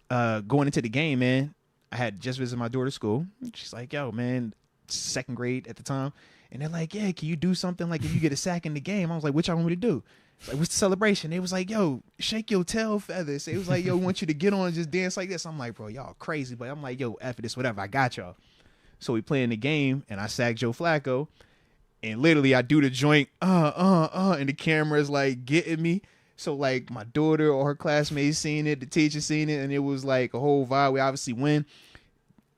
going into the game, man, I had just visited my daughter's school. She's like, yo, man, 2nd grade at the time. And they're like, yeah, can you do something like if you get a sack in the game? I was like, what y'all want me to do? It's like, what's the celebration? They was like, yo, shake your tail feathers. It was like, yo, we want you to get on and just dance like this. I'm like, bro, y'all crazy. But I'm like, yo, after this, whatever, I got y'all. So we play in the game, and I sack Joe Flacco. And literally, I do the joint, and the camera's like getting me. So, like, my daughter or her classmates seen it, the teacher seen it, and it was like a whole vibe. We obviously win.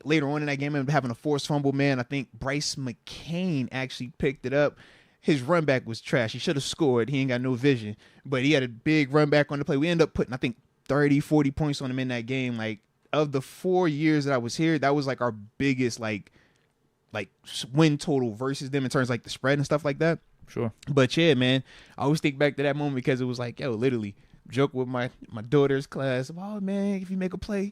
Later on in that game, I ended up having a forced fumble, man. I think Bryce McCain actually picked it up. His run back was trash. He should have scored. He ain't got no vision. But he had a big run back on the play. We ended up putting, I think, 30, 40 points on him in that game. Like, of the 4 years that I was here, that was, like, our biggest, like win total versus them in terms of, like, the spread and stuff like that. Sure. But, yeah, man, I always think back to that moment because it was like, yo, literally, joke with my daughter's class. Oh, man, if you make a play.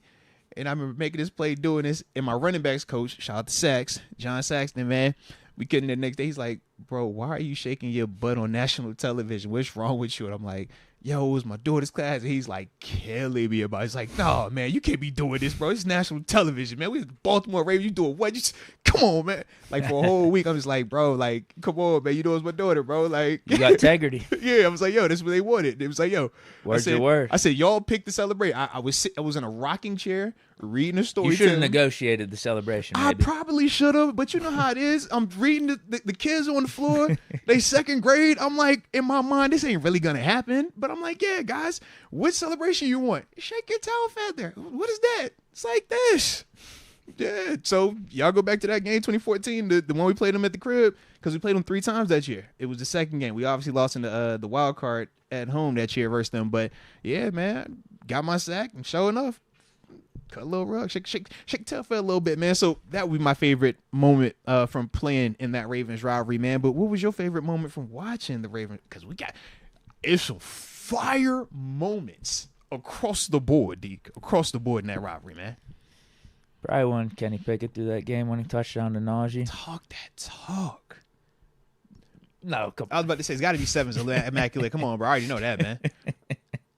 And I remember making this play, doing this, and my running backs coach, shout out to Sax, John Saxton, man. We getting there next day. He's like, bro, why are you shaking your butt on national television? What's wrong with you? And I'm like, yo, it was my daughter's class. And he's like, killing me about it. He's like, no, man, you can't be doing this, bro. It's national television, man. We Baltimore Ravens. You doing what? Come on, man. Like, for a whole week, I'm just like, bro, like, come on, man. You know it's my daughter, bro. Like, you got integrity. Yeah, I was like, yo, this is what they wanted. It was like, yo. Word's your word. I said, y'all pick to celebrate. I was in a rocking chair reading a story. You should have negotiated the celebration, maybe. I probably should have, but you know how it is. I'm reading the kids on the floor. They 2nd grade. I'm like, in my mind, this ain't really going to happen. But I'm like, yeah, guys, what celebration you want? Shake your tail feather. What is that? It's like this. Yeah. So y'all go back to that game 2014, the one we played them at the crib, because we played them 3 times that year. It was the 2nd game. We obviously lost in the wild card at home that year versus them. But yeah, man, got my sack, and sure enough, cut a little rug, shake tail for a little bit, man. So that would be my favorite moment from playing in that Ravens rivalry, man. But what was your favorite moment from watching the Ravens? Because it's some fire moments across the board, Deke. Across the board in that rivalry, man. Probably when Kenny Pickett threw that game when he touchdown to Najee. Talk that talk. No, come on. I was about to say, it's got to be 7's immaculate. Come on, bro. I already know that, man.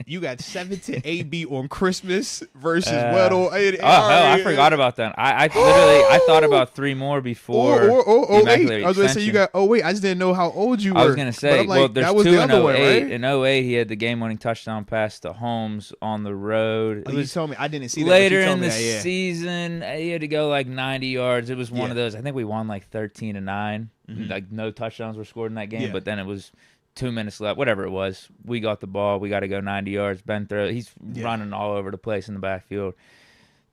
You got 7 to AB on Christmas versus Weddle. I forgot about that. I literally I thought about 3 more before. I was going to say you got. Oh wait, I just didn't know how old you were. I was going to say, like, there's that was 2 the in other 08. one, right? In 08, he had the game-winning touchdown pass to Holmes on the road. You told me I didn't see that. Later in the season, he had to go like 90 yards. It was one of those. I think we won like 13-9. Mm-hmm. Like no touchdowns were scored in that game, but then it was 2 minutes left, whatever it was. We got the ball. We got to go 90 yards. Ben throws. He's running all over the place in the backfield.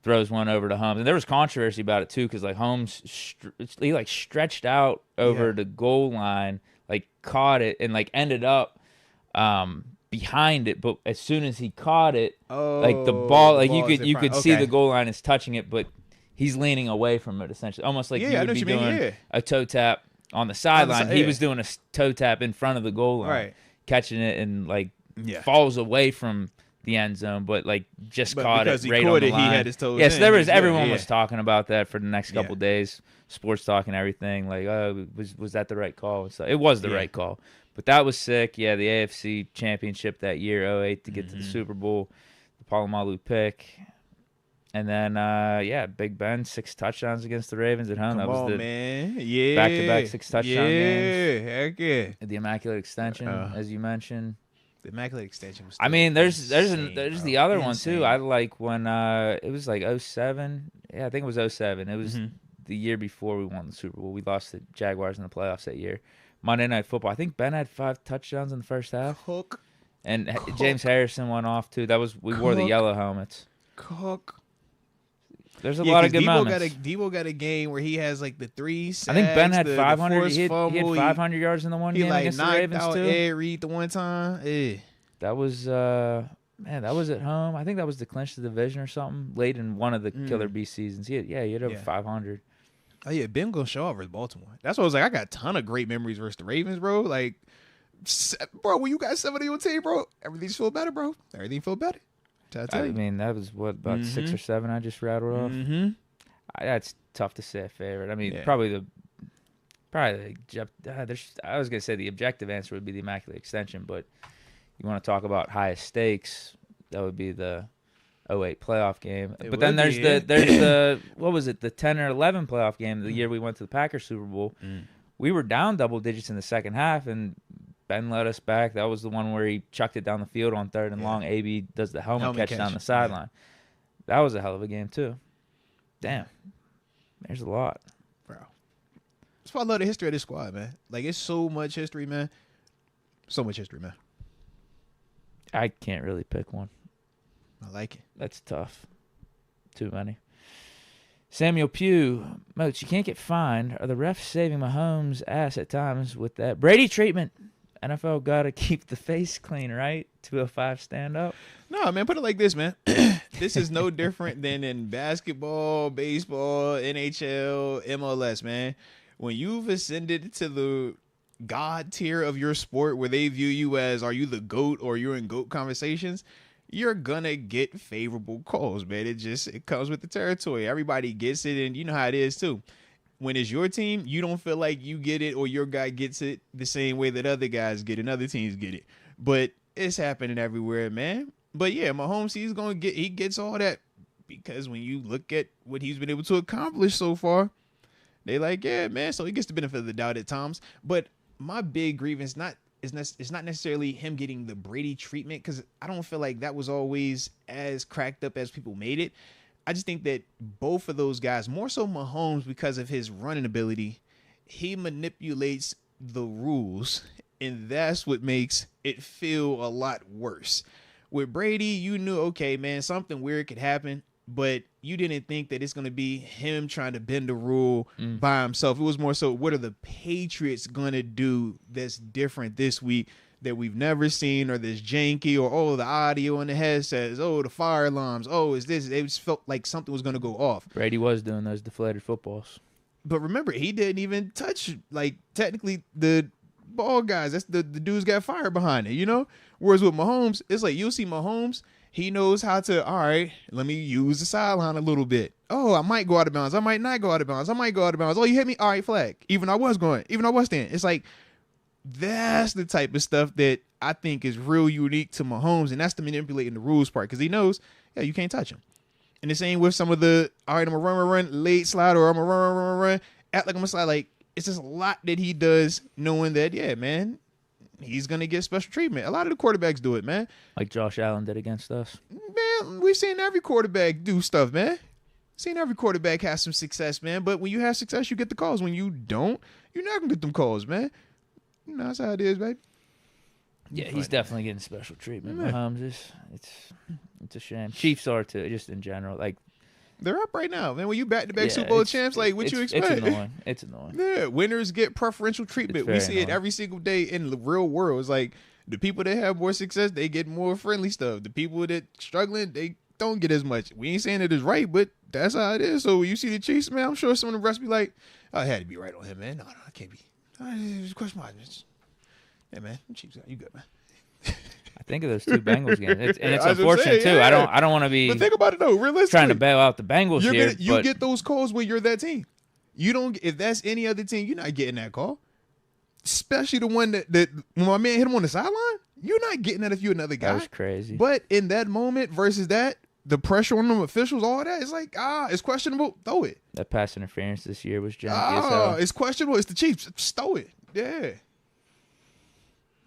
Throws one over to Holmes. And there was controversy about it, too, because like Holmes, he like stretched out over the goal line, like caught it, and like ended up behind it. But as soon as he caught it, like the ball, like you could see the goal line is touching it, but he's leaning away from it, essentially. Almost like he would be doing a toe tap on the sideline. He was doing a toe tap in front of the goal line, catching it, and like falls away from the end zone, but like just caught it right on the line. He had his toes in. So there was everyone was talking about that for the next couple days, sports talk and everything. Like, oh, was that the right call? So it was the right call, but that was sick. Yeah, the AFC Championship that year, 08, to get to the Super Bowl, the Palomalu pick. And then, Big Ben, 6 touchdowns against the Ravens at home. That was the back-to-back 6 touchdown games. Heck yeah. The Immaculate Extension, as you mentioned. The Immaculate Extension was. I mean, there's the other one too. I like when it was like 07. Yeah, I think it was 07. It was the year before we won the Super Bowl. We lost the Jaguars in the playoffs that year. Monday Night Football. I think Ben had 5 touchdowns in the first half. And James Harrison went off too. We wore the yellow helmets. There's a lot of good moments. Debo got a game where he has like the 3 sacks. I think Ben had 500. He had 500 yards in the one game against the Ravens too. Ed Reed the one time. That was that was at home. I think that was to clinch the division or something late in one of the Killer B seasons. He had over 500. Oh yeah, Ben gonna show off versus Baltimore. That's what I was like. I got a ton of great memories versus the Ravens, bro. Like, bro, when you got 70 on your team, bro, everything's feel better, bro. Everything feel better. I mean, that was about 6 or 7 I just rattled off. That's tough to say a favorite. I mean, probably I was gonna say the objective answer would be the Immaculate Extension, but you want to talk about highest stakes, that would be the 08 playoff game. But then there's the what was it, the 10 or 11 playoff game, the year we went to the Packers Super Bowl. We were down double digits in the second half, and Ben led us back. That was the one where he chucked it down the field on 3rd and long. AB does the helmet catch down the sideline. That was a hell of a game, too. Damn. There's a lot. Bro. That's why I love the history of this squad, man. Like, it's so much history, man. So much history, man. I can't really pick one. I like it. That's tough. Too many. Samuel Pugh, Moats, you can't get fined. Are the refs saving Mahomes' ass at times with that Brady treatment? NFL got to keep the face clean, right? 205 stand up. No, man, put it like this, man. This is no different than in basketball, baseball, NHL, MLS, man. When you've ascended to the God tier of your sport where they view you as, are you the GOAT or you're in GOAT conversations, you're gonna get favorable calls, man. It comes with the territory. Everybody gets it, and you know how it is too. When it's your team, you don't feel like you get it or your guy gets it the same way that other guys get it and other teams get it. But it's happening everywhere, man. But yeah, Mahomes, he gets all that because when you look at what he's been able to accomplish so far, they like, yeah, man. So he gets the benefit of the doubt at times. But my big grievance it's not necessarily him getting the Brady treatment, because I don't feel like that was always as cracked up as people made it. I just think that both of those guys, more so Mahomes because of his running ability, he manipulates the rules, and that's what makes it feel a lot worse. With Brady, you knew, okay, man, something weird could happen, but you didn't think that it's going to be him trying to bend the rule by himself. It was more so, what are the Patriots going to do that's different this week that we've never seen, or this janky, or, oh, the audio in the headsets, oh, the fire alarms, oh, is this? It just felt like something was going to go off. Brady was doing those deflated footballs. But remember, he didn't even touch, like, technically the ball guys. That's the dudes got fire behind it, you know? Whereas with Mahomes, it's like you'll see Mahomes, he knows how to, all right, let me use the sideline a little bit. Oh, I might go out of bounds. I might not go out of bounds. I might go out of bounds. Oh, you hit me? All right, flag. Even I was standing. It's like, That's the type of stuff that I think is real unique to Mahomes, and that's the manipulating the rules part, because he knows, yeah, you can't touch him. And the same with some of the, all right, I'm going to run, late slide, or I'm going to run, act like I'm going to slide. Like, it's just a lot that he does, knowing that, yeah, man, he's going to get special treatment. A lot of the quarterbacks do it, man. Like Josh Allen did against us. Man, we've seen every quarterback do stuff, man. Seen every quarterback have some success, man. But when you have success, you get the calls. When you don't, you're not going to get them calls, man. You know, that's how it is, baby. Yeah, he's definitely getting special treatment. Mahomes is, it's a shame. Chiefs are too, just in general. Like, they're up right now, man. When you back-to-back Super Bowl champs, like, what you expect? It's annoying. Yeah, winners get preferential treatment. We see it every single day in the real world. It's like the people that have more success, they get more friendly stuff. The people that struggling, they don't get as much. We ain't saying it is right, but that's how it is. So when you see the Chiefs, man, I'm sure some of the rest be like, I had to be right on him, man. No, I can't be. Question mark. Yeah, man, Chiefs, you good, man. I think of those two Bengals games, and it's unfortunate too. Yeah. I don't want to be. But think about it though, realistically, trying to bail out the Bengals here. You get those calls when you're that team. You don't. If that's any other team, you're not getting that call. Especially the one that when my man hit him on the sideline, you're not getting that if you're another guy. That was crazy. But in that moment versus that, the pressure on them officials, all that, it's like, it's questionable. Throw it. That pass interference this year was janky as hell. It's questionable. It's the Chiefs. Just throw it. Yeah.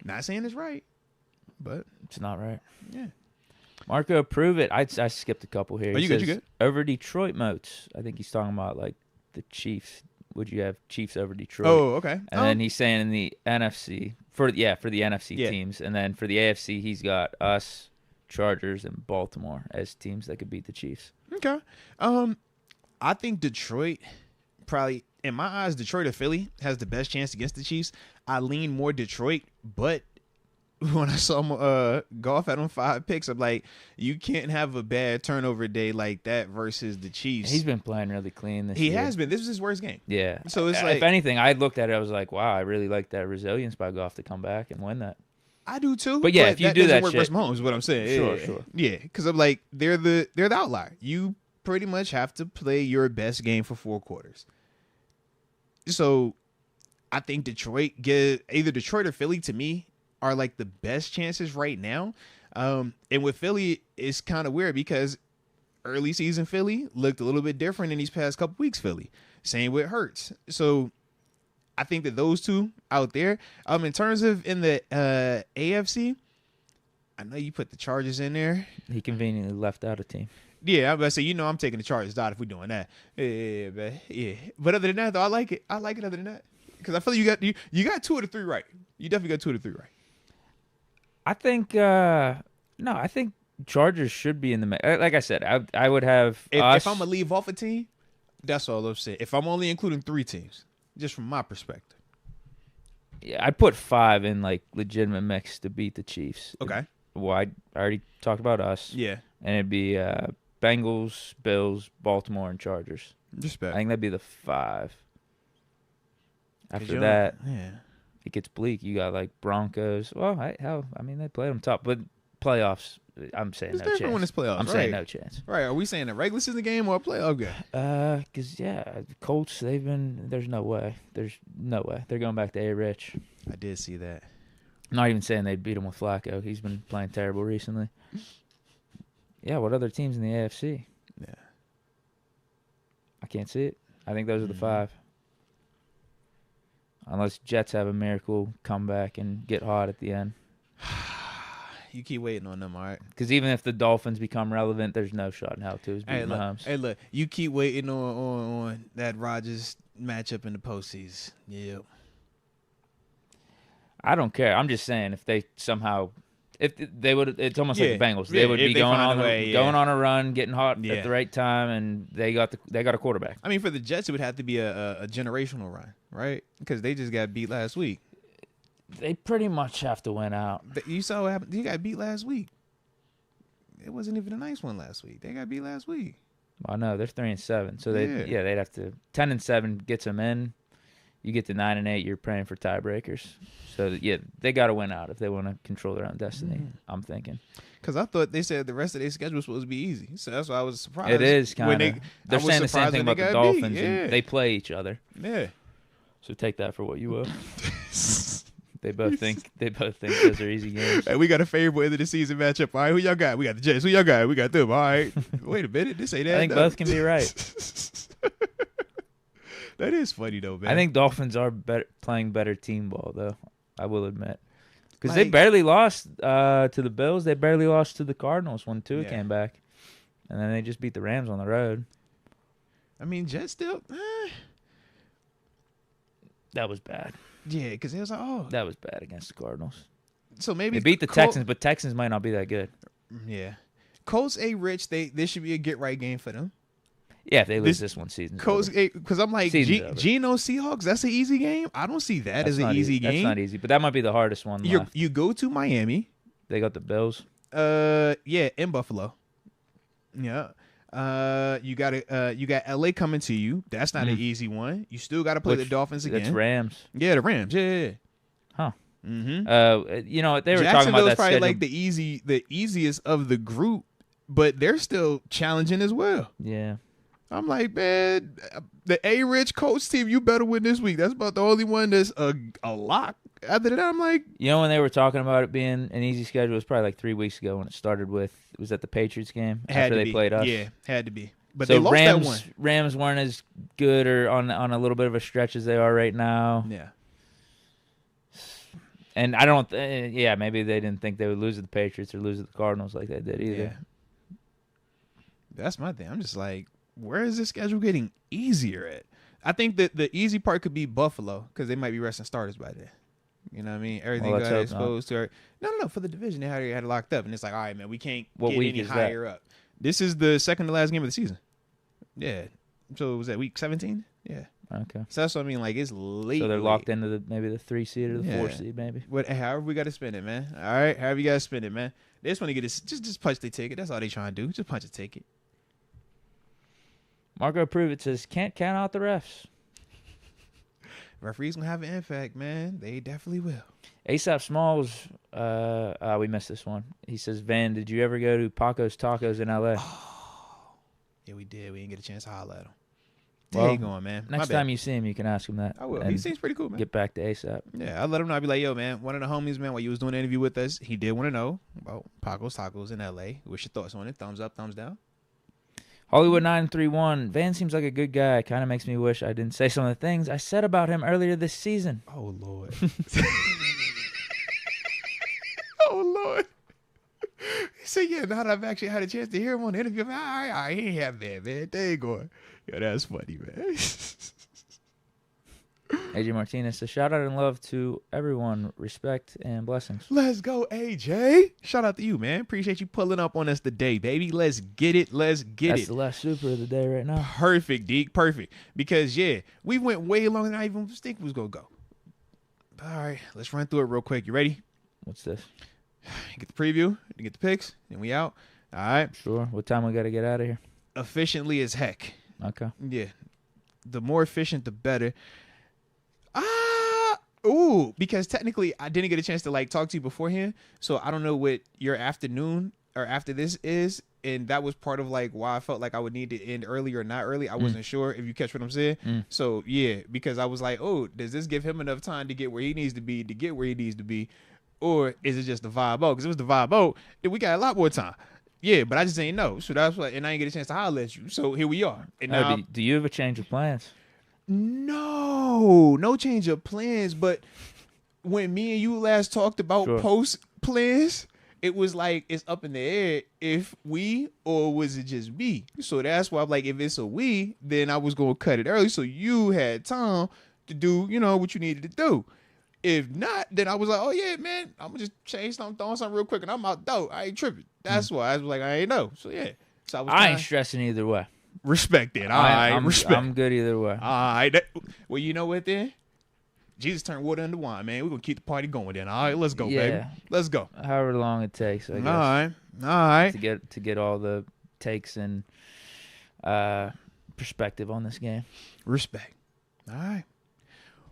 Not saying it's right, but it's not right. Yeah. Marco, prove it. I skipped a couple here. You good? Over Detroit Moats. I think he's talking about like the Chiefs. Would you have Chiefs over Detroit? Oh, okay. And then he's saying in the NFC for the NFC teams, and then for the AFC he's got us, Chargers, and Baltimore as teams that could beat the Chiefs. Okay. I think Detroit probably, in my eyes, Detroit or Philly has the best chance against the Chiefs. I lean more Detroit, but when I saw Goff had on 5 picks, I'm like, you can't have a bad turnover day like that versus the Chiefs. He's been playing really clean this year. He has been. This is his worst game. Yeah. So it's like, if anything, I looked at it, I was like, wow, I really like that resilience by Goff to come back and win that. I do too. But yeah, if you do that work shit, versus Mahomes is what I'm saying. Sure. Yeah, because I'm like, they're the outlier. You pretty much have to play your best game for 4 quarters. So I think Detroit either Detroit or Philly, to me, are like the best chances right now. And with Philly, it's kind of weird because early season Philly looked a little bit different in these past couple weeks. Philly, same with Hurts. So I think that those two out there. In terms of in the AFC, I know you put the Chargers in there. He conveniently left out a team. Yeah, I'm about to say, I'm taking the Chargers out if we're doing that. Yeah. But other than that, though, I like it. I like it other than that. Because I feel like you got 2 of the 3 right. You definitely got 2 of the 3 right. I think I think Chargers should be in the like I said, I would have if I'm gonna leave off a team, that's all I'm saying. If I'm only including 3 teams, just from my perspective. Yeah, I'd put 5 in like legitimate mix to beat the Chiefs. Okay. Well, I already talked about us. Yeah. And it'd be Bengals, Bills, Baltimore, and Chargers. Respect. I think that'd be the 5. After that, yeah, it gets bleak. You got like Broncos. Well, they played them tough, but playoffs. I'm saying it's no chance. Different when it's playoffs. I'm saying no chance. Right? Are we saying a regular season game or a playoff game? Because the Colts. There's no way. They're going back to A-Rich. I did see that. I'm not even saying they'd beat him with Flacco. He's been playing terrible recently. Yeah. What other teams in the AFC? Yeah. I can't see it. I think those are the 5. Unless Jets have a miracle comeback and get hot at the end. You keep waiting on them, all right? Because even if the Dolphins become relevant, there's no shot in hell to beating Mahomes. Hey, look, you keep waiting on that Rodgers matchup in the postseason. Yeah. I don't care. I'm just saying if they somehow, if they would, it's almost like the Bengals. They would be going on a run, getting hot at the right time, and they got a quarterback. I mean, for the Jets, it would have to be a generational run, right? Because they just got beat last week. They pretty much have to win out. You saw what happened. You got beat last week. It wasn't even a nice one last week. They got beat last week. Well, no, they're 3-7, so they'd have to 10-7 gets them in. You get to 9-8, you're praying for tiebreakers. So they got to win out if they want to control their own destiny. I'm thinking. Because I thought they said the rest of their schedule was supposed to be easy, so that's why I was surprised. It is kind of. They're saying the same thing about the Dolphins, and they play each other. Yeah. So take that for what you will. They both think those are easy games. Hey, we got a favorable end of the season matchup. All right, who y'all got? We got the Jets. Who y'all got? We got them. All right. Wait a minute. This ain't that. I think both can be right. That is funny though, man. I think Dolphins are playing better team ball though. I will admit, because they barely lost to the Bills. They barely lost to the Cardinals when Tua came back, and then they just beat the Rams on the road. I mean, Jets still. That was bad. Yeah, because it was like, oh, that was bad against the Cardinals. So maybe they beat the Texans, but Texans might not be that good. Yeah, Colts A Rich. This should be a get right game for them. Yeah, if they lose this one, season. Colts because I'm like Geno Seahawks. That's an easy game. I don't see that as an easy game. That's not easy, but that might be the hardest one. You go to Miami. They got the Bills. Yeah, in Buffalo. Yeah. You got LA coming to you. That's not an easy one. You still got to play the Dolphins again. That's Rams. Yeah, the Rams. Yeah. Huh. Mm-hmm. You know, they were talking about that probably schedule. like the easiest of the group, but they're still challenging as well. Yeah. I'm like, man, the A-Rich Colts team, you better win this week. That's about the only one that's a lock. After that, I'm like... You know, when they were talking about it being an easy schedule, it was probably like 3 weeks ago when it started with... Was that the Patriots game? After they played us? Yeah, had to be. But so they lost that one. Rams weren't as good or on a little bit of a stretch as they are right now. Yeah. And I don't... maybe they didn't think they would lose to the Patriots or lose to the Cardinals like they did either. Yeah. That's my thing. I'm just like... Where is this schedule getting easier at? I think that the easy part could be Buffalo because they might be resting starters by then. You know what I mean? Everything got exposed to her. No. For the division, they had it locked up. And it's like, all right, man, we can't get any higher up. This is the second to last game of the season. Yeah. So was that week 17? Yeah. Okay. So that's what I mean. Like, it's late. So they're locked into maybe the 3 seed or the 4 seed, maybe. However we got to spend it, man. All right? However you got to spend it, man. They just want to get this. Just punch the ticket. That's all they trying to do. Just punch a ticket. Marco Pruitt says, can't count out the refs. Referees going to have an impact, man. They definitely will. ASAP Smalls, we missed this one. He says, Van, did you ever go to Paco's Tacos in L.A.? Oh, yeah, we did. We didn't get a chance to holler at him. Well, there you going, man. Next time you see him, you can ask him that. I will. He seems pretty cool, man. Get back to ASAP. Yeah, I'll let him know. I'll be like, yo, man, one of the homies, man, while you was doing the interview with us, he did want to know about Paco's Tacos in L.A. What's your thoughts on it? Thumbs up, thumbs down? Hollywood 931. Van seems like a good guy. Kind of makes me wish I didn't say some of the things I said about him earlier this season. Oh, Lord. Oh, Lord. He said, yeah, now that I've actually had a chance to hear him on the interview, I ain't have that, man. There you go. Yo, that's funny, man. AJ Martinez says, shout out and love to everyone. Respect and blessings. Let's go, AJ. Shout out to you, man. Appreciate you pulling up on us today, baby. Let's get it. Let's get That's it. the last super of the day right now. Perfect, Deke. Perfect. Because, yeah, we went way longer than I even think was going to go. All right, let's run through it real quick. You ready? What's this? Get the preview, get the picks, and we out. All right. Sure. What time we got to get out of here? Efficiently as heck. Okay. Yeah. The more efficient, the better. Because technically I didn't get a chance to like talk to you beforehand, so I don't know what your afternoon or after this is, and that was part of like why I felt like I would need to end early or not early. I wasn't sure if you catch what I'm saying. So yeah, because I was like, oh, does this give him enough time to get where he needs to be, or is it just the 5-0? Because if it was the 5-0, then we got a lot more time. Yeah, but I just ain't know, so that's why, and I ain't get a chance to holler at you. So here we are. And now, do you have a change of plans? No change of plans. But when me and you last talked about post plans, it was like it's up in the air if we or was it just me. So that's why I'm like, if it's a we, then I was gonna cut it early so you had time to do, what you needed to do. If not, then I was like, oh yeah, man, I'm gonna just change something, throw something real quick, and I'm out though. I ain't tripping. That's why I was like, I ain't know. So yeah. So I ain't stressing either way. Respect it. Respect. I'm good either way. All right. Well, you know what then? Jesus turned water into wine, man. We're going to keep the party going then. All right, let's go, baby. Let's go. However long it takes, I guess. All right. To get all the takes and perspective on this game. Respect. All right.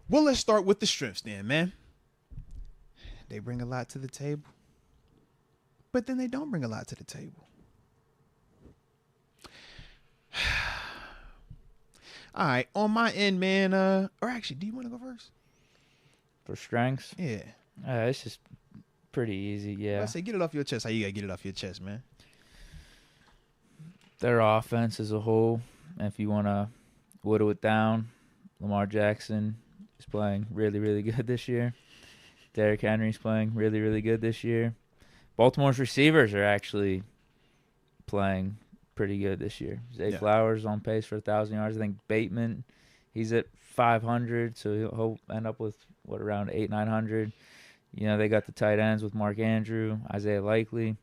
Well, let's start with the strengths then, man. They bring a lot to the table, but then they don't bring a lot to the table. All right, on my end, man. Or actually, do you want to go first? For strengths? Yeah. It's just pretty easy, yeah. I say get it off your chest. How you got to get it off your chest, man? Their offense as a whole, and if you want to whittle it down, Lamar Jackson is playing really, really good this year. Derrick Henry's playing really, really good this year. Baltimore's receivers are actually playing pretty good this year. Zay Flowers on pace for 1,000 yards. I think Bateman, he's at 500, so he'll end up with, around 800-900. You know, they got the tight ends with Mark Andrew, Isaiah Likely.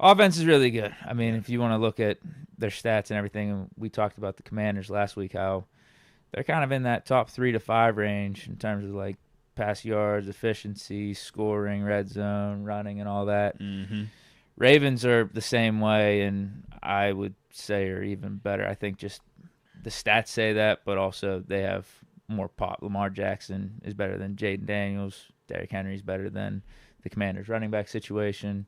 Offense is really good. I mean, if you want to look at their stats and everything, we talked about the Commanders last week, how they're kind of in that top 3 to 5 range in terms of like pass yards, efficiency, scoring, red zone, running, and all that. Mm-hmm. Ravens are the same way, and I would say are even better. I think just the stats say that, but also they have more pop. Lamar Jackson is better than Jaden Daniels. Derrick Henry is better than the Commanders' running back situation.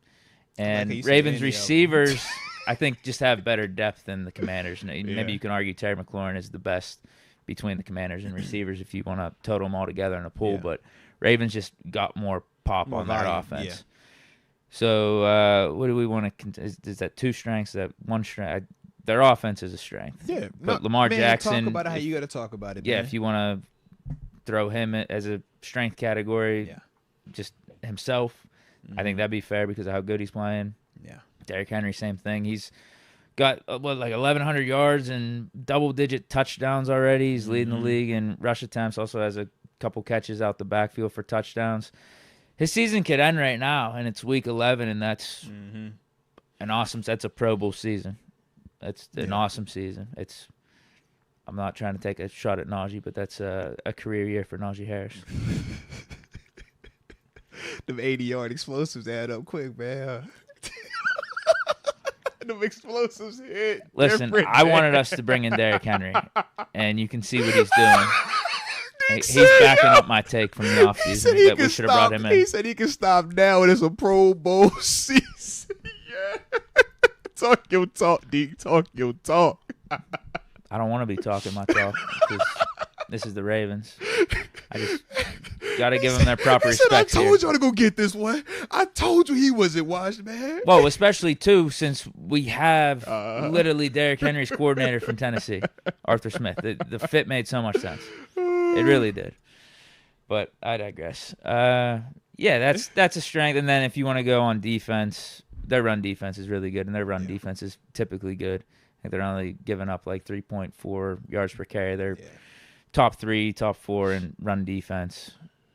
And like Ravens receivers, I think, just have better depth than the Commanders. Maybe you can argue Terry McLaurin is the best between the Commanders and receivers if you want to total them all together in a pool. But Ravens just got more pop on their offense. Yeah. So what do we want to – is that 2 strengths? Is that 1 strength? Their offense is a strength. Yeah. But Lamar Jackson – talk about it how you got to talk about it, Yeah, man. if you want to throw him as a strength category, just himself – I think that'd be fair because of how good he's playing. Yeah. Derrick Henry, same thing. He's got, like 1,100 yards and double-digit touchdowns already. He's leading the league in rush attempts. Also has a couple catches out the backfield for touchdowns. His season could end right now, and it's week 11, and that's that's a Pro Bowl season. That's an awesome season. I'm not trying to take a shot at Najee, but that's a career year for Najee Harris. Them 80-yard explosives add up quick, man. Them explosives hit. Listen, I wanted us to bring in Derrick Henry, and you can see what he's doing. He's backing up my take from the offseason that we should have brought him in. He said he can stop now, and it's a Pro Bowl season. Yeah. Talk your talk, Deke. Talk your talk. I don't want to be talking my talk because this is the Ravens. I just got to give them their proper respect. I told y'all to go get this one. I told you he wasn't washed, man. Well, especially, too, since we have literally Derrick Henry's coordinator from Tennessee, Arthur Smith. The fit made so much sense. It really did. But I digress. That's a strength. And then if you want to go on defense, their run defense is really good, and their run defense is typically good. I think they're only giving up like 3.4 yards per carry. They're top 3, top 4 in run defense.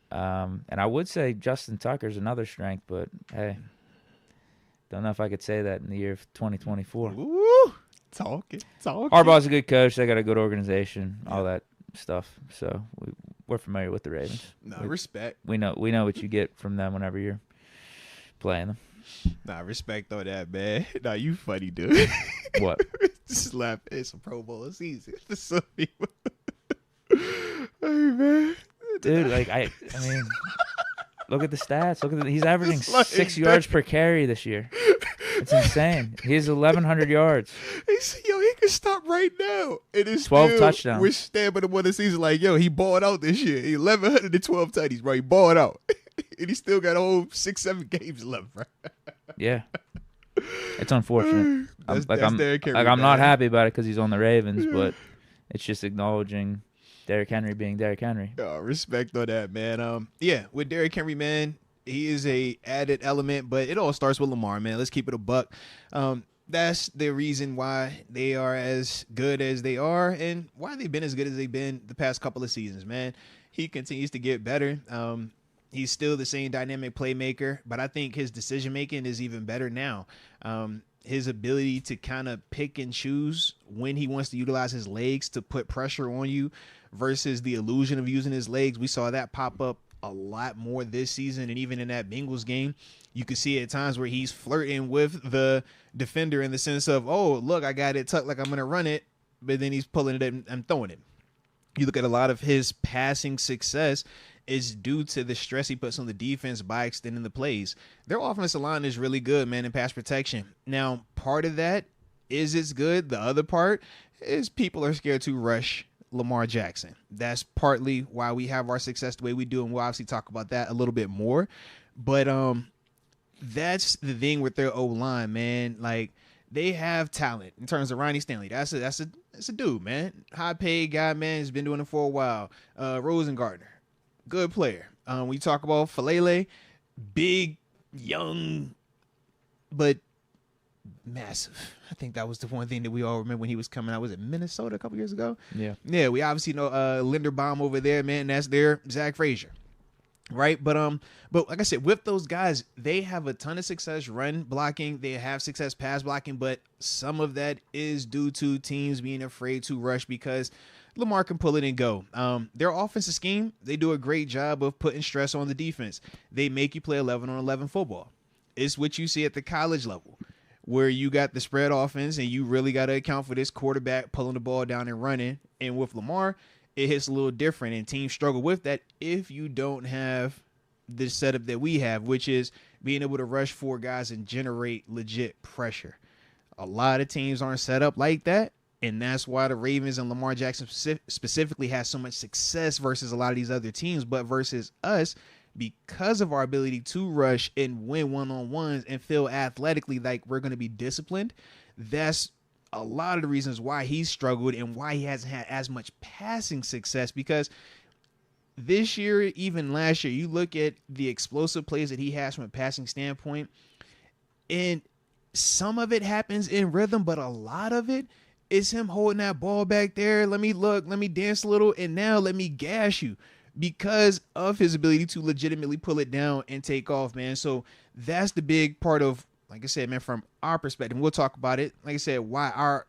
And I would say Justin Tucker's another strength, but hey, don't know if I could say that in the year of 2024. Ooh, talking. Harbaugh's a good coach. They got a good organization, all that stuff. So we're familiar with the Ravens. Respect. We know what you get from them whenever you're playing them. Respect on that, man. You funny, dude. What? Just laugh. It's a Pro Bowl season. Hey, man. Dude, I mean, look at the stats. He's averaging 6 yards per carry this year. It's insane. He has 1,100 yards. He can stop right now. It is 12 touchdowns. We're stabbing him on the season like, he balled out this year. 1,112 tutties, bro. He balled out. And he still got a whole 6-7 games left, bro. Yeah. It's unfortunate. I'm not happy about it because he's on the Ravens, but it's just acknowledging Derrick Henry being Derrick Henry. Respect on that, man. With Derrick Henry, man, he is a added element, but it all starts with Lamar, man. Let's keep it a buck. That's the reason why they are as good as they are and why they've been as good as they've been the past couple of seasons, man. He continues to get better. He's still the same dynamic playmaker, but I think his decision-making is even better now. His ability to kind of pick and choose when he wants to utilize his legs to put pressure on you versus the illusion of using his legs. We saw that pop up a lot more this season, and even in that Bengals game, you could see at times where he's flirting with the defender in the sense of, oh, look, I got it tucked like I'm going to run it, but then he's pulling it and throwing it. You look at a lot of his passing success is due to the stress he puts on the defense by extending the plays. Their offensive line is really good, man, in pass protection. Now, part of that is it's good. The other part is people are scared to rush Lamar Jackson. That's partly why we have our success the way we do, and we'll obviously talk about that a little bit more. But that's the thing with their O-line, man. Like, they have talent in terms of Ronnie Stanley. That's a dude, man. High paid guy, man. He's been doing it for a while. Rosengartner, good player. We talk about Falele, big, young, but massive. I think that was the one thing that we all remember when he was coming out. Was it Minnesota a couple years ago? Yeah. We obviously know Linderbaum over there, man. That's their Zach Frazier, right? But like I said, with those guys, they have a ton of success run blocking. They have success pass blocking, but some of that is due to teams being afraid to rush because Lamar can pull it and go. Their offensive scheme, they do a great job of putting stress on the defense. They make you play 11 on 11 football. It's what you see at the college level, where you got the spread offense and you really got to account for this quarterback pulling the ball down and running. And with Lamar, it hits a little different, and teams struggle with that if you don't have the setup that we have, which is being able to rush 4 guys and generate legit pressure. A lot of teams aren't set up like that, and that's why the Ravens and Lamar Jackson specifically has so much success versus a lot of these other teams. But versus us, because of our ability to rush and win one-on-ones and feel athletically like we're going to be disciplined, that's a lot of the reasons why he's struggled and why he hasn't had as much passing success. Because this year, even last year, you look at the explosive plays that he has from a passing standpoint, and some of it happens in rhythm, but a lot of it is him holding that ball back there. Let me look, let me dance a little, and now let me gash you, because of his ability to legitimately pull it down and take off, man. So that's the big part of, like I said, man, from our perspective, we'll talk about it. Like I said, why our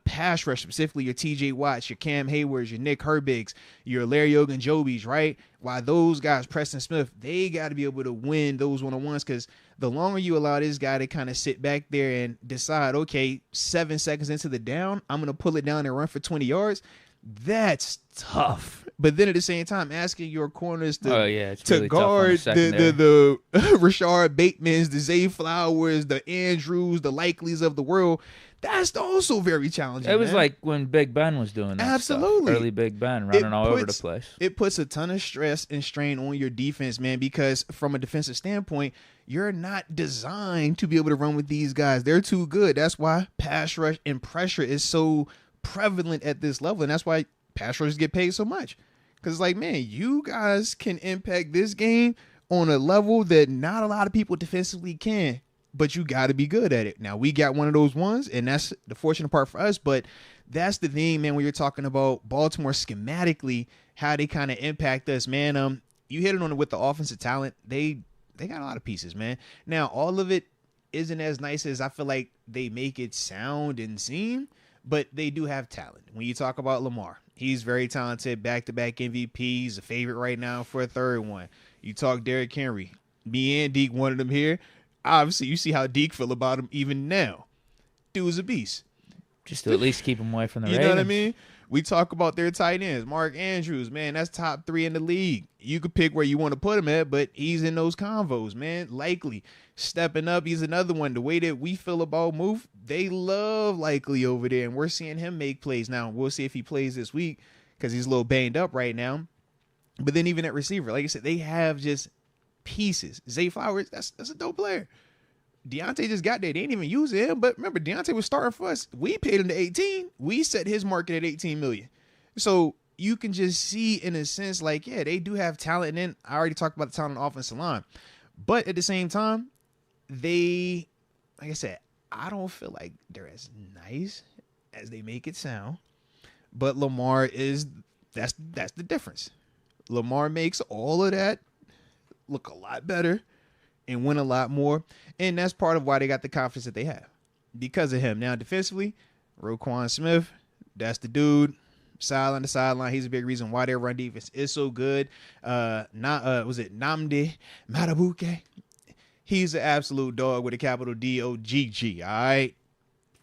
pass rush, specifically your TJ Watts, your Cam Haywards, your Nick Herbigs, your Larry Ogunjobis, right? Why those guys, Preston Smith, they got to be able to win those one-on-ones, because the longer you allow this guy to kind of sit back there and decide, okay, 7 seconds into the down, I'm going to pull it down and run for 20 yards, that's tough. But then at the same time, asking your corners to really guard the Rashard Batemans, the Zay Flowers, the Andrews, the Likeleys of the world, that's also very challenging. It was like when Big Ben was doing that. Absolutely. Stuff. Early Big Ben running all over the place. It puts a ton of stress and strain on your defense, man, because from a defensive standpoint, you're not designed to be able to run with these guys. They're too good. That's why pass rush and pressure is so prevalent at this level, and that's why pass rushers get paid so much. Because it's like, man, you guys can impact this game on a level that not a lot of people defensively can, but you got to be good at it. Now, we got one of those ones, and that's the fortunate part for us, but that's the thing, man, when you're talking about Baltimore schematically, how they kind of impact us, man. You hit it on it with the offensive talent. They got a lot of pieces, man. Now, all of it isn't as nice as I feel like they make it sound and seem, but they do have talent. When you talk about Lamar, he's very talented, back-to-back MVP. He's a favorite right now for a third one. You talk Derrick Henry. Me and Deke wanted him here. Obviously, you see how Deke feel about him even now. Dude's a beast. Just to at least keep him away from the Ravens. You know what I mean? We talk about their tight ends. Mark Andrews, man, that's top 3 in the league. You could pick where you want to put him at, but he's in those convos, man. Likely stepping up. He's another one. The way that we feel about Move, they love Likely over there, and we're seeing him make plays. Now, we'll see if he plays this week because he's a little banged up right now. But then even at receiver, like I said, they have just pieces. Zay Flowers, that's a dope player. Deontay just got there. They didn't even use him, but remember, Deontay was starting for us. We paid him to 18. We set his market at 18 million. So you can just see in a sense, like, yeah, they do have talent. And then I already talked about the talent on the offensive line. But at the same time, they, like I said, I don't feel like they're as nice as they make it sound. But Lamar is, that's the difference. Lamar makes all of that look a lot better and win a lot more. And that's part of why they got the confidence that they have, because of him. Now, defensively, Roquan Smith, that's the dude. Sideline to sideline, he's a big reason why their run defense is so good. Was it Nnamdi Madubuike? He's an absolute dog with a capital D-O-G-G, all right?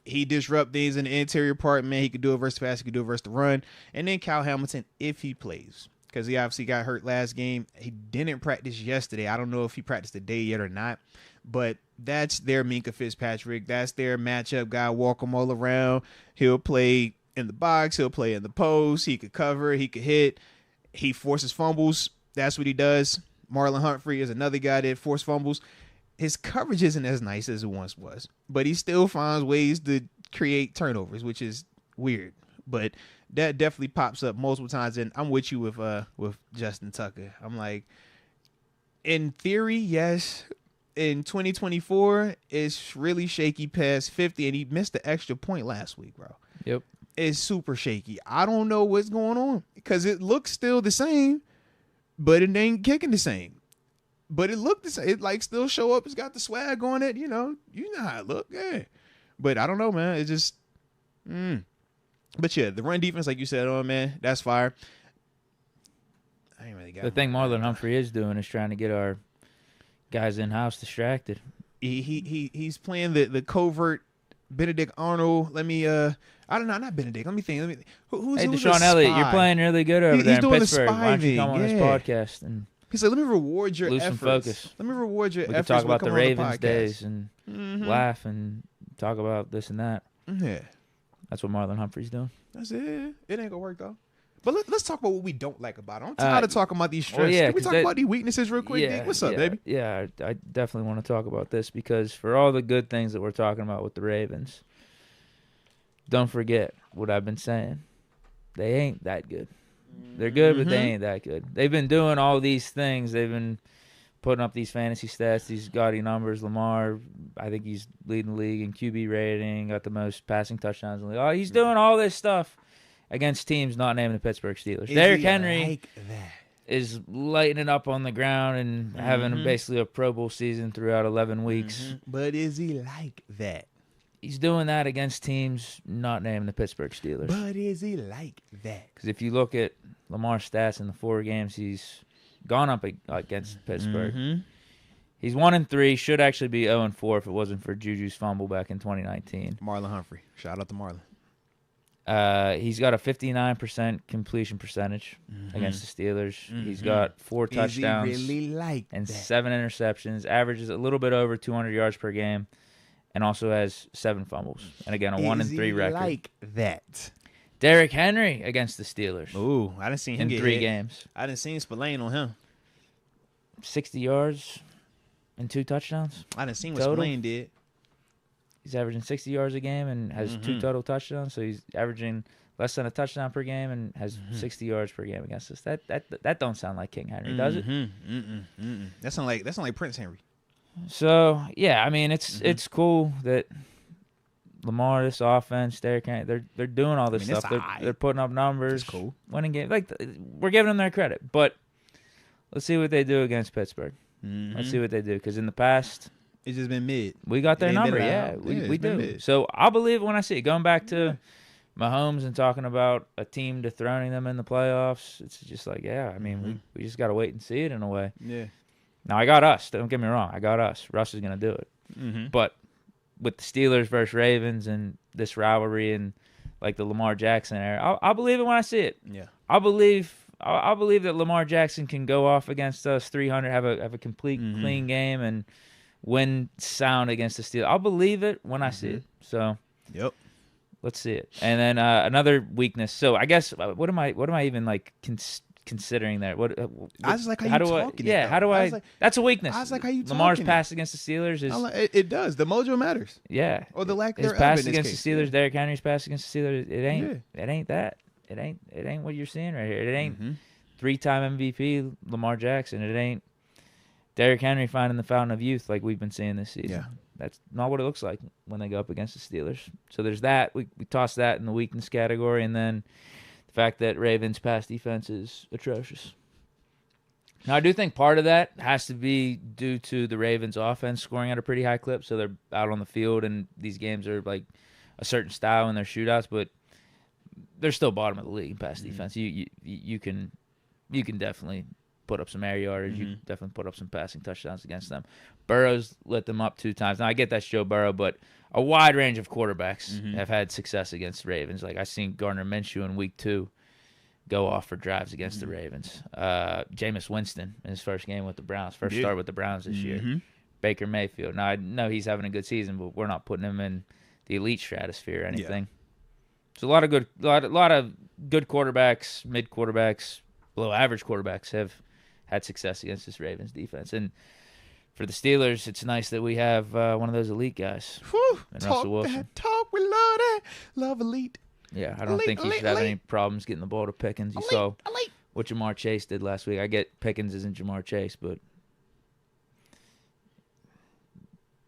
He disrupt things in the interior part, man. He could do it versus pass, he could do it versus the run. And then Kyle Hamilton, if he plays, because he obviously got hurt last game. He didn't practice yesterday. I don't know if he practiced today yet or not, but that's their Minkah Fitzpatrick. That's their matchup guy. Walk him all around. He'll play in the box. He'll play in the post. He could cover. He could hit. He forces fumbles. That's what he does. Marlon Humphrey is another guy that forced fumbles. His coverage isn't as nice as it once was, but he still finds ways to create turnovers, which is weird. But that definitely pops up multiple times, and I'm with you with Justin Tucker. I'm like, in theory, yes. In 2024, it's really shaky past 50, and he missed the extra point last week, bro. Yep. It's super shaky. I don't know what's going on because it looks still the same, but it ain't kicking the same. But it looked the same. It like still show up. It's got the swag on it. You know how it look. Yeah. But I don't know, man. It just, But yeah, the run defense, like you said, man, that's fire. I ain't really got the thing Marlon Humphrey is doing is trying to get our guys in house distracted. He's playing the covert Benedict Arnold. Let me I don't know, not Benedict. Let me think. Who's Deshaun Elliott, you're playing really good over there in Pittsburgh. Why don't you come on this podcast and he said, "Let me reward your lose efforts. some focus. Let me reward your efforts." We can talk about the Ravens the days and laugh and talk about this and that. Yeah, that's what Marlon Humphrey's doing. That's it. It ain't gonna work though. But let's talk about what we don't like about it. I'm tired of talking about these strengths. Well, yeah, Can we talk about these weaknesses real quick? Yeah, what's up, baby? Yeah, I definitely want to talk about this because for all the good things that we're talking about with the Ravens, don't forget what I've been saying. They ain't that good. They're good, but they ain't that good. They've been doing all these things. They've been putting up these fantasy stats, these gaudy numbers. Lamar, I think he's leading the league in QB rating, got the most passing touchdowns in the league. Oh, he's doing all this stuff against teams not named the Pittsburgh Steelers. Derrick Henry like that? Is lighting it up on the ground and having basically a Pro Bowl season throughout 11 weeks. But is he like that? He's doing that against teams not named the Pittsburgh Steelers. But is he like that? Because if you look at Lamar's stats in the 4 games he's gone up against Pittsburgh, he's 1-3. Should actually be 0-4 if it wasn't for Juju's fumble back in 2019. Marlon Humphrey. Shout out to Marlon. He's got a 59% completion percentage against the Steelers. He's got 4 touchdowns really like and that? 7 interceptions. Averages a little bit over 200 yards per game. And also has 7 fumbles. And again, a 1-3 record. Like that? Derrick Henry against the Steelers. Ooh, I didn't see him in 3 games. I didn't see Spillane on him. 60 yards and 2 touchdowns. I didn't see what Spillane did. He's averaging 60 yards a game and has 2 total touchdowns. So he's averaging less than a touchdown per game and has 60 yards per game against us. That don't sound like King Henry, does it? That sound like Prince Henry. So yeah, I mean it's cool that Lamar, this offense, Derrick Henry, they're doing all this stuff. They're putting up numbers, it's cool, winning games. Like we're giving them their credit, but let's see what they do against Pittsburgh. Let's see what they do because in the past it's just been mid. We got their number, yeah, we do. Mid. So I'll believe it when I see it. Going back to Mahomes and talking about a team dethroning them in the playoffs, it's just like I mean we just got to wait and see it in a way. Yeah. Now, I got us. Don't get me wrong. I got us. Russ is going to do it. But with the Steelers versus Ravens and this rivalry and like the Lamar Jackson era, I'll believe it when I see it. Yeah. I'll believe that Lamar Jackson can go off against us 300, have a complete clean game and win sound against the Steelers. I'll believe it when I see it. So, let's see it. And then another weakness. So I guess what am I even like considering that? I was like, how do I? That's a weakness. I was like, how you Lamar's talking pass against the Steelers is. It does. The mojo matters. Yeah. Or the lack thereof. His pass against the Steelers, Derrick Henry's pass against the Steelers. It ain't that. It ain't what you're seeing right here. It ain't 3-time MVP Lamar Jackson. It ain't Derrick Henry finding the fountain of youth like we've been seeing this season. Yeah. That's not what it looks like when they go up against the Steelers. So there's that. We toss that in the weakness category, and then the fact that Ravens' pass defense is atrocious. Now, I do think part of that has to be due to the Ravens' offense scoring at a pretty high clip, so they're out on the field, and these games are like a certain style in their shootouts, but they're still bottom of the league in pass defense. You can definitely put up some air yardage. You can definitely put up some passing touchdowns against them. Burrow's lit them up 2 times. Now, I get that's Joe Burrow, but a wide range of quarterbacks have had success against Ravens. Like, I seen Gardner Minshew in week 2 go off for drives against the Ravens. Jameis Winston in his first game with the Browns, start with the Browns this year. Baker Mayfield. Now, I know he's having a good season, but we're not putting him in the elite stratosphere or anything. So a lot of good quarterbacks, mid quarterbacks, below average quarterbacks have had success against this Ravens defense. And for the Steelers, it's nice that we have one of those elite guys. Whew, and talk Russell Wilson. That talk, we love that. Love elite. Yeah, I don't think he should have any problems getting the ball to Pickens. You saw what Jamar Chase did last week. I get Pickens isn't Jamar Chase, but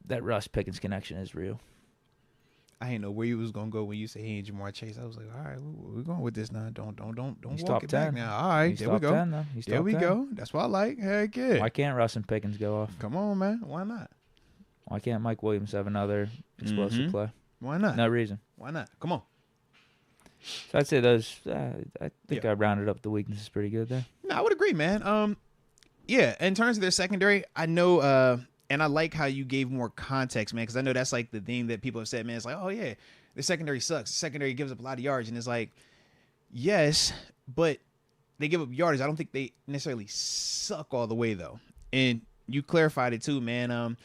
that Russ Pickens connection is real. I didn't know where you was gonna go when you say he ain't Jamar Chase. I was like, all right, we're going with this now. Don't He's walk top it 10. back now. All right, He's there we go. 10, though. He's there top we 10. go. That's what I like. Heck yeah. Why can't Russ and Pickens go off? Come on, man. Why not? Why can't Mike Williams have another explosive play? Why not? No reason. Why not? Come on. So I'd say those. I think I rounded up the weaknesses pretty good there. No, I would agree, man. Yeah. In terms of their secondary, I know, and I like how you gave more context, man, because I know that's like the thing that people have said, man. It's like, oh yeah, the secondary sucks. The secondary gives up a lot of yards, and it's like, yes, but they give up yardage. I don't think they necessarily suck all the way though. And you clarified it too, man.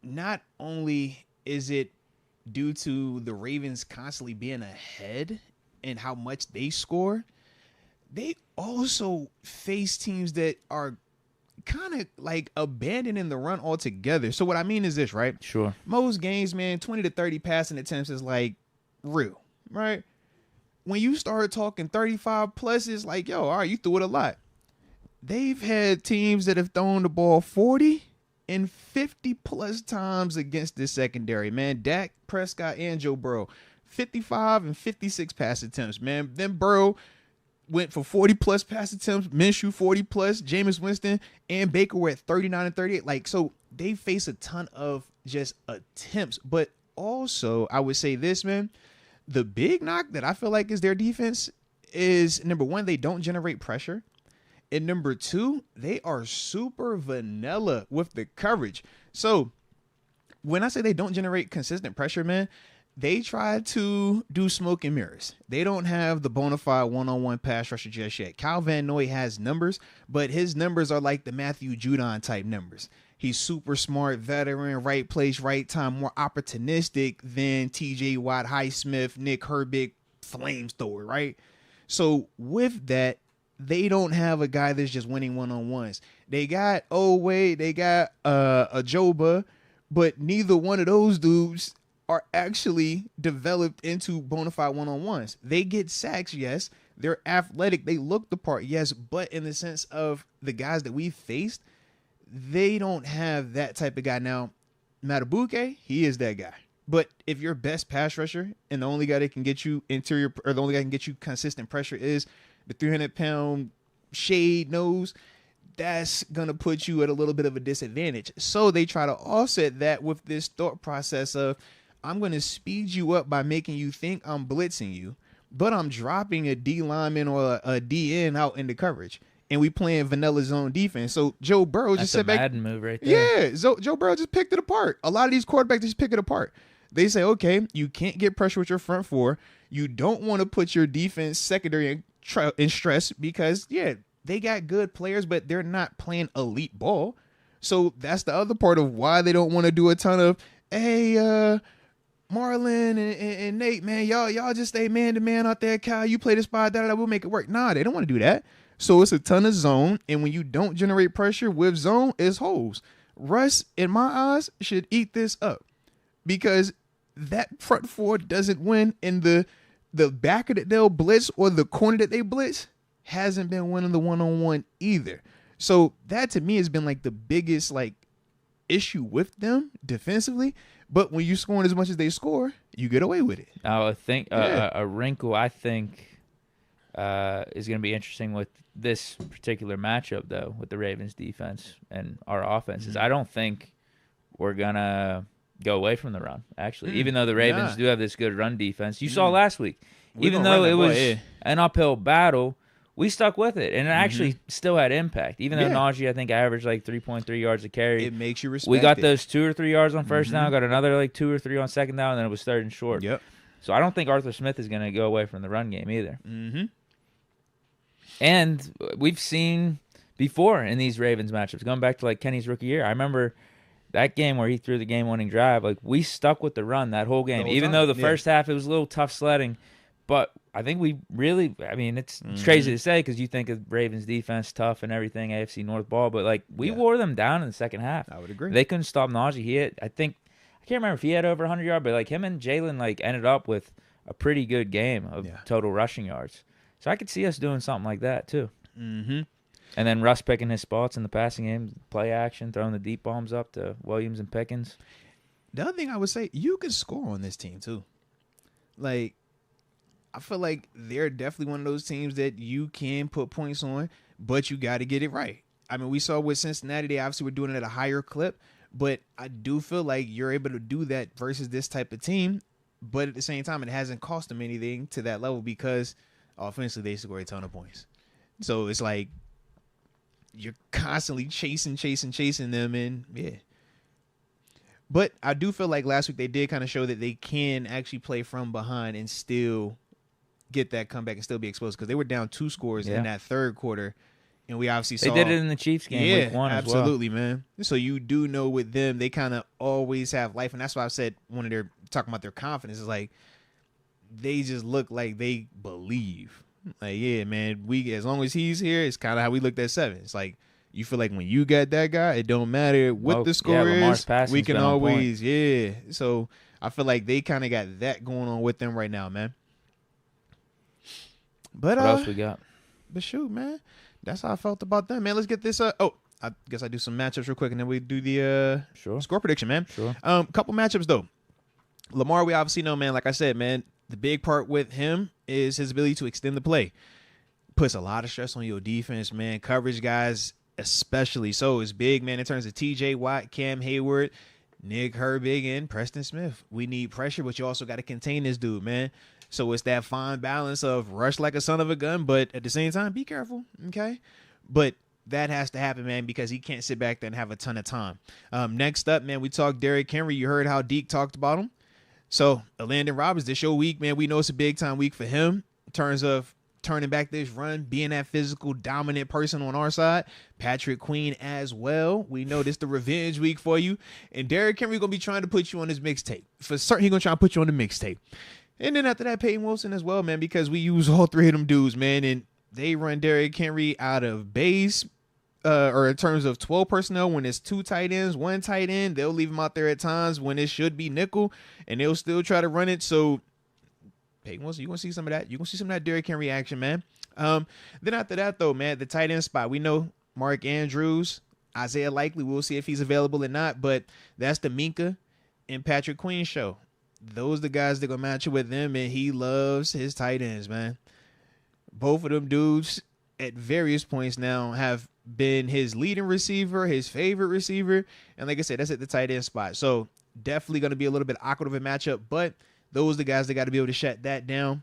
Not only is it due to the Ravens constantly being ahead and how much they score, they also face teams that are kind of like abandoning the run altogether. So what I mean is this, right? Sure. Most games, man, 20 to 30 passing attempts is like real, right? When you start talking 35 plus, it's like, yo, all right, you threw it a lot. They've had teams that have thrown the ball 40 and 50 plus times against this secondary, man. Dak, Prescott, and Joe Burrow, 55 and 56 pass attempts, man. Then Burrow went for 40 plus pass attempts, Minshew 40 plus, Jameis Winston and Baker were at 39 and 38. Like, so they face a ton of just attempts. But also, I would say this, man, the big knock that I feel like is their defense is, number one, they don't generate pressure. And number two, they are super vanilla with the coverage. So when I say they don't generate consistent pressure, man, they try to do smoke and mirrors. They don't have the bona fide one-on-one pass rusher just yet. Kyle Van Noy has numbers, but his numbers are like the Matthew Judon type numbers. He's super smart, veteran, right place, right time, more opportunistic than TJ Watt, Highsmith, Nick Herbig, flamethrower, right? So with that, they don't have a guy that's just winning one-on-ones. They got Oway, they got Ajoba, but neither one of those dudes are actually developed into bona fide one-on-ones. They get sacks, yes. They're athletic. They look the part, yes. But in the sense of the guys that we faced, they don't have that type of guy. Now, Matabuke, he is that guy. But if your best pass rusher and the only guy that can get you interior, or the only guy that can get you consistent pressure is the 300-pound shade nose, that's going to put you at a little bit of a disadvantage. So they try to offset that with this thought process of, I'm going to speed you up by making you think I'm blitzing you, but I'm dropping a D lineman or a DN out into coverage, and we playing vanilla zone defense. So Joe Burrow just sat back. That's a Madden move right there. Yeah, so Joe Burrow just picked it apart. A lot of these quarterbacks just pick it apart. They say, okay, you can't get pressure with your front four. You don't want to put your defense secondary in stress because, yeah, they got good players, but they're not playing elite ball. So that's the other part of why they don't want to do a ton of, hey, Marlon and Nate, man, y'all just stay man-to-man out there. Kyle, you play the spot, we'll make it work. Nah, they don't want to do that. So it's a ton of zone, and when you don't generate pressure with zone, it's holes. Russ, in my eyes, should eat this up because that front four doesn't win, and the backer that they'll blitz or the corner that they blitz hasn't been winning the one-on-one either. So that to me has been like the biggest like issue with them defensively. But when you scoring as much as they score, you get away with it. I think a wrinkle I think is going to be interesting with this particular matchup, though, with the Ravens defense and our offense is I don't think we're going to go away from the run, actually. Even though the Ravens do have this good run defense. You saw last week. Even though it was an uphill battle, we stuck with it, and it actually still had impact. Even though Najee, I think, averaged like 3.3 yards a carry. It makes you respect We got it. those 2 or 3 yards on first down, got another like 2 or 3 on second down, and then it was third and short. Yep. So I don't think Arthur Smith is going to go away from the run game either. And we've seen before in these Ravens matchups, going back to like Kenny's rookie year, I remember that game where he threw the game-winning drive, like, we stuck with the run that whole game. Even though the first half it was a little tough sledding, but I think we really, I mean, it's crazy to say because you think of Ravens defense tough and everything, AFC North ball, but, like, we wore them down in the second half. I would agree. They couldn't stop Najee. I can't remember if he had over 100 yards, but, like, him and Jalen, like, ended up with a pretty good game of total rushing yards. So I could see us doing something like that, too. Mm-hmm. And then Russ picking his spots in the passing game, play action, throwing the deep bombs up to Williams and Pickens. The other thing I would say, you can score on this team, too. Like, I feel like they're definitely one of those teams that you can put points on, but you got to get it right. I mean, we saw with Cincinnati, they obviously were doing it at a higher clip, but I do feel like you're able to do that versus this type of team. But at the same time, it hasn't cost them anything to that level because offensively they score a ton of points. So it's like you're constantly chasing them, and But I do feel like last week they did kind of show that they can actually play from behind and still get that comeback and still be exposed because they were down 2 scores in that third quarter, and we obviously saw they did it in the Chiefs game week 1 absolutely, as well. Man. So you do know with them, they kind of always have life, and that's why I said when they're talking about their confidence is like they just look like they believe. Like, yeah, man, we as long as he's here, it's kind of how we looked at 7. It's like you feel like when you got that guy, it don't matter what the score is. We can always, So I feel like they kind of got that going on with them right now, man. But what else we got? But shoot, man, that's how I felt about them, man. Let's get this. I guess I do some matchups real quick, and then we do the score prediction, man. Sure. Couple matchups though. Lamar, we obviously know, man. Like I said, man, the big part with him is his ability to extend the play. Puts a lot of stress on your defense, man. Coverage guys, especially so, is big, man. In terms of T.J. Watt, Cam Hayward, Nick Herbig, and Preston Smith. We need pressure, but you also got to contain this dude, man. So it's that fine balance of rush like a son of a gun, but at the same time, be careful, okay? But that has to happen, man, because he can't sit back there and have a ton of time. Next up, man, we talked Derrick Henry. You heard how Deke talked about him. So, Landon Roberts, this your week, man. We know it's a big-time week for him in terms of turning back this run, being that physical, dominant person on our side. Patrick Queen as well. We know this the revenge week for you. And Derrick Henry going to be trying to put you on his mixtape. For certain, he's going to try to put you on the mixtape. And then after that, Peyton Wilson as well, man, because we use all 3 of them dudes, man, and they run Derrick Henry out of base, or in terms of 12 personnel, when it's 2 tight ends, 1 tight end, they'll leave him out there at times when it should be nickel, and they'll still try to run it. So, Peyton Wilson, you're going to see some of that. You're going to see some of that Derrick Henry action, man. Then after that, though, man, the tight end spot, we know Mark Andrews, Isaiah Likely, we'll see if he's available or not, but that's the Minka and Patrick Queen show. Those the guys that going to match up with them, and he loves his tight ends, man. Both of them dudes at various points now have been his leading receiver, his favorite receiver, and like I said, that's at the tight end spot. So definitely going to be a little bit awkward of a matchup, but those are the guys that got to be able to shut that down.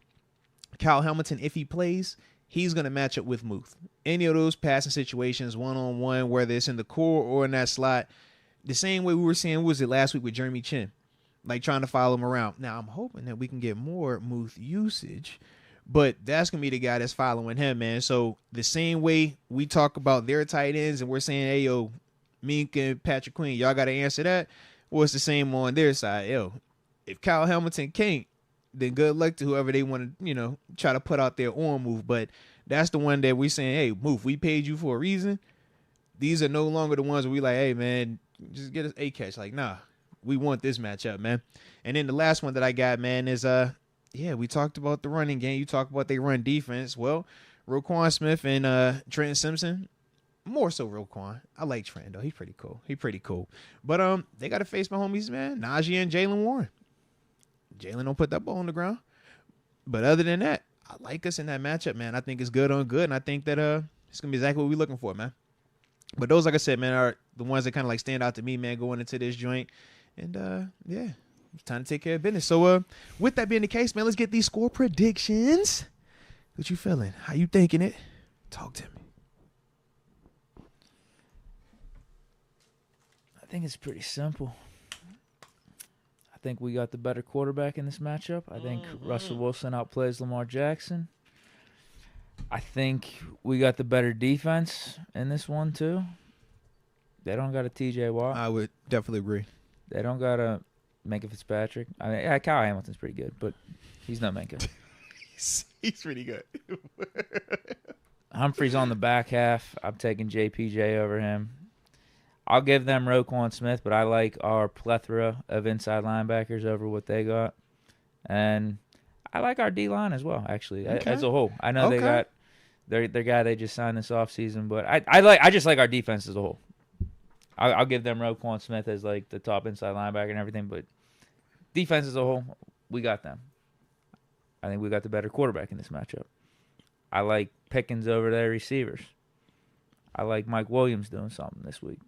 Kyle Hamilton, if he plays, he's going to match up with Muth. Any of those passing situations, one-on-one, whether it's in the core or in that slot, the same way we were seeing, was it last week with Jeremy Chin? Like trying to follow him around. Now, I'm hoping that we can get more Muth usage, but that's going to be the guy that's following him, man. So the same way we talk about their tight ends and we're saying, hey, yo, Mink and Patrick Queen, y'all got to answer that. Well, it's the same on their side. Yo, if Kyle Hamilton can't, then good luck to whoever they want to, try to put out their own move. But that's the one that we're saying, hey, Move, we paid you for a reason. These are no longer the ones where we like, hey, man, just get us a catch. Like, nah. We want this matchup, man. And then the last one that I got, man, is we talked about the running game. You talked about they run defense. Well, Roquan Smith and Trent Simpson, more so Roquan. I like Trent though. He's pretty cool. But they got to face my homies, man. Najee and Jalen Warren. Jalen don't put that ball on the ground. But other than that, I like us in that matchup, man. I think it's good on good, and I think that it's gonna be exactly what we're looking for, man. But those, like I said, man, are the ones that kind of like stand out to me, man, going into this joint. And, it's time to take care of business. So, with that being the case, man, let's get these score predictions. What you feeling? How you thinking it? Talk to me. I think it's pretty simple. I think we got the better quarterback in this matchup. I think Russell Wilson outplays Lamar Jackson. I think we got the better defense in this one, too. They don't got a TJ Watt. I would definitely agree. They don't got a Minka Fitzpatrick. I mean, Kyle Hamilton's pretty good, but he's no Minka. He's pretty good. Humphrey's on the back half. I'm taking JPJ over him. I'll give them Roquan Smith, but I like our plethora of inside linebackers over what they got. And I like our D-line as well, actually, as a whole. I know they got their guy they just signed this offseason, but I just like our defense as a whole. I'll give them Roquan Smith as like the top inside linebacker and everything, but defense as a whole, we got them. I think we got the better quarterback in this matchup. I like Pickens over their receivers. I like Mike Williams doing something this week.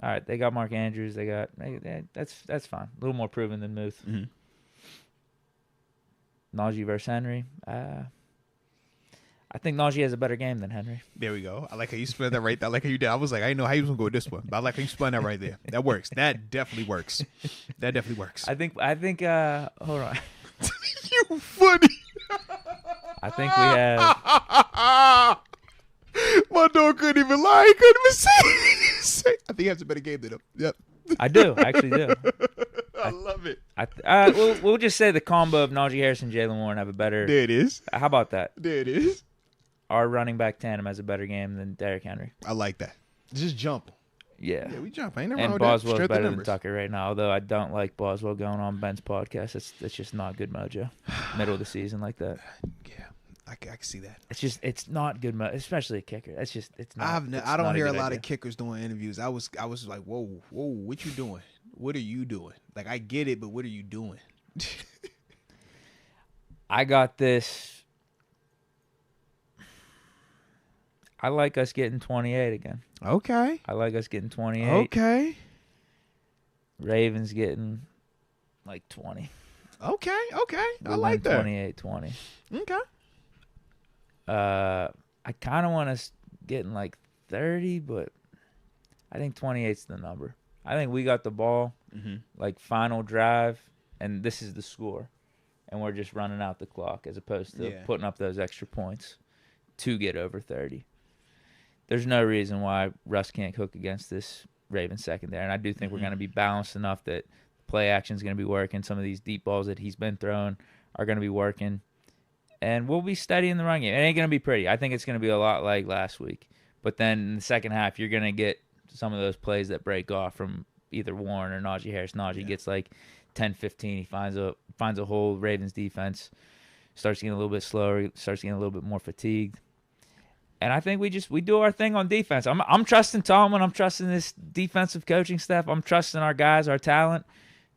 All right, they got Mark Andrews. That's fine. A little more proven than Muth. Mm-hmm. Najee versus Henry. I think Najee has a better game than Henry. There we go. I like how you spun that right there. I like how you did. I was like, I didn't know how you was gonna go with this one, but I like how you spun that right there. That works. That definitely works. That definitely works. I think. Hold on. You funny. I think we have. My dog couldn't even lie. He couldn't even say. I think he has a better game than him. Yep. I do. I actually do. I love it. We'll just say the combo of Najee Harris and Jalen Warren have a better. There it is. How about that? There it is. Our running back tandem has a better game than Derrick Henry. I like that. Just jump. Yeah. Yeah, we jump. Ain't nothing And wrong with Boswell's that. better than Tucker right now, although I don't like Boswell going on Ben's podcast. It's just not good mojo. Middle of the season like that. Yeah. I can see that. It's not good, especially a kicker. It's not. I don't hear a lot of kickers doing interviews. I was like, whoa, what you doing? What are you doing? Like, I get it, but what are you doing? I got this. I like us getting 28 again. Okay. I like us getting 28. Okay. Ravens getting like 20. Okay. I like that. 28-20. Okay. I kind of want us getting like 30, but I think 28's the number. I think we got the ball, like final drive, and this is the score. And we're just running out the clock as opposed to putting up those extra points to get over 30. There's no reason why Russ can't cook against this Ravens secondary. And I do think we're going to be balanced enough that play action is going to be working. Some of these deep balls that he's been throwing are going to be working. And we'll be steady in the run game. It ain't going to be pretty. I think it's going to be a lot like last week. But then in the second half, you're going to get some of those plays that break off from either Warren or Najee Harris. Najee gets like 10-15. He finds a whole Ravens defense, starts getting a little bit slower, starts getting a little bit more fatigued. And I think we do our thing on defense. I'm trusting Tomlin. I'm trusting this defensive coaching staff. I'm trusting our guys, our talent,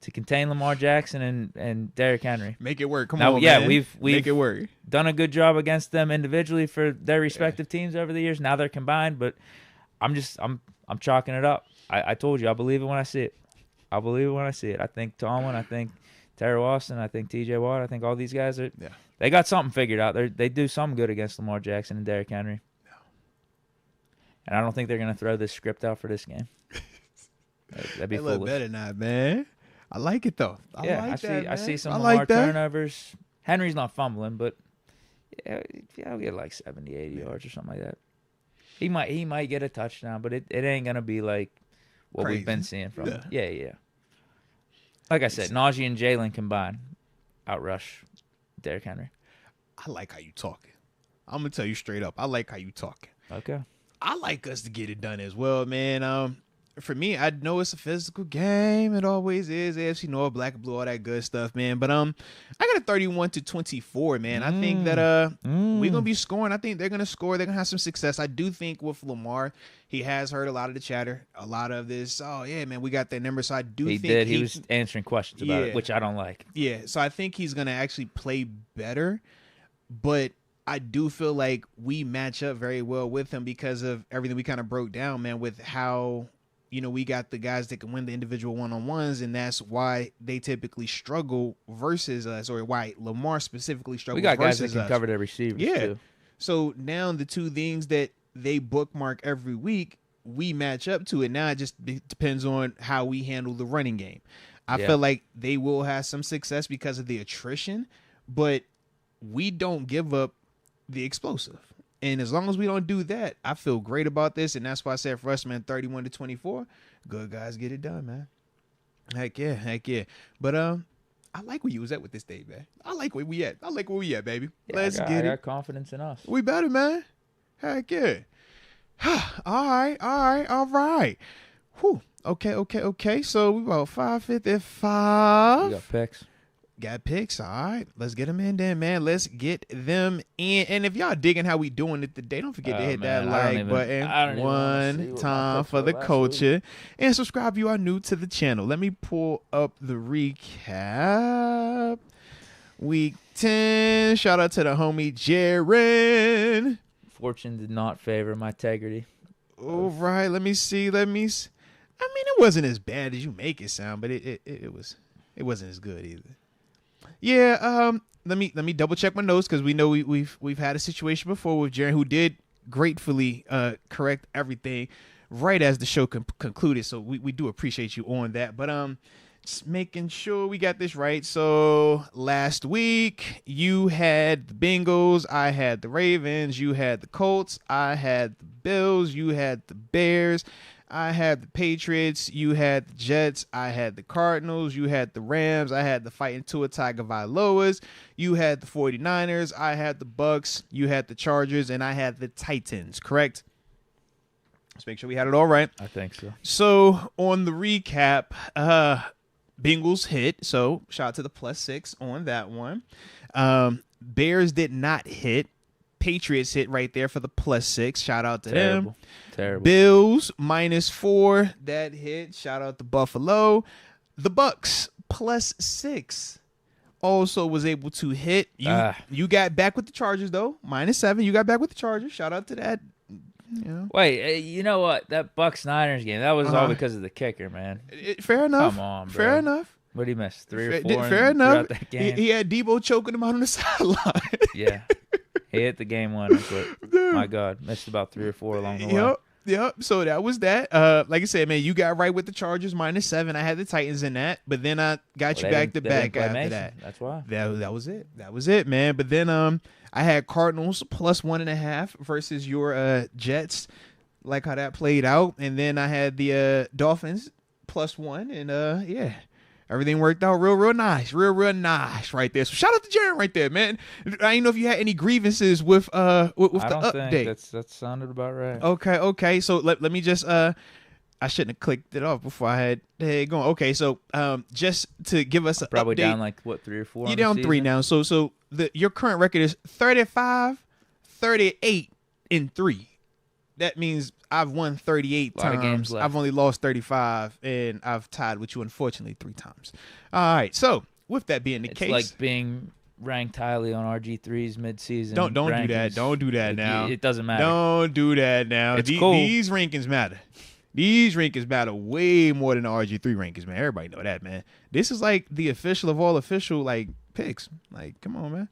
to contain Lamar Jackson and Derrick Henry. Make it work. Come on, yeah, man. we've Make it work. Done a good job against them individually for their respective teams over the years. Now they're combined, but I'm chalking it up. I told you, I believe it when I see it. I believe it when I see it. I think Tomlin, I think Terry Austin, I think TJ Watt, I think all these guys they got something figured out. They do something good against Lamar Jackson and Derrick Henry. And I don't think they're going to throw this script out for this game. That'd be foolish. Better not, man. I like it though. I see some Lamar turnovers. Henry's not fumbling, but he'll get like 70, 80 yards or something like that. He might get a touchdown, but it ain't gonna be like what we've been seeing from him. Yeah. Like I said, Najee and Jalen combined outrush Derrick Henry. I like how you talking. I'm gonna tell you straight up. I like how you talking. Okay. I like us to get it done as well, man. For me, I know it's a physical game. It always is. AFC North, black and blue, all that good stuff, man. But I got a 31-24, man. I think that we're gonna be scoring. I think they're gonna score. They're gonna have some success. I do think with Lamar, he has heard a lot of the chatter, a lot of this. Oh yeah, man, we got that number. So I do think he was answering questions about it, which I don't like. Yeah, so I think he's gonna actually play better, but I do feel like we match up very well with him because of everything we kind of broke down, man, with how, we got the guys that can win the individual one-on-ones, and that's why they typically struggle versus us, or why Lamar specifically struggles. We got guys that versus can us. cover their receivers, too. So now the two things that they bookmark every week, we match up to it. Now it just depends on how we handle the running game. I feel like they will have some success because of the attrition, but we don't give up the explosive. And as long as we don't do that, I feel great about this. And that's why I said for us, man, 31-24. Good guys get it done, man. Heck yeah. But I like where you was at with this day, man. I like where we at, baby. Yeah, Let's get I it. got confidence in us. We better, man. Heck yeah. All right. Whew. Okay. So we about 5:55. We got picks. Got picks. All right. Let's get them in then, man. Let's get them in. And if y'all digging how we doing it today, don't forget to hit that like button one time for the culture. And subscribe if you are new to the channel. Let me pull up the recap. Week 10. Shout out to the homie Jaron. Fortune did not favor my integrity. All right. Let me see. I mean, it wasn't as bad as you make it sound, but it wasn't as good either. Yeah, let me double check my notes because we know we've had a situation before with Jaron who did gratefully correct everything right as the show concluded. So we do appreciate you on that. But just making sure we got this right. So last week you had the Bengals, I had the Ravens, you had the Colts, I had the Bills, you had the Bears. I had the Patriots, you had the Jets, I had the Cardinals, you had the Rams, I had the Fighting Tua Tagovailoas, you had the 49ers, I had the Bucks, you had the Chargers, and I had the Titans, correct? Let's make sure we had it all right. I think so. So on the recap, Bengals hit, so shout out to the +6 on that one. Bears did not hit. Patriots hit right there for the +6. Shout out to them. Terrible. Bills -4. That hit. Shout out to Buffalo. The Bucks +6 also was able to hit. You got back with the Chargers though. -7. You got back with the Chargers. Shout out to that. You know. Wait, you know what? That Bucks-Niners game, that was all because of the kicker, man. Fair enough. Come on, bro. Fair enough. What did he miss? 3 or 4 Fair enough. That game? He had Debo choking him out on the sideline. Yeah. He hit the game winner, but my God, missed about 3 or 4 along the way. Yep. So that was that. Like I said, man, you got right with the Chargers -7. I had the Titans in that, but then I got you back to back after that. That's why. That was it. That was it, man. But then I had Cardinals +1.5 versus your Jets. Like how that played out, and then I had the Dolphins +1, and yeah. Everything worked out real nice. Real nice right there. So shout out to Jaron right there, man. I didn't know if you had any grievances with the update. That sounded about right. Okay. So let me just I shouldn't have clicked it off before I had it going. Okay, so just to give us probably update, down like what 3 or 4. You're down 3 now. So your current record is 35, 38, and 3. That means I've won 38 times. I've only lost 35, and I've tied with you, unfortunately, 3 times. All right. So, with that being the case, it's like being ranked highly on RG3's midseason. Don't do that. Don't do that now. It doesn't matter. Don't do that now. It's cool. These rankings matter. These rankings matter way more than the RG3 rankings, man. Everybody know that, man. This is like the official of all official like picks. Like, come on, man.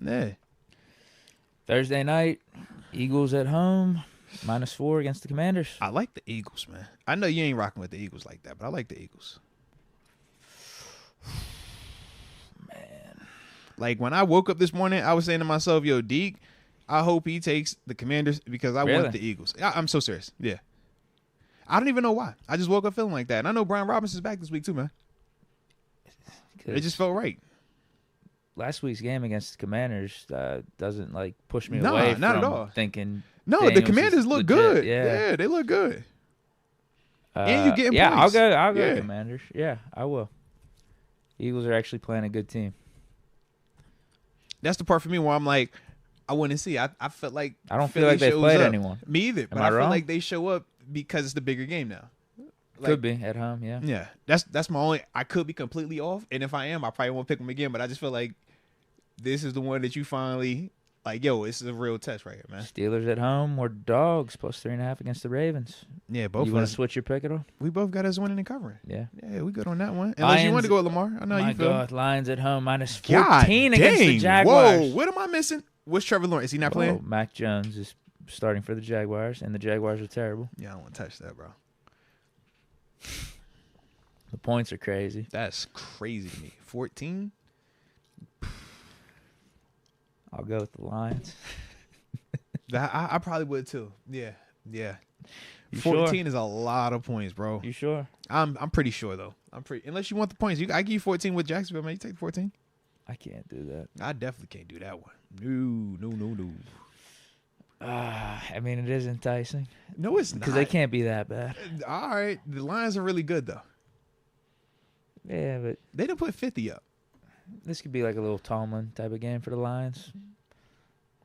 Yeah. Thursday night, Eagles at home. -4 against the Commanders. I like the Eagles, man. I know you ain't rocking with the Eagles like that, but I like the Eagles. Man. Like, when I woke up this morning, I was saying to myself, yo, Deke, I hope he takes the Commanders because I want the Eagles. I'm so serious. Yeah. I don't even know why. I just woke up feeling like that. And I know Brian Robinson's back this week too, man. It just felt right. Last week's game against the Commanders doesn't, like, push me away from at all. thinking... No, Daniels the Commanders look good. Yeah, they look good. And you getting points. I'll go Commanders. Yeah, I will. Eagles are actually playing a good team. That's the part for me where I'm like, I want to see. I felt like I don't feel like they played anyone. Me either. But I feel like they show up because it's the bigger game now. Like, could be at home, yeah. Yeah, that's my only. I could be completely off, and if I am, I probably won't pick them again. But I just feel like this is the one that you finally. Like, yo, this is a real test right here, man. Steelers at home or dogs +3.5 against the Ravens. Yeah, both. You want to switch your pick at all? We both got us winning and covering. Yeah, we good on that one. Unless you want to go with Lamar, I know you feel. My God, Lions at home -14 against the Jaguars. Whoa, what am I missing? What's Trevor Lawrence? Is he not playing? Mac Jones is starting for the Jaguars, and the Jaguars are terrible. Yeah, I don't want to touch that, bro. The points are crazy. That's crazy to me. 14. I'll go with the Lions. I probably would too. Yeah. 14 sure? is a lot of points, bro. You sure? I'm pretty sure though. Unless you want the points. I give you 14 with Jacksonville, man. You take 14. I can't do that. I definitely can't do that one. No. I mean, it is enticing. No, it's not. Because they can't be that bad. All right. The Lions are really good, though. Yeah, but They didn't put 50 up. this could be like a little Tomlin type of game for the Lions.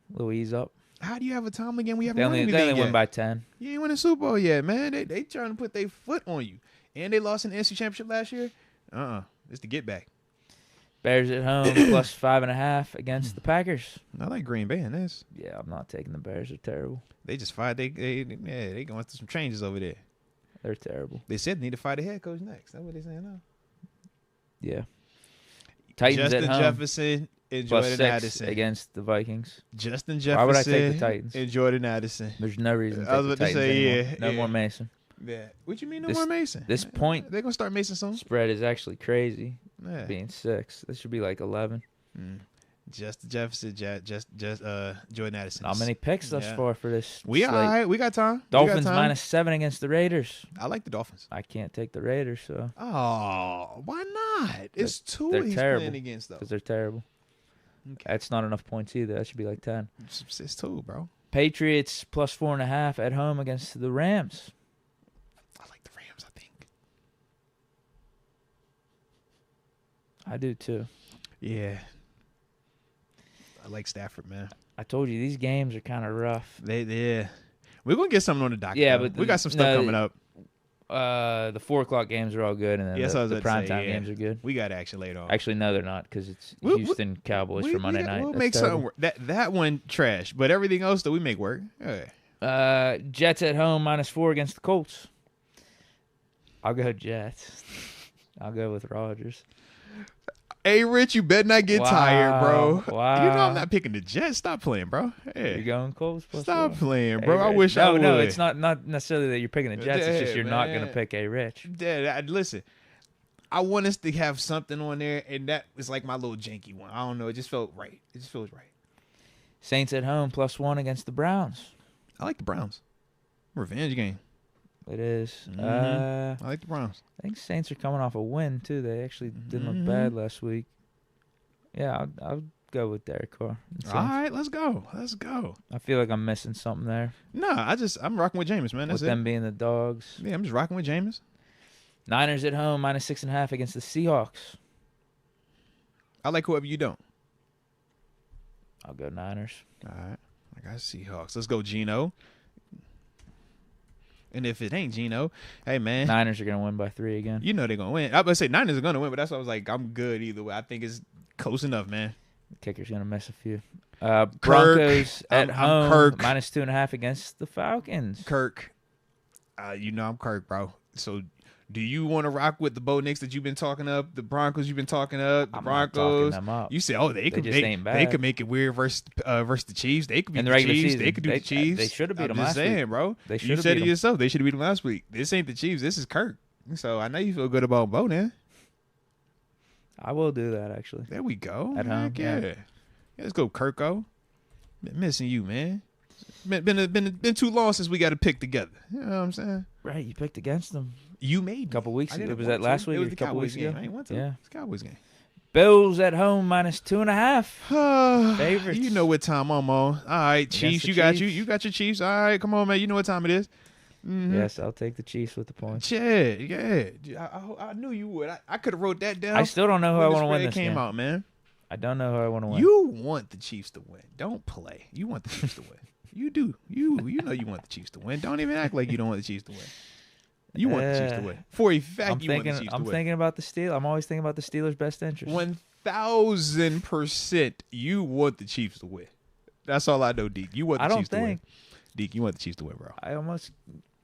A little ease up. How do you have a Tomlin game? We haven't They won only anything yet. win by 10. You ain't win a Super Bowl yet, man. They trying to put their foot on you. And they lost in the NFC Championship last year. It's the get back. Bears at home plus 5.5 against the Packers. I like Green Bay in this. Yeah, I'm not taking the Bears. They're terrible. They just fired. They going through some changes over there. They're terrible. They said they need to fire the head coach next. That's what they're saying now. Yeah. Titans Justin at home Jefferson and plus Jordan 6 Addison against the Vikings. Justin Jefferson. Why would I take the Titans? And Jordan Addison. There's no reason to I take was the about to Titans say, anymore. yeah, No yeah. more Mason. Yeah. What you mean no This- more Mason? this point- They're gonna start Mason soon. Spread is actually crazy, Yeah. being 6. This should be like 11. Justin Jefferson, Jordan Addison. Not many picks thus Yeah. far for this We slate. all right. We got time. Dolphins -7 against the Raiders. I like the Dolphins. I can't take the Raiders, so Oh, why not? It's two they're he's terrible. playing against though. because they're terrible. Okay. That's not enough points either. That should be like 10. It's two, bro. Patriots plus 4.5 at home against the Rams. I like the Rams. I think. I do too. Yeah. I like Stafford, man. I told you these games are kind of rough. Yeah. We're gonna get something on the docket. Yeah, though. but we got some stuff coming up. The 4:00 games are all good, and then Yes, I was the about to say, primetime yeah. games are good. We got action later on. Actually, no, they're not because it's We- Houston Cowboys for Monday night. We'll That's make terrible. something work. That one trash, but everything else that we make work. Yeah. Jets at home -4 against the Colts. I'll go Jets. I'll go with Rodgers. Hey, Rich, you better not get tired, bro. Wow. You know I'm not picking the Jets. Stop playing, bro. Hey. You're going Colts plus Stop 4. playing, bro. I Rich. wish I would. No, it's not necessarily that you're picking the Jets. It's just Yeah, you're not going to man. pick a Rich. Dad, listen, I want us to have something on there, and that was like my little janky one. I don't know. It just felt right. It just feels right. Saints at home +1 against the Browns. I like the Browns. Revenge game. It is. I like the Browns. I think Saints are coming off a win, too. They actually didn't look bad last week. Yeah, I'll go with Derek Carr. All right, let's go. Let's go. I feel like I'm missing something there. No, I'm rocking with Jameis, man. That's with it. them being the dogs. Yeah, I'm just rocking with Jameis. Niners at home -6.5 against the Seahawks. I like whoever you don't. I'll go Niners. All right. I got Seahawks. Let's go, Geno. And if it ain't Geno, hey, man. Niners are going to win by 3 again. You know they're going to win. I was going to say Niners are going to win, but that's why I was like, I'm good either way. I think it's close enough, man. The kicker's going to miss a few. Broncos at home Kirk. -2.5 against the Falcons. Kirk. You know I'm Kirk, bro. So do you want to rock with the Bo Nix that you've been talking up, the Broncos you've been talking up, the I'm not Broncos? talking them up. You say, oh, they could just ain't bad. they could make it weird versus the Chiefs. They could beat In the the regular Chiefs. season, They could do the Chiefs. they should have beat them I'm just last saying, week. bro. They You should have said beat it them. yourself. They should have beat them last week. This ain't the Chiefs. This is Kirk. So I know you feel good about Bo, then. I will do that, actually. There we go. At home, Heck yeah. yeah. Let's go, Kirko. Been missing you, man. Been too long since we got to pick together. You know what I'm saying? Right, you picked against them You made a couple weeks I ago. didn't Was want that last to. week It or was a the couple Cowboys weeks ago? game. I ain't want to. Yeah. It's the Cowboys game. Bills at home -2.5. Favorites. You know what time I'm on. All right, Chiefs. the You got Chiefs. you got your Chiefs. All right, come on, man. You know what time it is. Yes, I'll take the Chiefs with the points. Yeah. I knew you would. I could have wrote that down. I still don't know who I want to win It this came game. out, man. I don't know who I want to win. You want the Chiefs to win. Don't play. You want the Chiefs to win. You do. You know you want the Chiefs to win. Don't even act like you don't want the Chiefs to win. You want the Chiefs to win. For a fact, I'm you want the thinking. Chiefs to I'm win. thinking about the Steelers. I'm always thinking about the Steelers' best interest. 1,000% you want the Chiefs to win. That's all I know, Deke. You want the I don't Chiefs to win. think. Deke, you want the Chiefs to win, bro. I almost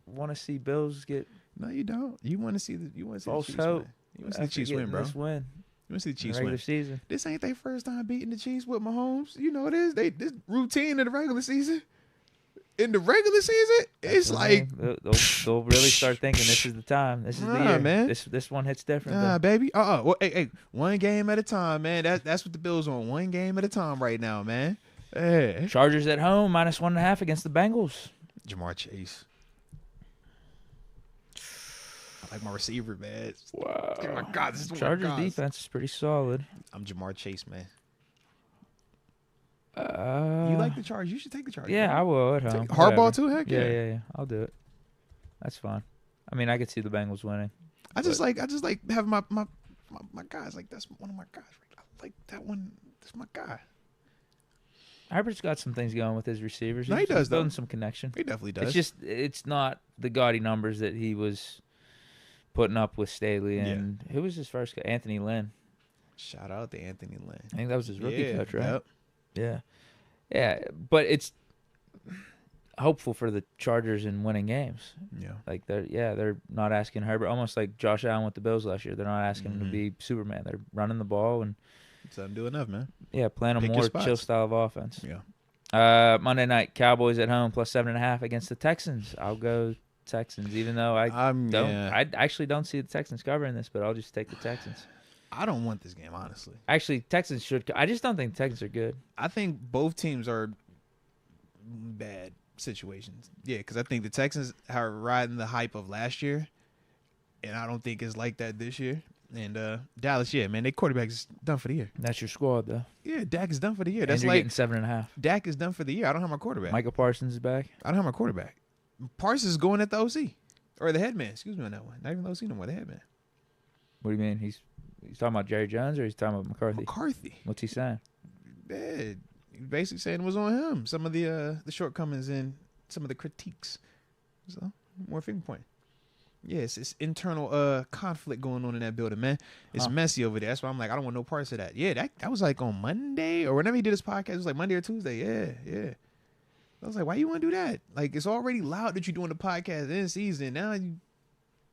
want to see Bills get No, you don't. You want to see the false Chiefs hope. win. You want to see the after Chiefs win, getting bro. this win You want to see the in the Chiefs regular win. season. This ain't their first time beating the Chiefs with Mahomes. You know it is. This routine in the regular season. In the regular season, it's That's what I like, mean. they'll really start thinking this is the time. This is the year. man. This one hits different. nah, though. baby. Well, hey, one game at a time, man. That's what the Bills on. One game at a time right now, man. Hey. Chargers at home, -1.5 against the Bengals. Jamar Chase. I like my receiver, man. Wow. Oh my God, this is Chargers defense is pretty solid. I'm Jamar Chase, man. You like the Chargers? You should take the Chargers. Yeah, man. I will at home. Hardball too? Heck yeah. Yeah. I'll do it. That's fine. I mean, I could see the Bengals winning. I just like having my guys. Like, that's one of my guys. I like that one. That's my guy. Herbert's got some things going with his receivers. No, he does, He's building though. some connection. He definitely does. It's just, it's not the gaudy numbers that he was putting up with Staley. And who was his first guy? Anthony Lynn. Shout out to Anthony Lynn. I think that was his rookie coach, right? Yep. Yeah. But it's hopeful for the Chargers in winning games. Yeah. Like, they're not asking Herbert, almost like Josh Allen with the Bills last year. They're not asking him to be Superman. They're running the ball and doesn't do enough, man. yeah, playing a Pick more chill style of offense. Yeah. Monday night, Cowboys at home +7.5 against the Texans. I'll go Texans, even though I actually don't see the Texans covering this, but I'll just take the Texans. I don't want this game, honestly. Actually, Texans should. I just don't think the Texans are good. I think both teams are bad situations. Yeah, because I think the Texans are riding the hype of last year, and I don't think it's like that this year. And Dallas, yeah, man, their quarterback is done for the year. That's your squad, though. Yeah, Dak is done for the year. And That's you're like getting 7.5. Dak is done for the year. I don't have my quarterback. Michael Parsons is back. I don't have my quarterback. Parsons is going at the OC or the headman. Excuse me on that one. Not even the OC no more. The headman. What do you mean? He's talking about Jerry Jones or he's talking about McCarthy? McCarthy. What's he saying? Yeah, he's basically saying it was on him. Some of the shortcomings and some of the critiques. So more finger point. Yes, it's internal conflict going on in that building, man. It's messy over there. That's why I'm like, I don't want no parts of that. Yeah, that was like on Monday or whenever he did his podcast. It was like Monday or Tuesday. Yeah. I was like, why you want to do that? Like, it's already loud that you're doing the podcast in season. Now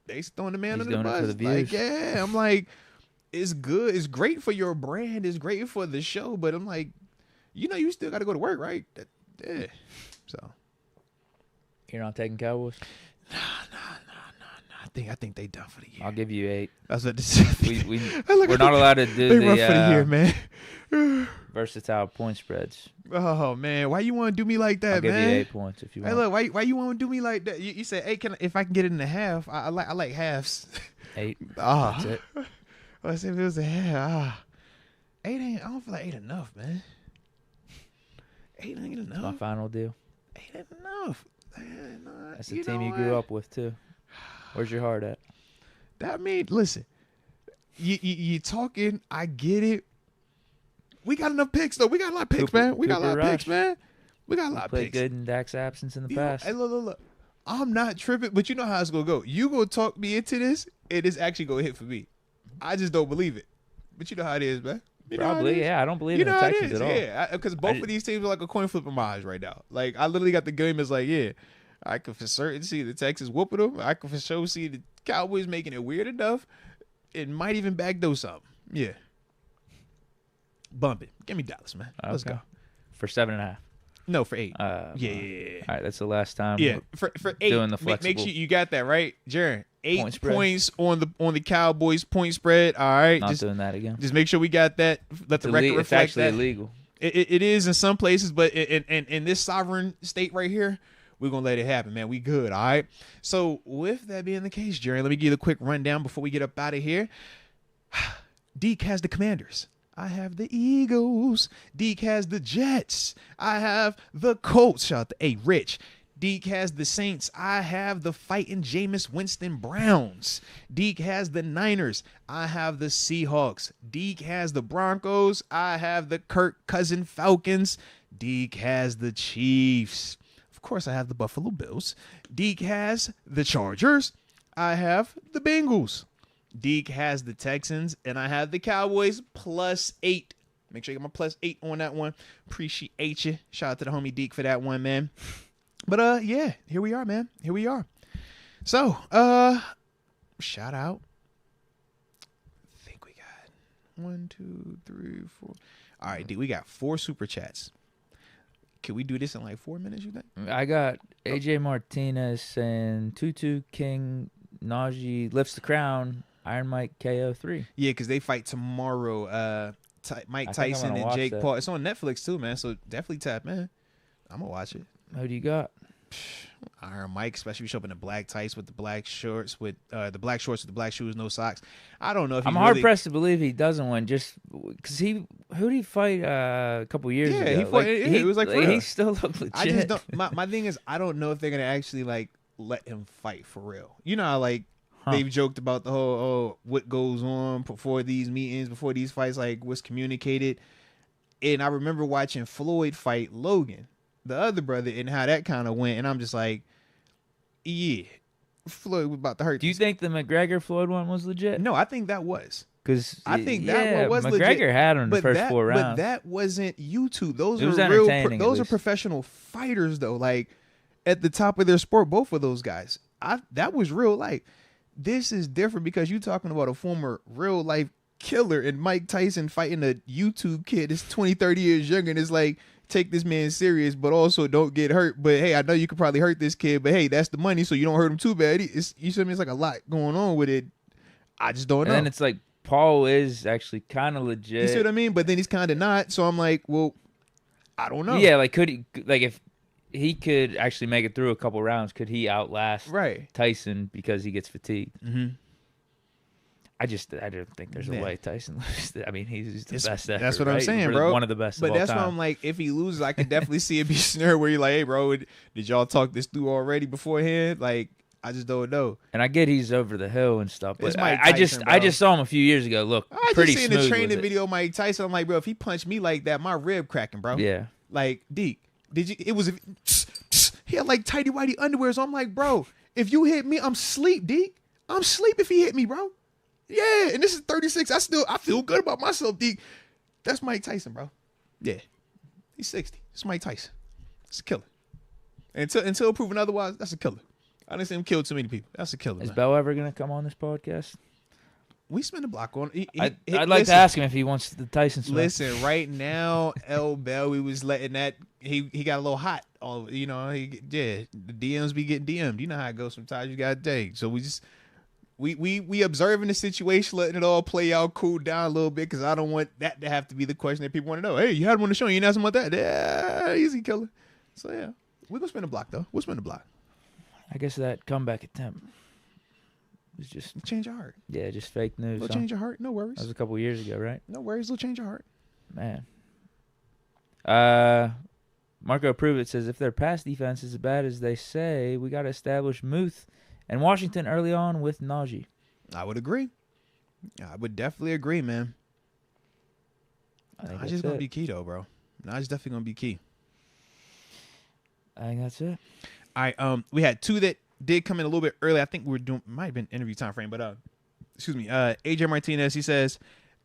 they throwing the man under the bus. Like, yeah, I'm like, it's good. It's great for your brand. It's great for the show. But I'm like, you still got to go to work, right? Yeah. So You're not taking Cowboys? Nah. I think they done for the year. I'll give you 8. That's what this is. We're not allowed to do they rough for the year, man. Versatile point spreads. Oh man, why you want to do me like that, I'll man? give you 8 points if you want. Hey, look, why you want to do me like that? You said, hey, if I can get it in the half, I like halves. 8. That's it. Let's see if it was a half. 8 ain't. I don't feel like 8 enough, man. 8 ain't enough. That's my final deal. 8 ain't enough. That's the team you grew up with too. Where's your heart at? That mean, listen, you talking, I get it. We got enough picks, though. We got a lot of picks, man. We got a lot of picks, man. We got a lot of picks. Played good in Dak's absence in the past. Hey, look. I'm not tripping, but you know how it's going to go. You going to talk me into this, and it's actually going to hit for me. I just don't believe it. But you know how it is, man. Probably, yeah. I don't believe in the Texans at all. Yeah, because both of these teams are like a coin flip in my eyes right now. Like, I literally got the game as like, yeah, I can for certain see the Texans whooping them. I can for sure see the Cowboys making it weird enough. It might even backdoor something. Yeah. Bump it. Give me Dallas, man. Okay. Let's go. For 7.5. No, for 8. Yeah. All right, that's the last time. Yeah, for 8. Doing the flexible. Make sure you got that right, Jaron. 8 points on the Cowboys point spread. All right, not doing that again. Just make sure we got that. Let the record reflect that. It's actually illegal. It is in some places, but in this sovereign state right here, we're going to let it happen, man. We good, all right? So with that being the case, Jerry, let me give you a quick rundown before we get up out of here. Deke has the Commanders. I have the Eagles. Deke has the Jets. I have the Colts. Shout out to A. Rich. Deke has the Saints. I have the fighting Jameis Winston Browns. Deke has the Niners. I have the Seahawks. Deke has the Broncos. I have the Kirk Cousin Falcons. Deke has the Chiefs. Of course, I have the Buffalo Bills. Deke has the Chargers. I have the Bengals. Deke has the Texans. And I have the Cowboys +8. Make sure you get my +8 on that one. Appreciate you. Shout out to the homie Deke for that one, man. But, yeah, here we are, man. Here we are. So, shout out. I think we got 1, 2, 3, 4. All right, Deke, we got 4 super chats. Can we do this in like 4 minutes, you think? I got AJ Martinez saying Tutu King Najee lifts the crown. Iron Mike KO 3. Yeah, because they fight tomorrow. Mike I think I'm Tyson gonna and watch Jake that. Paul. It's on Netflix too, man. So definitely tap in. I'm gonna watch it. Who do you got? Iron Mike, especially if you show up in the black tights with the black shorts with the black shorts with the black shoes, no socks. I don't know if I'm he's hard really, pressed to believe he doesn't win, just because who did he fight a couple years ago? he fought. It was like for real. he still looked legit. I just don't. My thing is, I don't know if they're gonna actually like let him fight for real. You know how like they've joked about the whole what goes on before these meetings, before these fights, like what's communicated. And I remember watching Floyd fight Logan, the other brother, and how that kind of went. And I'm just like, yeah, Floyd was about to hurt. Do you think the McGregor Floyd one was legit? No, I think that was. Because I think that one was McGregor legit. had him in the first 4 rounds. But that wasn't YouTube. Those It was are real. entertaining, Those at are least. professional fighters, though. Like at the top of their sport, both of those guys. That was real life. This is different because you're talking about a former real life killer and Mike Tyson fighting a YouTube kid that's 20, 30 years younger, and it's like, take this man serious, but also don't get hurt. But hey, I know you could probably hurt this kid, but hey, that's the money, so you don't hurt him too bad. You see me? It's like a lot going on with it. I just don't know. And then it's like Paul is actually kind of legit. You see what I mean? But then he's kind of not. So I'm like, well, I don't know. Yeah, like could he? Like if he could actually make it through a couple rounds, could he outlast Tyson because he gets fatigued? Mm-hmm. I don't think there's a way Tyson loses. I mean, he's the best ever. That's what I'm saying, He's bro. One of the best. But of all that's time. why I'm like, if he loses, I could definitely see it be a scenario where you're like, hey, bro, did y'all talk this through already beforehand? Like, I just don't know. And I get he's over the hill and stuff, but Mike I Tyson, I bro. just saw him a few years ago. Look, I pretty just seen smooth the training with it. video of Mike Tyson. I'm like, bro, if he punched me like that, my rib cracking, bro. Yeah. Like, Deke, did you? It was he had like tighty whitey underwear. So I'm like, bro, if you hit me, I'm sleep, Deke. I'm sleep if he hit me, bro. Yeah, and this is 36. I feel good about myself, Deke. That's Mike Tyson, bro. Yeah, he's 60. It's Mike Tyson. It's a killer. Until proven otherwise, that's a killer. I didn't see him kill too many people. That's a killer. Is Man. Bell ever gonna come on this podcast? We spend a block on. I'd like to ask him if he wants the Tyson smoke. Listen, right now, L. Bell, we was letting that he got a little hot. All you know, the DMs be getting DM'd. You know how it goes sometimes. You got to dig. So we just we observing the situation, letting it all play out, cool down a little bit, because I don't want that to have to be the question that people want to know. Hey, you had him on the show, you didn't ask him about that? Yeah, easy killer. So yeah, we're gonna spin a block though. We'll spin a block. I guess that comeback attempt was just Change your heart. yeah, just fake news. Little Huh? change your heart. No worries. That was a couple years ago, right? No worries. Little change your heart. Man. Marco Pruitt says if their pass defense is as bad as they say, we got to establish Muth and Washington early on with Najee. I would agree. I would definitely agree, man. I think Najee's that's gonna it. be key though, bro. Najee's definitely gonna be key. I think that's it. All right, we had two that did come in a little bit early. I think we were doing might have been interview time frame, but excuse me. AJ Martinez, he says,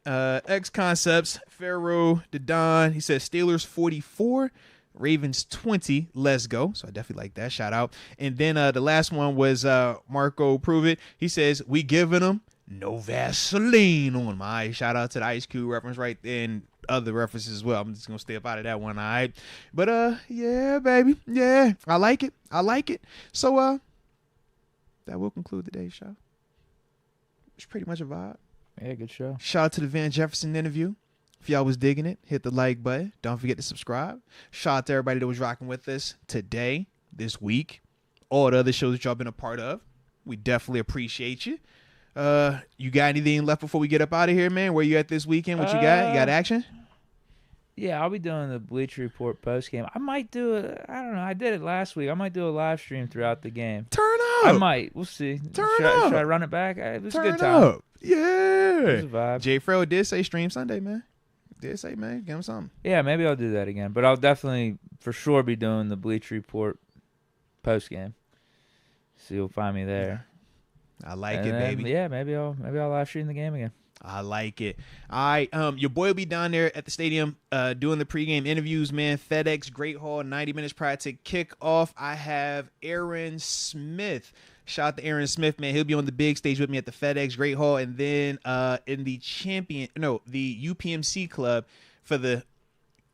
X Concepts, Pharaoh, Don. He says Steelers 44, Ravens 20. Let's go. So I definitely like that. Shout out. And then the last one was Marco Prove It. He says we giving them no Vaseline on my shout out to the Ice Cube reference right there and other references as well. I'm just gonna stay up out of that one, all right. But yeah, baby. Yeah. I like it. I like it. So that will conclude today's show. It's pretty much a vibe. Yeah, good show. Shout out to the Van Jefferson interview. If y'all was digging it, hit the like button. Don't forget to subscribe. Shout out to everybody that was rocking with us today, this week, all the other shows that y'all been a part of. We definitely appreciate you. You got anything left before we get up out of here, man? Where you at this weekend? What you got? You got action? Yeah, I'll be doing the Bleacher Report post game. I might do I don't know. I did it last week. I might do a live stream throughout the game. Turn up. I might. We'll see. Turn should up. Should I run it back? It was Turn a good time. up. Yeah. It was a vibe. Jay Farrell did say stream Sunday, man. Did say, man, give him something. Yeah, maybe I'll do that again. But I'll definitely, for sure, be doing the Bleacher Report post game. So you'll find me there. I like And it, then, baby. Yeah, maybe I'll live stream the game again. I like it. All right, your boy will be down there at the stadium doing the pregame interviews, man. FedEx Great Hall, 90 minutes prior to kickoff. I have Aaron Smith. Shout out to Aaron Smith, man. He'll be on the big stage with me at the FedEx Great Hall, and then in the the UPMC Club for the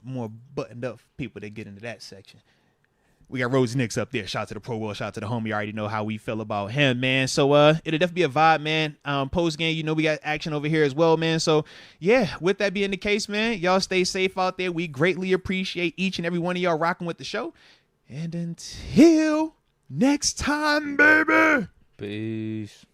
more buttoned up people that get into that section. We got Rose Nix up there. Shout out to the Pro World. Shout out to the homie. You already know how we feel about him, man. So it'll definitely be a vibe, man. Post game, we got action over here as well, man. So yeah, with that being the case, man, y'all stay safe out there. We greatly appreciate each and every one of y'all rocking with the show. And until next time, baby. Peace.